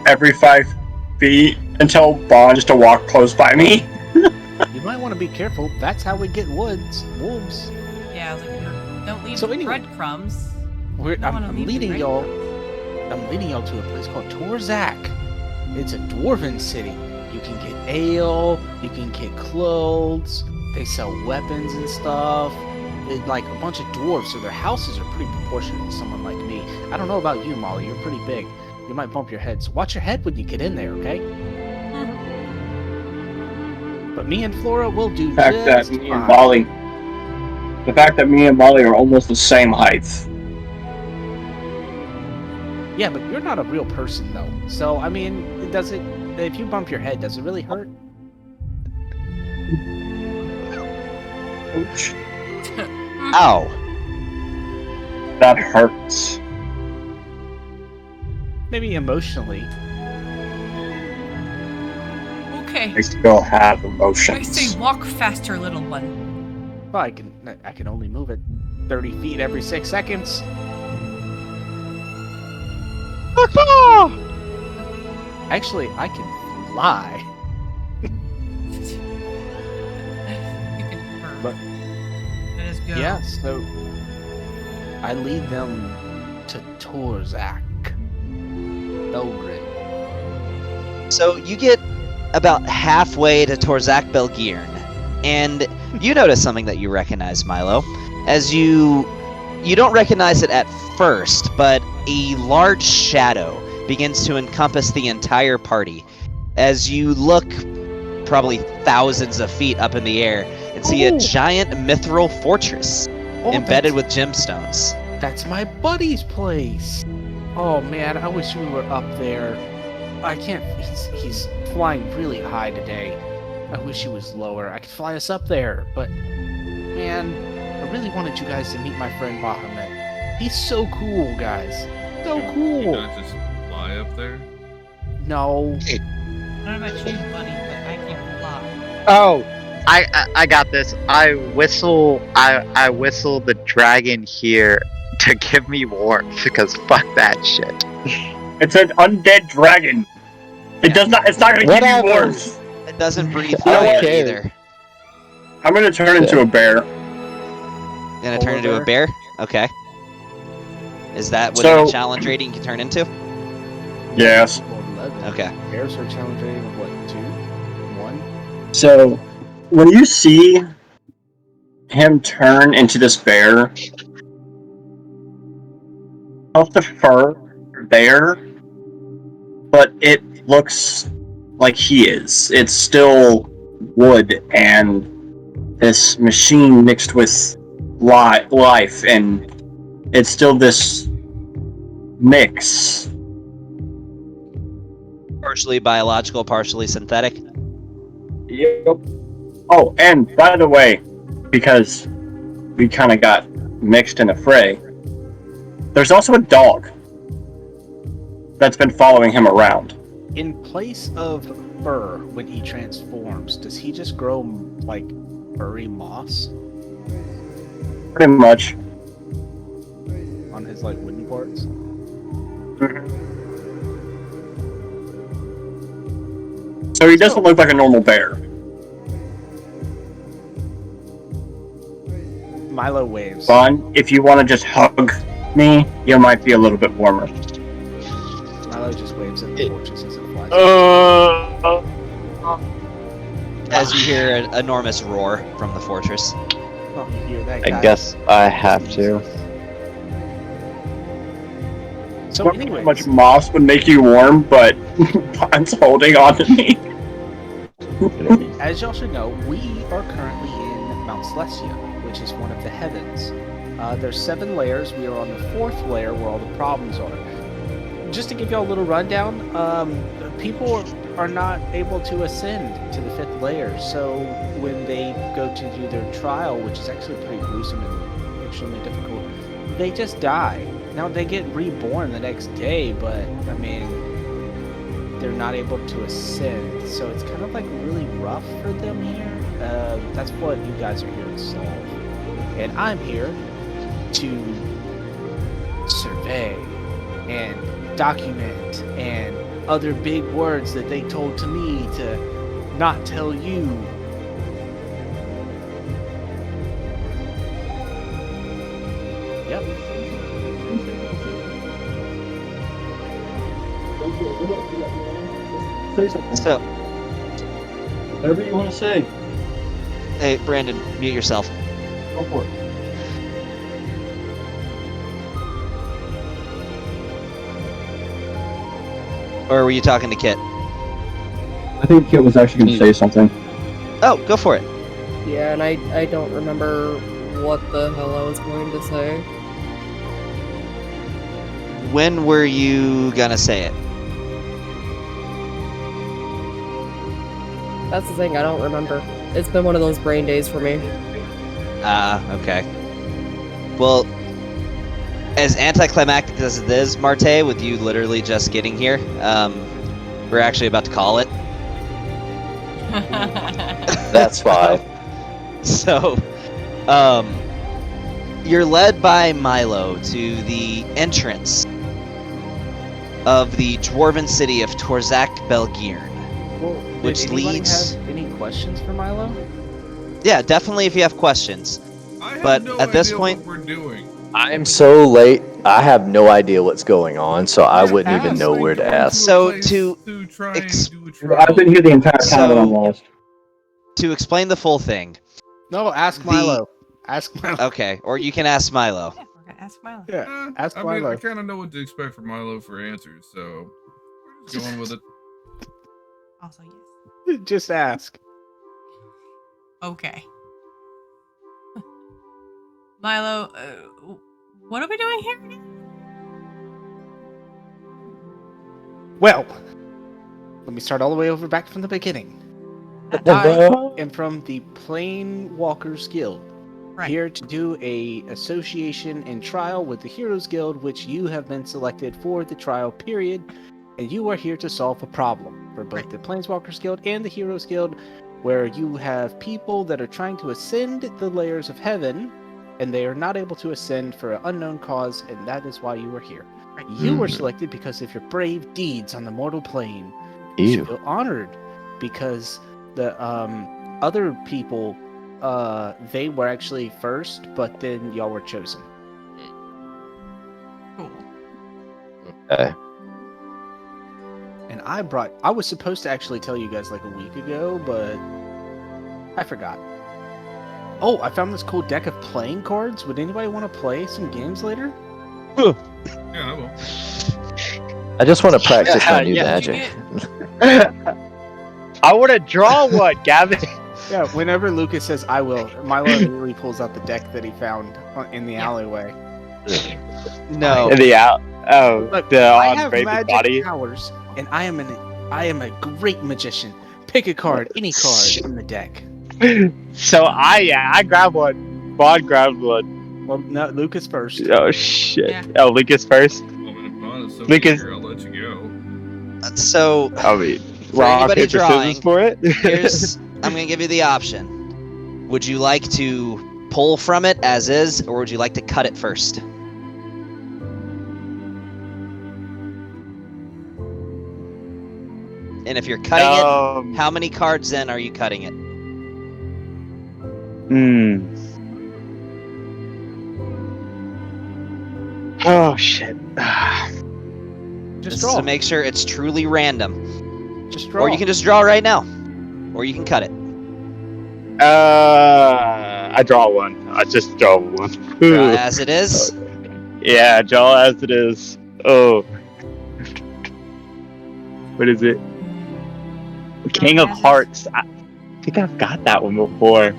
Every 5 feet until Bond just to walk close by me. You might want to be careful. That's how we get wolves. Yeah, I was like, don't leave So anyway, breadcrumbs. I'm leading y'all. I'm leading y'all to a place called Torzak. It's a dwarven city. You can get ale. You can get clothes. They sell weapons and stuff. It's like a bunch of dwarves, so their houses are pretty proportionate to someone like me. I don't know about you, Molly. You're pretty big. You might bump your head, so watch your head when you get in there, okay? But me and Flora will do The fact that just me and fine. Molly, the fact that me and Molly are almost the same height. Yeah, but you're not a real person, though. So, I mean, if you bump your head, does it really hurt? Ouch. Ow. That hurts. Maybe emotionally. Okay. I still have I emotions. say walk faster, little one. Well, I can only move it 30 feet every 6 seconds. Actually, I can fly. You can burn. But Let us go. yeah, so I lead them to Torzak, Belgrin. So you get about halfway to Torzak Belgirn, and you notice something that you recognize, Milo. As you don't recognize it at first, but a large shadow begins to encompass the entire party. As you look probably thousands of feet up in the air and see a giant mithril fortress embedded with gemstones. That's my buddy's place. Oh man, I wish we were up there. I can't. He's flying really high today. I wish he was lower. I could fly us up there, but man, I really wanted you guys to meet my friend Bahamut. He's so cool, guys. So You cool. gonna just fly up there? No. I don't know about you, buddy, but I can fly. Oh, I got this. I whistle the dragon here to give me warmth because fuck that shit. It's an undead dragon. It does not. It's not gonna give you Whatever. warmth. It doesn't breathe I don't fire care. either. I'm gonna turn into a bear. Gonna turn into a bear? Okay. Is that within So- a challenge rating you can turn into? Yes. 11. Okay. Bears are challenge rating of what? 2? 1? So when you see him turn into this bear, of the fur there, but it looks like he is. It's still wood and this machine mixed with life, and it's still this mix. Partially biological, partially synthetic. Yep. Oh, and by the way, because we kind of got mixed in a fray, there's also a dog that's been following him around. In place of fur when he transforms, does he just grow like furry moss Pretty much. on his like wooden parts? So he doesn't look like a normal bear. Milo waves. Vaughn, if you want to just hug me, you might be a little bit warmer. Milo just waves at the fortress as it flies. As you hear an enormous roar from the fortress. Oh, you hear that, I guys? guess I have to. So, How anyways, much moss would make you warm, but Vaughn's holding on to me. as y'all should know, we are currently in Mount Celestia, which is one of the heavens. There's 7 layers. We are on the 4th layer where all the problems are. Just to give y'all a little rundown, people are not able to ascend to the 5th layer. So when they go to do their trial, which is actually pretty gruesome and extremely difficult, they just die. Now they get reborn the next day, but I mean, they're not able to ascend. So it's kind of like really rough for them here. That's what you guys are here to solve. And I'm here to survey and document and other big words that they told to me to not tell you. Yep. Say something. So, Whatever you want to say. hey, Brandon, mute yourself. Go for it. Or were you talking to Kit? I think Kit was actually going to say something. Oh, go for it. Yeah, and I don't remember what the hell I was going to say. When were you gonna say it? That's the thing, I don't remember. It's been one of those brain days for me. Okay. Well, as anticlimactic as it is, Marte, with you literally just getting here, we're actually about to call it. That's fine. So, you're led by Milo to the entrance of the dwarven city of Torzak Belgirn. Well, Which did anybody leads- have any questions for Milo? Yeah, definitely if you have questions. I have But no at this idea point- what we're doing. I'm so late. I have no idea what's going on, so I wouldn't even ask. know where to Going ask. a So, place to try and ex- do a trial. I've been here the entire time and I'm So- lost. To explain the full thing, No, ask Milo. Ask Milo. okay, or you can ask Milo. Yeah, we're gonna ask Milo. Yeah, ask I mean, Milo. I kind of know what to expect from Milo for answers, so we're just going with it. Also, yes. Just ask. Okay. Milo, what are we doing here again? Well, let me start all the way over back from the beginning. I am from the Plane Walkers Guild. Right. Here to do a association and trial with the Heroes Guild, which you have been selected for the trial period, and you are here to solve a problem for both Right. the Planeswalkers Guild and the Heroes Guild, where you have people that are trying to ascend the layers of heaven, and they are not able to ascend for an unknown cause, and that is why you are here. Right. You were selected because of your brave deeds on the mortal plane. You Ew. should feel honored because the other people, they were actually first, but then y'all were chosen. Cool. Okay. And I was supposed to actually tell you guys like a week ago, but I forgot. Oh, I found this cool deck of playing cards. Would anybody want to play some games later? Yeah, I will. I just want to practice my new Yeah. magic. I want to draw one, Gavin. Yeah, whenever Lucas says I will, Milo immediately pulls out the deck that he found in the Yeah. alleyway. No. In the out. Oh, Look, the I on have Raven magic body. powers, and I am a great magician. Pick a card, any card from the deck. So I grabbed one. Bond grabbed one. Well, no, Lucas first. Oh shit. Yeah. Oh, Lucas first. Well, I mean, if Bond is so Lucas- eager, I'll let you go. So, I mean, For rock, anybody paper, drawing, scissors for it. here's I'm gonna give you the option. Would you like to pull from it as is, or would you like to cut it first? And if you're cutting it, how many cards then are you cutting it? Oh shit. Just This is draw. to make sure it's truly random. Just draw. Or you can just draw right now. Or you can cut it. I draw one. I just draw one. Draw as it is. Yeah, draw as it is. Oh. What is it? King of Hearts. I think I've got that one before.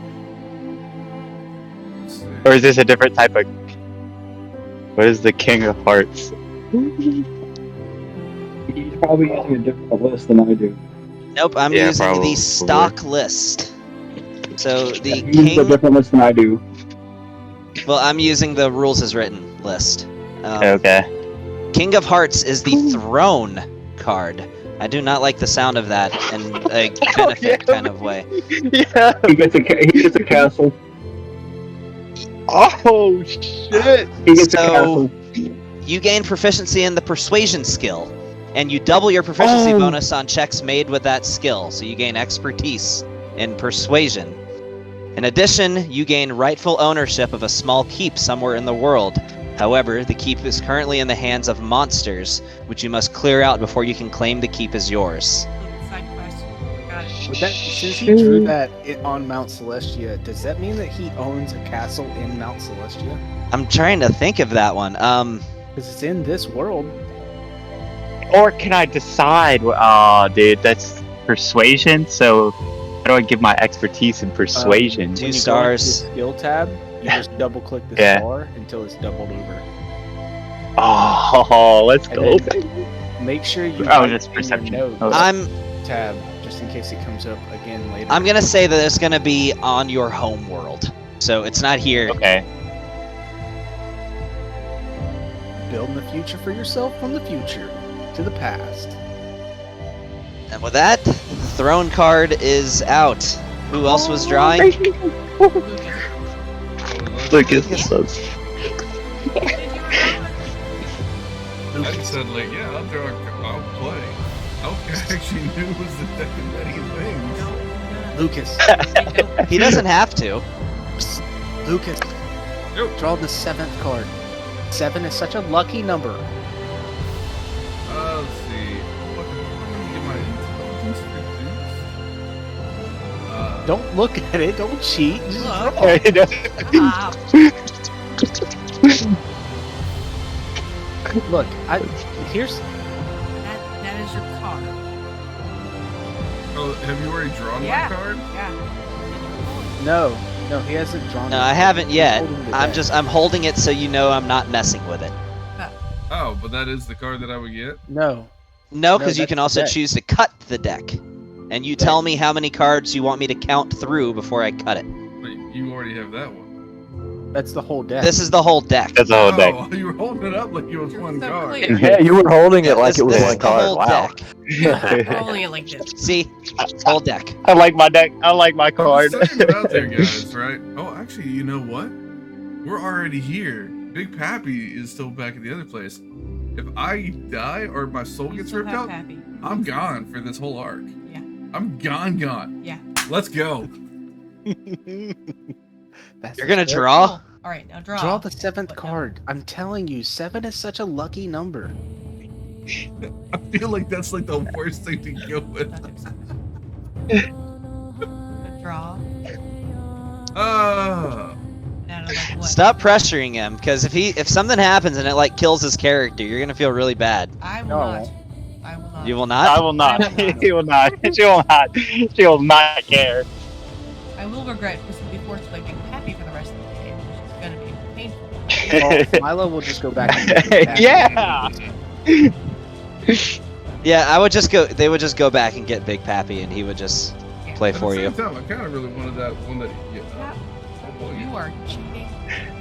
Let's see. Or is this a different type of What is the King of Hearts? He's probably using a different list than I do. Nope, I'm Yeah, using probably. the stock list. So the He uses a king. different list than I do. Well, I'm using the rules as written list. Okay. King of Hearts is the throne card. I do not like the sound of that in a benefit kind of way. Yeah. He gets a castle. Oh shit. He gets a So- castle. You gain proficiency in the persuasion skill, and you double your proficiency Oh. bonus on checks made with that skill, so you gain expertise in persuasion. In addition, you gain rightful ownership of a small keep somewhere in the world. However, the keep is currently in the hands of monsters, which you must clear out before you can claim the keep as yours. Side quest. Got it. Would that, since he drew that on Mount Celestia, does that mean that he owns a castle in Mount Celestia? I'm trying to think of that one. Because it's in this world. Or can I decide? Oh, dude, that's persuasion. So, how do I give my expertise in persuasion? Two When you go into stars. the skill tab, you just double click the Yeah. star until it's doubled over. Oh, let's And go. then make sure you Oh, write that's in perception. your notes Oh. I'm tab just in case it comes up again later. I'm gonna say that it's gonna be on your home world, so it's not here. Okay. Building the future for yourself from the future to the past. And with that, the throne card is out. Who else was drawing? Lucas. Did you I just said, like, yeah, I'll play. Okay, I actually knew it was the deck of many things. Lucas, He doesn't have to. Lucas, Yo. draw the 7th card. 7 is such a lucky number. Let's see. What, I'm gonna get my intelligence reduced. Don't look at it. Don't cheat. Just Look. draw. Stop. Look, here's That is your card. Oh, have you already drawn Yeah. my card? Yeah. no, he hasn't drawn. No, it. I haven't He's yet. holding the I'm deck. holding it so you know I'm not messing with it. Oh, but that is the card that I would get? No. No, No, because you that's can the also deck. choose to cut the deck. And you tell me how many cards you want me to count through before I cut it. But you already have that one. That's the whole deck. This is the whole deck. That's the whole deck. Oh, you were holding it up like it was You're one so card. clear. Yeah, you were holding it like This- it was this one is the card. whole Wow. deck. We're holding it like this. See? Whole deck. I like my deck. I like my I'm card. just saying it out there, guys, right? Oh, actually, you know what? We're already here. Big Pappy is still back at the other place. If I die or my soul You gets still ripped have out, Pappy. I'm gone for this whole arc. Yeah. I'm gone. Yeah. Let's go. That's You're gonna the draw? All right, now draw. Draw the 7th What card. I'm telling you, 7 is such a lucky number. I feel like that's like the worst thing to go with. Draw. Uh, Out of like what? Stop pressuring him, because if something happens and it like kills his character, you're gonna feel really bad. I will No. not. I will not. You will I not? will not. I will not. He will not. She will not. She will not care. I will regret this will be forced to play Big Pappy for the rest of the game, which is gonna be painful. Well, Milo will just go back and make it Yeah. Yeah, I would just go. They would just go back and get Big Pappy, and he would just play at for the you. same time, I kind of really wanted that one that. Yeah, You are cheating.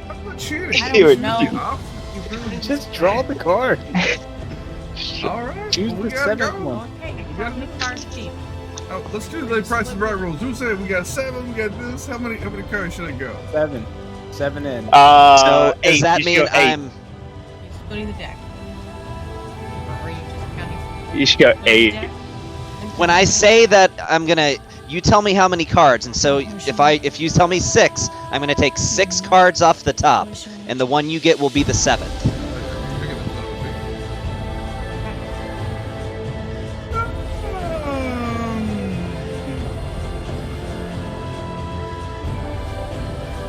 I'm not cheating. I He don't would- know. The option. Just draw the card. All right. Choose well, we the gotta 7th go. one. Okay, how many cards cheap? Oh, let's do the Price is Right rules. Who said we got 7? We got this. How many cards should I go? 7. 7 in. So Eight. does that You should mean go eight. I'm? You're splitting the deck. Or are you just counting? You should go splitting the 8. deck? When I say that I'm gonna, you tell me how many cards, and so if you tell me 6, I'm gonna take 6 cards off the top, and the one you get will be the 7th.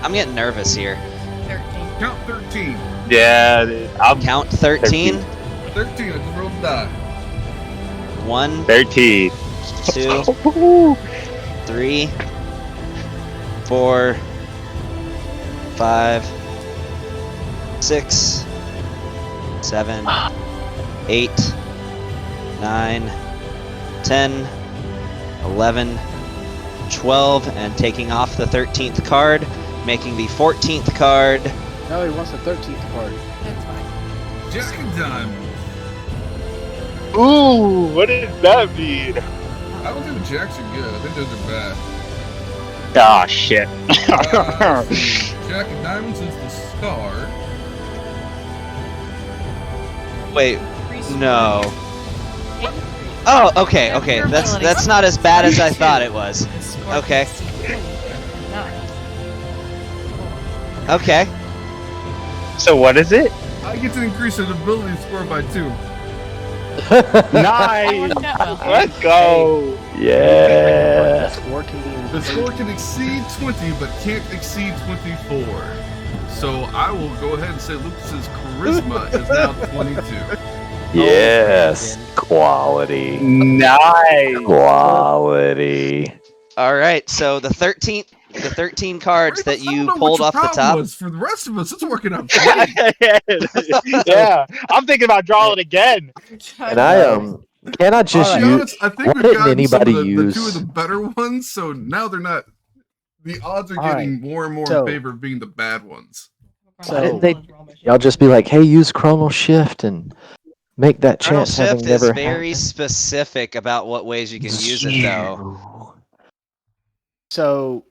I'm getting nervous here. 13. Count 13. Yeah, dude. I'm Count 13. 13. I just rolled the die. 1, 13. 2, 3, 4, 5, 6, 7, 8, 9, 10, 11, 12, and taking off the 13th card, making the 14th card. No, he wants the 13th card. That's fine. Jack and Diamond. Ooh, what does that mean? I don't think the Jacks are good. I think those are bad. Ah, shit. Jack and Diamonds is the star. Wait, no. Oh, okay, okay. That's not as bad as I thought it was. Okay. Okay. So what is it? I get to increase an ability score by 2. Nice. Well, Let's go. Yeah. The score can exceed 20, but can't exceed 24. So I will go ahead and say Lucas's charisma is now 22. Yes. Quality. Nice. Quality. All right. So the 13 cards that you pulled off the top. For the rest of us, it's working out great. Yeah, I'm thinking about drawing again. And can I just To be honest, I think why we've didn't gotten anybody some of the use- 2 of the better ones, so now they're not. The odds are All getting more and more so- in favor of being the bad ones. Why didn't they- y'all just be like, hey, use Chrono Shift and make that Chrono chance having Shift is never very happened? specific about what ways you can use it, though. So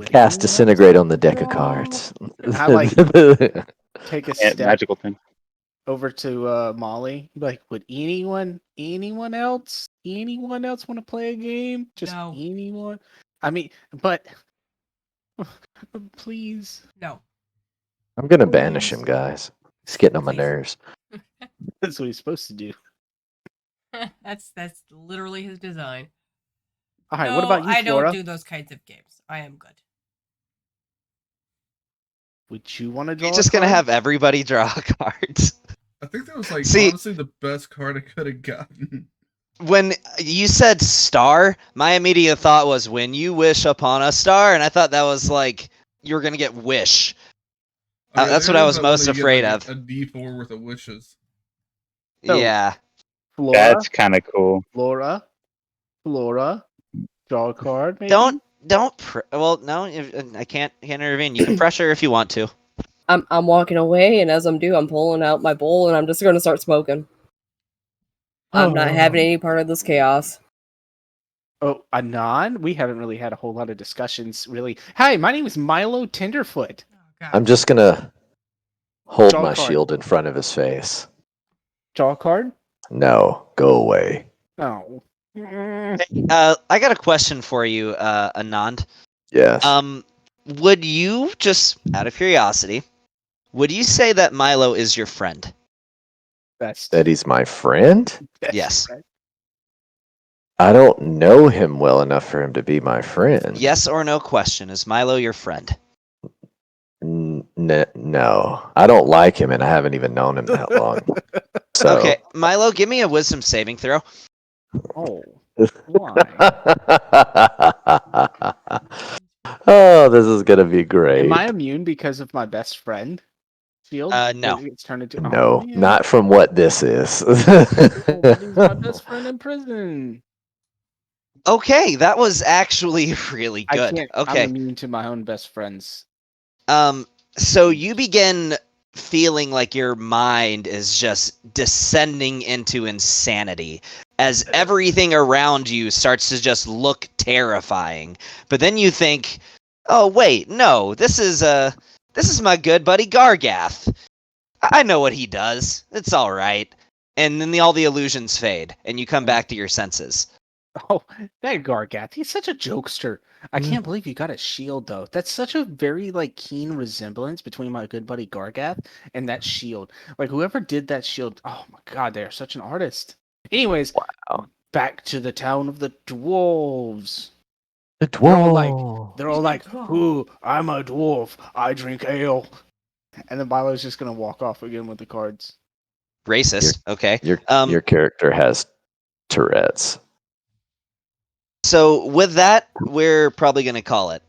Cast Disintegrate on the deck of cards. I like- take a Yeah, step magical thing. over to Molly. Be like, would anyone else want to play a game? Just No. anyone? I mean, but please. No. I'm gonna banish him, guys. He's getting on my nerves. That's what he's supposed to do. That's literally his design. All right, No, what about you, I Flora? don't do those kinds of games. I am good. Would you want to draw? You're just a gonna card? have everybody draw cards. I think that was like See- honestly the best card I could have gotten. When you said star, my immediate thought was when you wish upon a star, and I thought that was like you were gonna get wish. Oh, yeah, That's there what I is was that most one that you get, afraid like, of. A D4 worth of wishes. So- Yeah. Flora, That's kind of cool. Flora, draw a card. Maybe? Don't. Well, no, I can't intervene. You can pressure if you want to. I'm walking away, and as I'm I'm pulling out my bowl, and I'm just gonna start smoking. I'm not having any part of this chaos. Oh, Anon? We haven't really had a whole lot of discussions, really. Hi, my name is Milo Tenderfoot. Oh, God. I'm just gonna hold Draw a my card. shield in front of his face. Draw a card? No, go away. No. I got a question for you, Anand. Yes. Would you, just out of curiosity, would you say that Milo is your friend? Best. That he's my friend? Best Yes. friend. I don't know him well enough for him to be my friend. Yes or no question. Is Milo your friend? No, I don't like him, and I haven't even known him that long. So. Okay, Milo, give me a wisdom saving throw. Oh. Why? Oh, this is gonna be great. Am I immune because of my best friend? Shield? No. It's turned into. No, Oh, man. not from what this is. Oh, but he's my best friend in prison. Okay, that was actually really I good. can't. Okay. I'm immune to my own best friends. So you begin feeling like your mind is just descending into insanity as everything around you starts to just look terrifying. But then you think, "Oh wait, no, this is my good buddy Gargath. I know what he does. It's all right." And then all the illusions fade and you come back to your senses. Oh, that Gargath. He's such a jokester. I can't believe you got a shield though. That's such a very keen resemblance between my good buddy Gargath and that shield. Like whoever did that shield, oh my god, they are such an artist. Anyways, Wow. back to the town of the dwarves. The They're all dwarf. They're all like, "Ooh, I'm a dwarf. I drink ale." And then Milo's just gonna walk off again with the cards. Racist. Okay. Your character has Tourette's. So with that, we're probably gonna call it.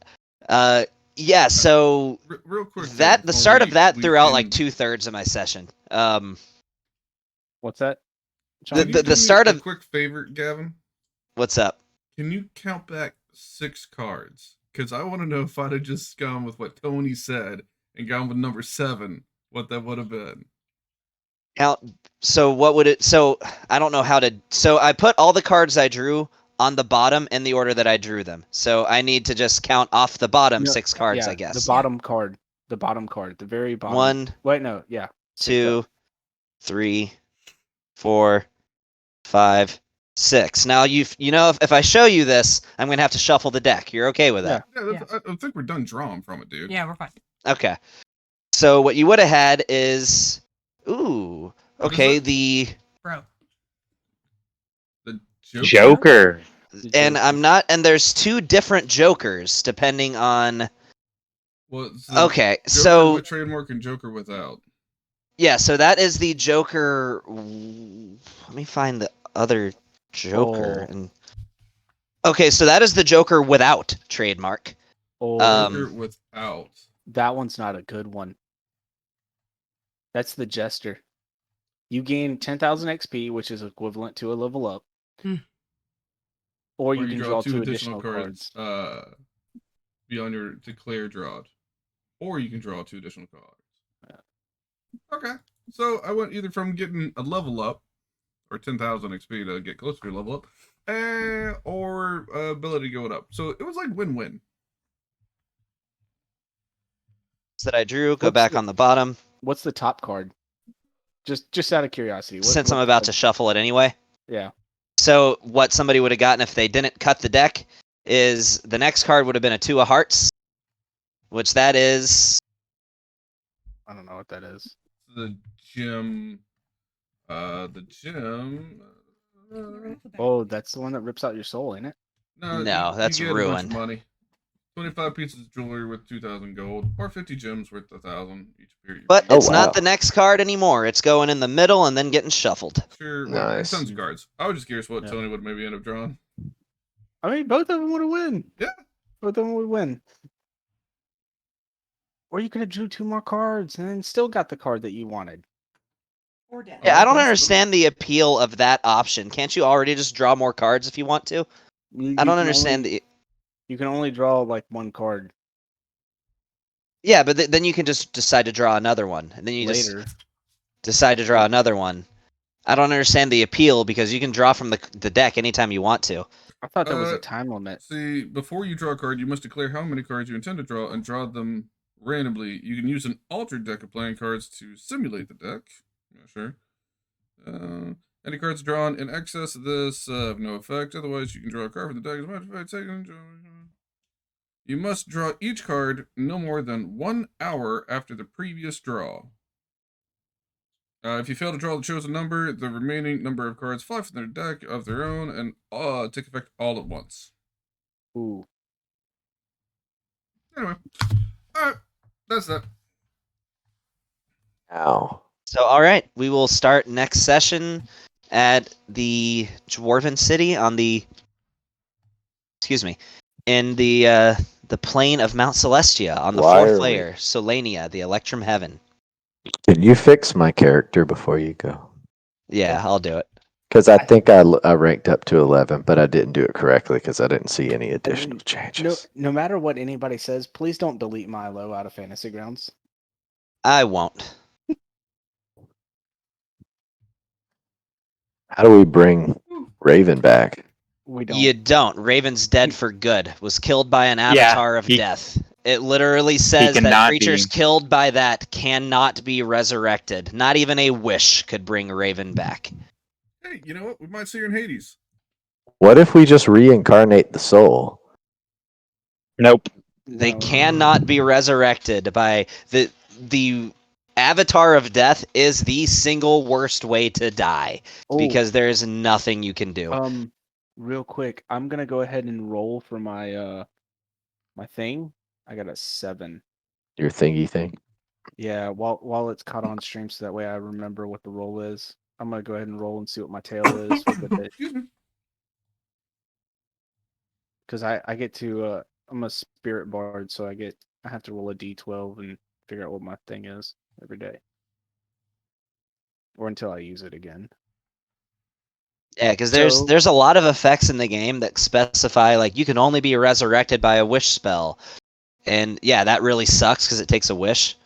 Yeah. So Real quick. the start of that threw out like two. 2/3 of my session. What's that? The- John? Can you do me start a of- quick favor, Gavin? What's up? Can you count back 6 cards? Because I want to know if I'd have just gone with what Tony said and gone with number 7, what that would have been. So what would it? So I don't know how to. So I put all the cards I drew on the bottom in the order that I drew them. So I need to just count off the bottom No, 6 cards, yeah, I guess. The bottom card. The bottom card. The very bottom. 1, Wait, no. Yeah. 2, 3, 4, 5, 6. Now you know if I show you this, I'm gonna have to shuffle the deck. You're okay with that? Yeah, I think we're done drawing from it, dude. Yeah, we're fine. Okay. So what you would have had is, ooh, What is okay, that? the Bro. The Joker. and I'm not, and there's 2 different Jokers depending on. Well, it's the Okay, Joker so with trademark and Joker without. yeah, so that is the Joker. Let me find the other Joker. Oh. And okay, so that is the Joker without trademark. Oh, Joker without. that one's not a good one. That's the Jester. You gain 10,000 XP, which is equivalent to a level up. Hmm. Or you can draw 2 additional cards. cards. Beyond your declare drawed. Or you can draw 2 additional cards. Yeah. Okay. So I went either from getting a level up, or 10,000 XP to get closer to a level up, or ability going up. So it was like win-win. That I drew. Go What's back the- on the bottom. What's the top card? Just out of curiosity. Since I'm about to shuffle it anyway. Yeah. So what somebody would have gotten if they didn't cut the deck is the next card would have been a 2 of hearts, which that is I don't know what that is. The gem. The gem. Oh, that's the one that rips out your soul, ain't it? No, you that's get a bunch of ruin. money. 25 pieces of jewelry worth 2,000 gold, or 50 gems worth 1,000 each period. But Oh, it's wow. not the next card anymore. It's going in the middle and then getting shuffled. Sure, well, Nice. tons of cards. I was just curious what Yeah. Tony would maybe end up drawing. I mean, both of them would have win. Yeah. Both of them would win. Or you could have drew 2 more cards and then still got the card that you wanted. Or dead. Yeah, I don't possible. understand the appeal of that option. Can't you already just draw more cards if you want to? I don't understand the. You can only draw like 1 card Yeah, but then you can just decide to draw another one, and then you later. just decide to draw another one. I don't understand the appeal because you can draw from the deck anytime you want to. I thought there was Uh, a time limit. See, before you draw a card, you must declare how many cards you intend to draw and draw them randomly. You can use an altered deck of playing cards to simulate the deck. Yeah, sure. Any cards drawn in excess of this have no effect. Otherwise, you can draw a card from the deck as much as taken. You must draw each card no more than 1 hour after the previous draw. If you fail to draw the chosen number, the remaining number of cards fly from their deck of their own and take effect all at once. Ooh. Anyway, alright, that's that. Ow. So, all right, we will start next session at the Dwarven City on the. Excuse me, in the plain of Mount Celestia on the Why 4th are we- layer, Solania, the Electrum Heaven. Can you fix my character before you go? Yeah, I'll do it. Because I think I ranked up to 11, but I didn't do it correctly because I didn't see any additional No, changes. no matter what anybody says, please don't delete Milo out of Fantasy Grounds. I won't. How do we bring Raven back? We don't. You don't. Raven's dead for good. Was killed by an avatar of he- death. It literally says that cannot creatures be. killed by that cannot be resurrected. Not even a wish could bring Raven back. Hey, you know what? We might see her in Hades. What if we just reincarnate the soul? Nope. They No. cannot be resurrected by the avatar of death is the single worst way to die Oh, because there is nothing you can do. real quick, I'm gonna go ahead and roll for my my thing. I got a 7. Your thingy thing? Yeah, while it's caught on stream, so that way I remember what the roll is. I'm gonna go ahead and roll and see what my tail is with it. Excuse me. Because I get to I'm a spirit bard, so I have to roll a d12 and figure out what my thing is every day. or until I use it again. Yeah, because So- there's a lot of effects in the game that specify like you can only be resurrected by a wish spell, and yeah, that really sucks because it takes a wish.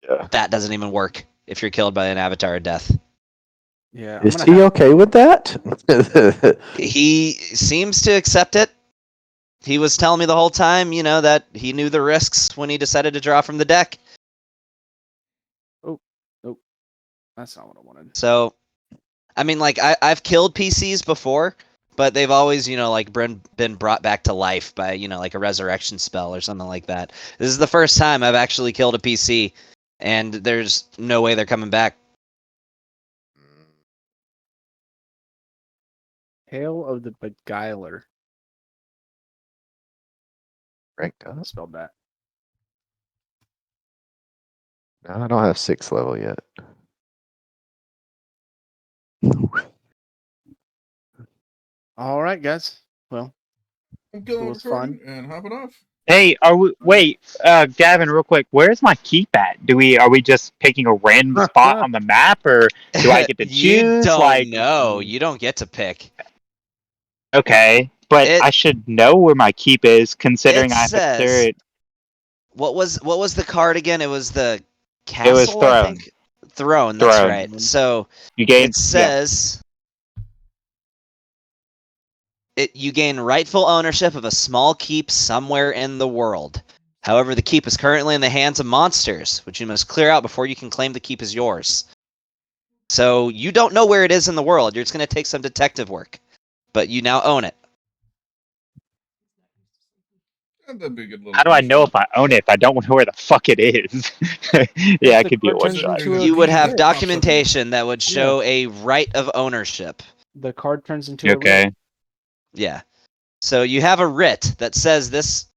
Yeah. That doesn't even work if you're killed by an avatar of death. Yeah, I'm Is gonna he have- okay with that? He seems to accept it. He was telling me the whole time, that he knew the risks when he decided to draw from the deck. Oh, that's not what I wanted. So, I mean, like I've killed PCs before, but they've always, like been brought back to life by, like a resurrection spell or something like that. This is the first time I've actually killed a PC, and there's no way they're coming back. Hail of the Beguiler. Ranked up? I spelled that. No, I don't have 6th level yet. All right, guys. Well, I'm killing It the was recording and hopping off. Hey, wait, Gavin, real quick. Where's my keep at? Are we just picking a random spot on the map, or do I get to You choose? don't know. You don't get to pick. Okay, but I should know where my keep is, considering I have to clear it. What was the card again? It was the castle. It was I throne. think. Throne. That's Throne. right. So You gain. it says you gain rightful ownership of a small keep somewhere in the world. However, the keep is currently in the hands of monsters, which you must clear out before you can claim the keep as yours. So you don't know where it is in the world. You're just going to take some detective work, but you now own it. That'd be a good little How do I know one-shot. if I own it if I don't know where the fuck it is? Yeah, it could be a one shot. You would have documentation that would show a right of ownership. The card turns into a Okay. writ. Yeah. So you have a writ that says this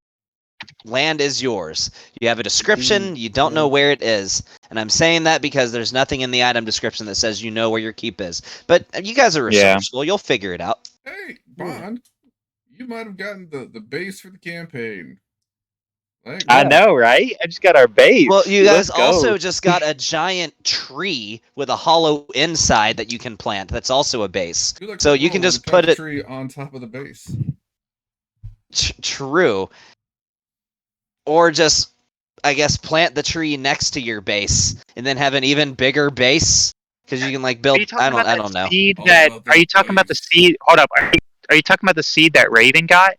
land is yours. You have a description, you don't know where it is. And I'm saying that because there's nothing in the item description that says you know where your keep is. But you guys are resourceful, you'll figure it out. Hey, Bond, you might have gotten the base for the campaign. Like, I know, right? I just got our base. Well, you guys Let's go. also just got a giant tree with a hollow inside that you can plant. That's also a base. you're like So the you can girl just with the put it. tree on top of the base. True. Or just, I guess, plant the tree next to your base and then have an even bigger base because you can like build. I don't know. Seed All that, about are you this talking about the base. seed? Hold up. Are you talking about the seed that Raven got?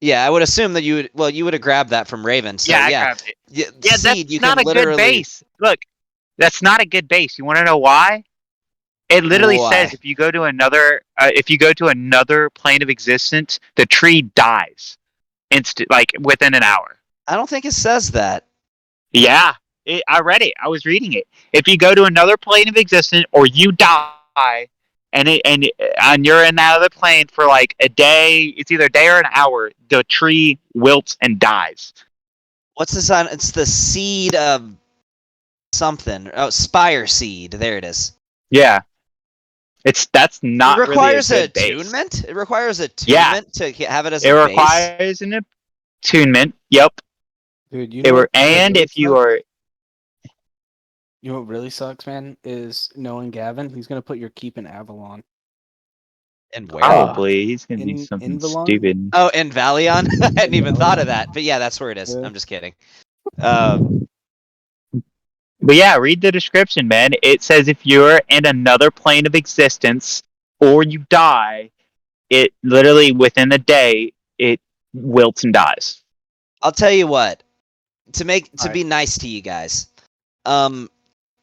Yeah, I would assume that you would. Well, you would have grabbed that from Raven. So I yeah, grabbed it. yeah, Yeah, seed, that's you not can a literally. good base. Look, that's not a good base. You want to know why? It literally Why? says if you go to another plane of existence, the tree dies like within an hour. I don't think it says that. Yeah, I read it. I was reading it. If you go to another plane of existence, or you die, and you're in that other plane for like a day, it's either a day or an hour, the tree wilts and dies. What's this on? It's the seed of something. Oh, spire seed. There it is. Yeah, that's not It requires really a a good base. attunement. It requires attunement to have it as It a base. requires an attunement. Yep. Dude, you It know were, what and really if you sucks? are, You know what really sucks, man, is knowing Gavin. He's gonna put your keep in Avalon. And where? probably he's gonna do In something Valon? stupid. Oh, in Valion? I hadn't even thought of that. But yeah, that's where it is. Yeah. I'm just kidding. But yeah, read the description, man. It says if you're in another plane of existence or you die, it literally within a day it wilts and dies. I'll tell you what. To Alright. be nice to you guys.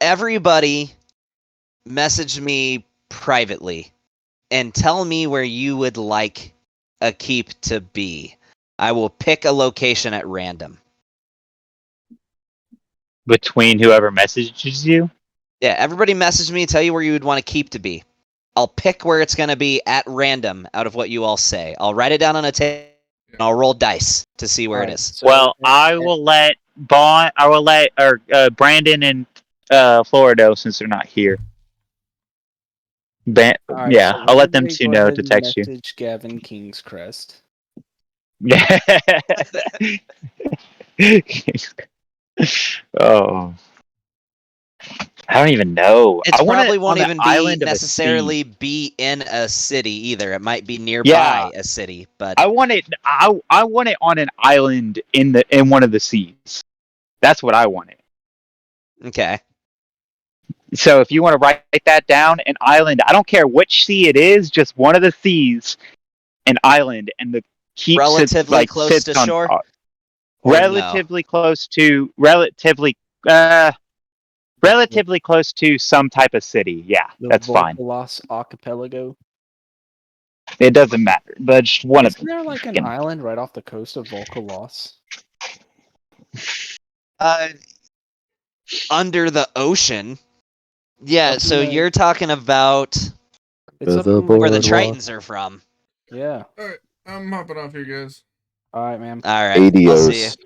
Everybody message me privately and tell me where you would like a keep to be. I will pick a location at random. Between whoever messages you. Yeah, everybody message me, tell you where you would want a keep to be. I'll pick where it's going to be at random out of what you all say. I'll write it down on a table and I'll roll dice to see where it is. So, Well, I will let Brandon and Florida, since they're not here. alright, Yeah, so I'll let them everybody two go know ahead to and text you. Message Gavin King's Crest. Yeah. Oh. I don't even know. It I want probably it won't on the even be island of a necessarily sea. be in a city either. It might be nearby Yeah. a city, but I want it. I want it on an island in one of the seas. That's what I want it. okay. So if you want to write that down, an island. I don't care which sea it is, just one of the seas, an island, and the keeps Relatively it like close sits to on shore? Or relatively close to relatively close to some type of city. Yeah, The that's fine. Volcalos Archipelago. It doesn't matter, but just one of Isn't them. there like an island right off the coast of Volcalos? Under the ocean. Yeah, Up in so the- you're talking about It's up The in, where the boardwalk. Tritons are from. yeah. All right, I'm hopping off here, guys. All right, man. All right, I'll see you. Adios.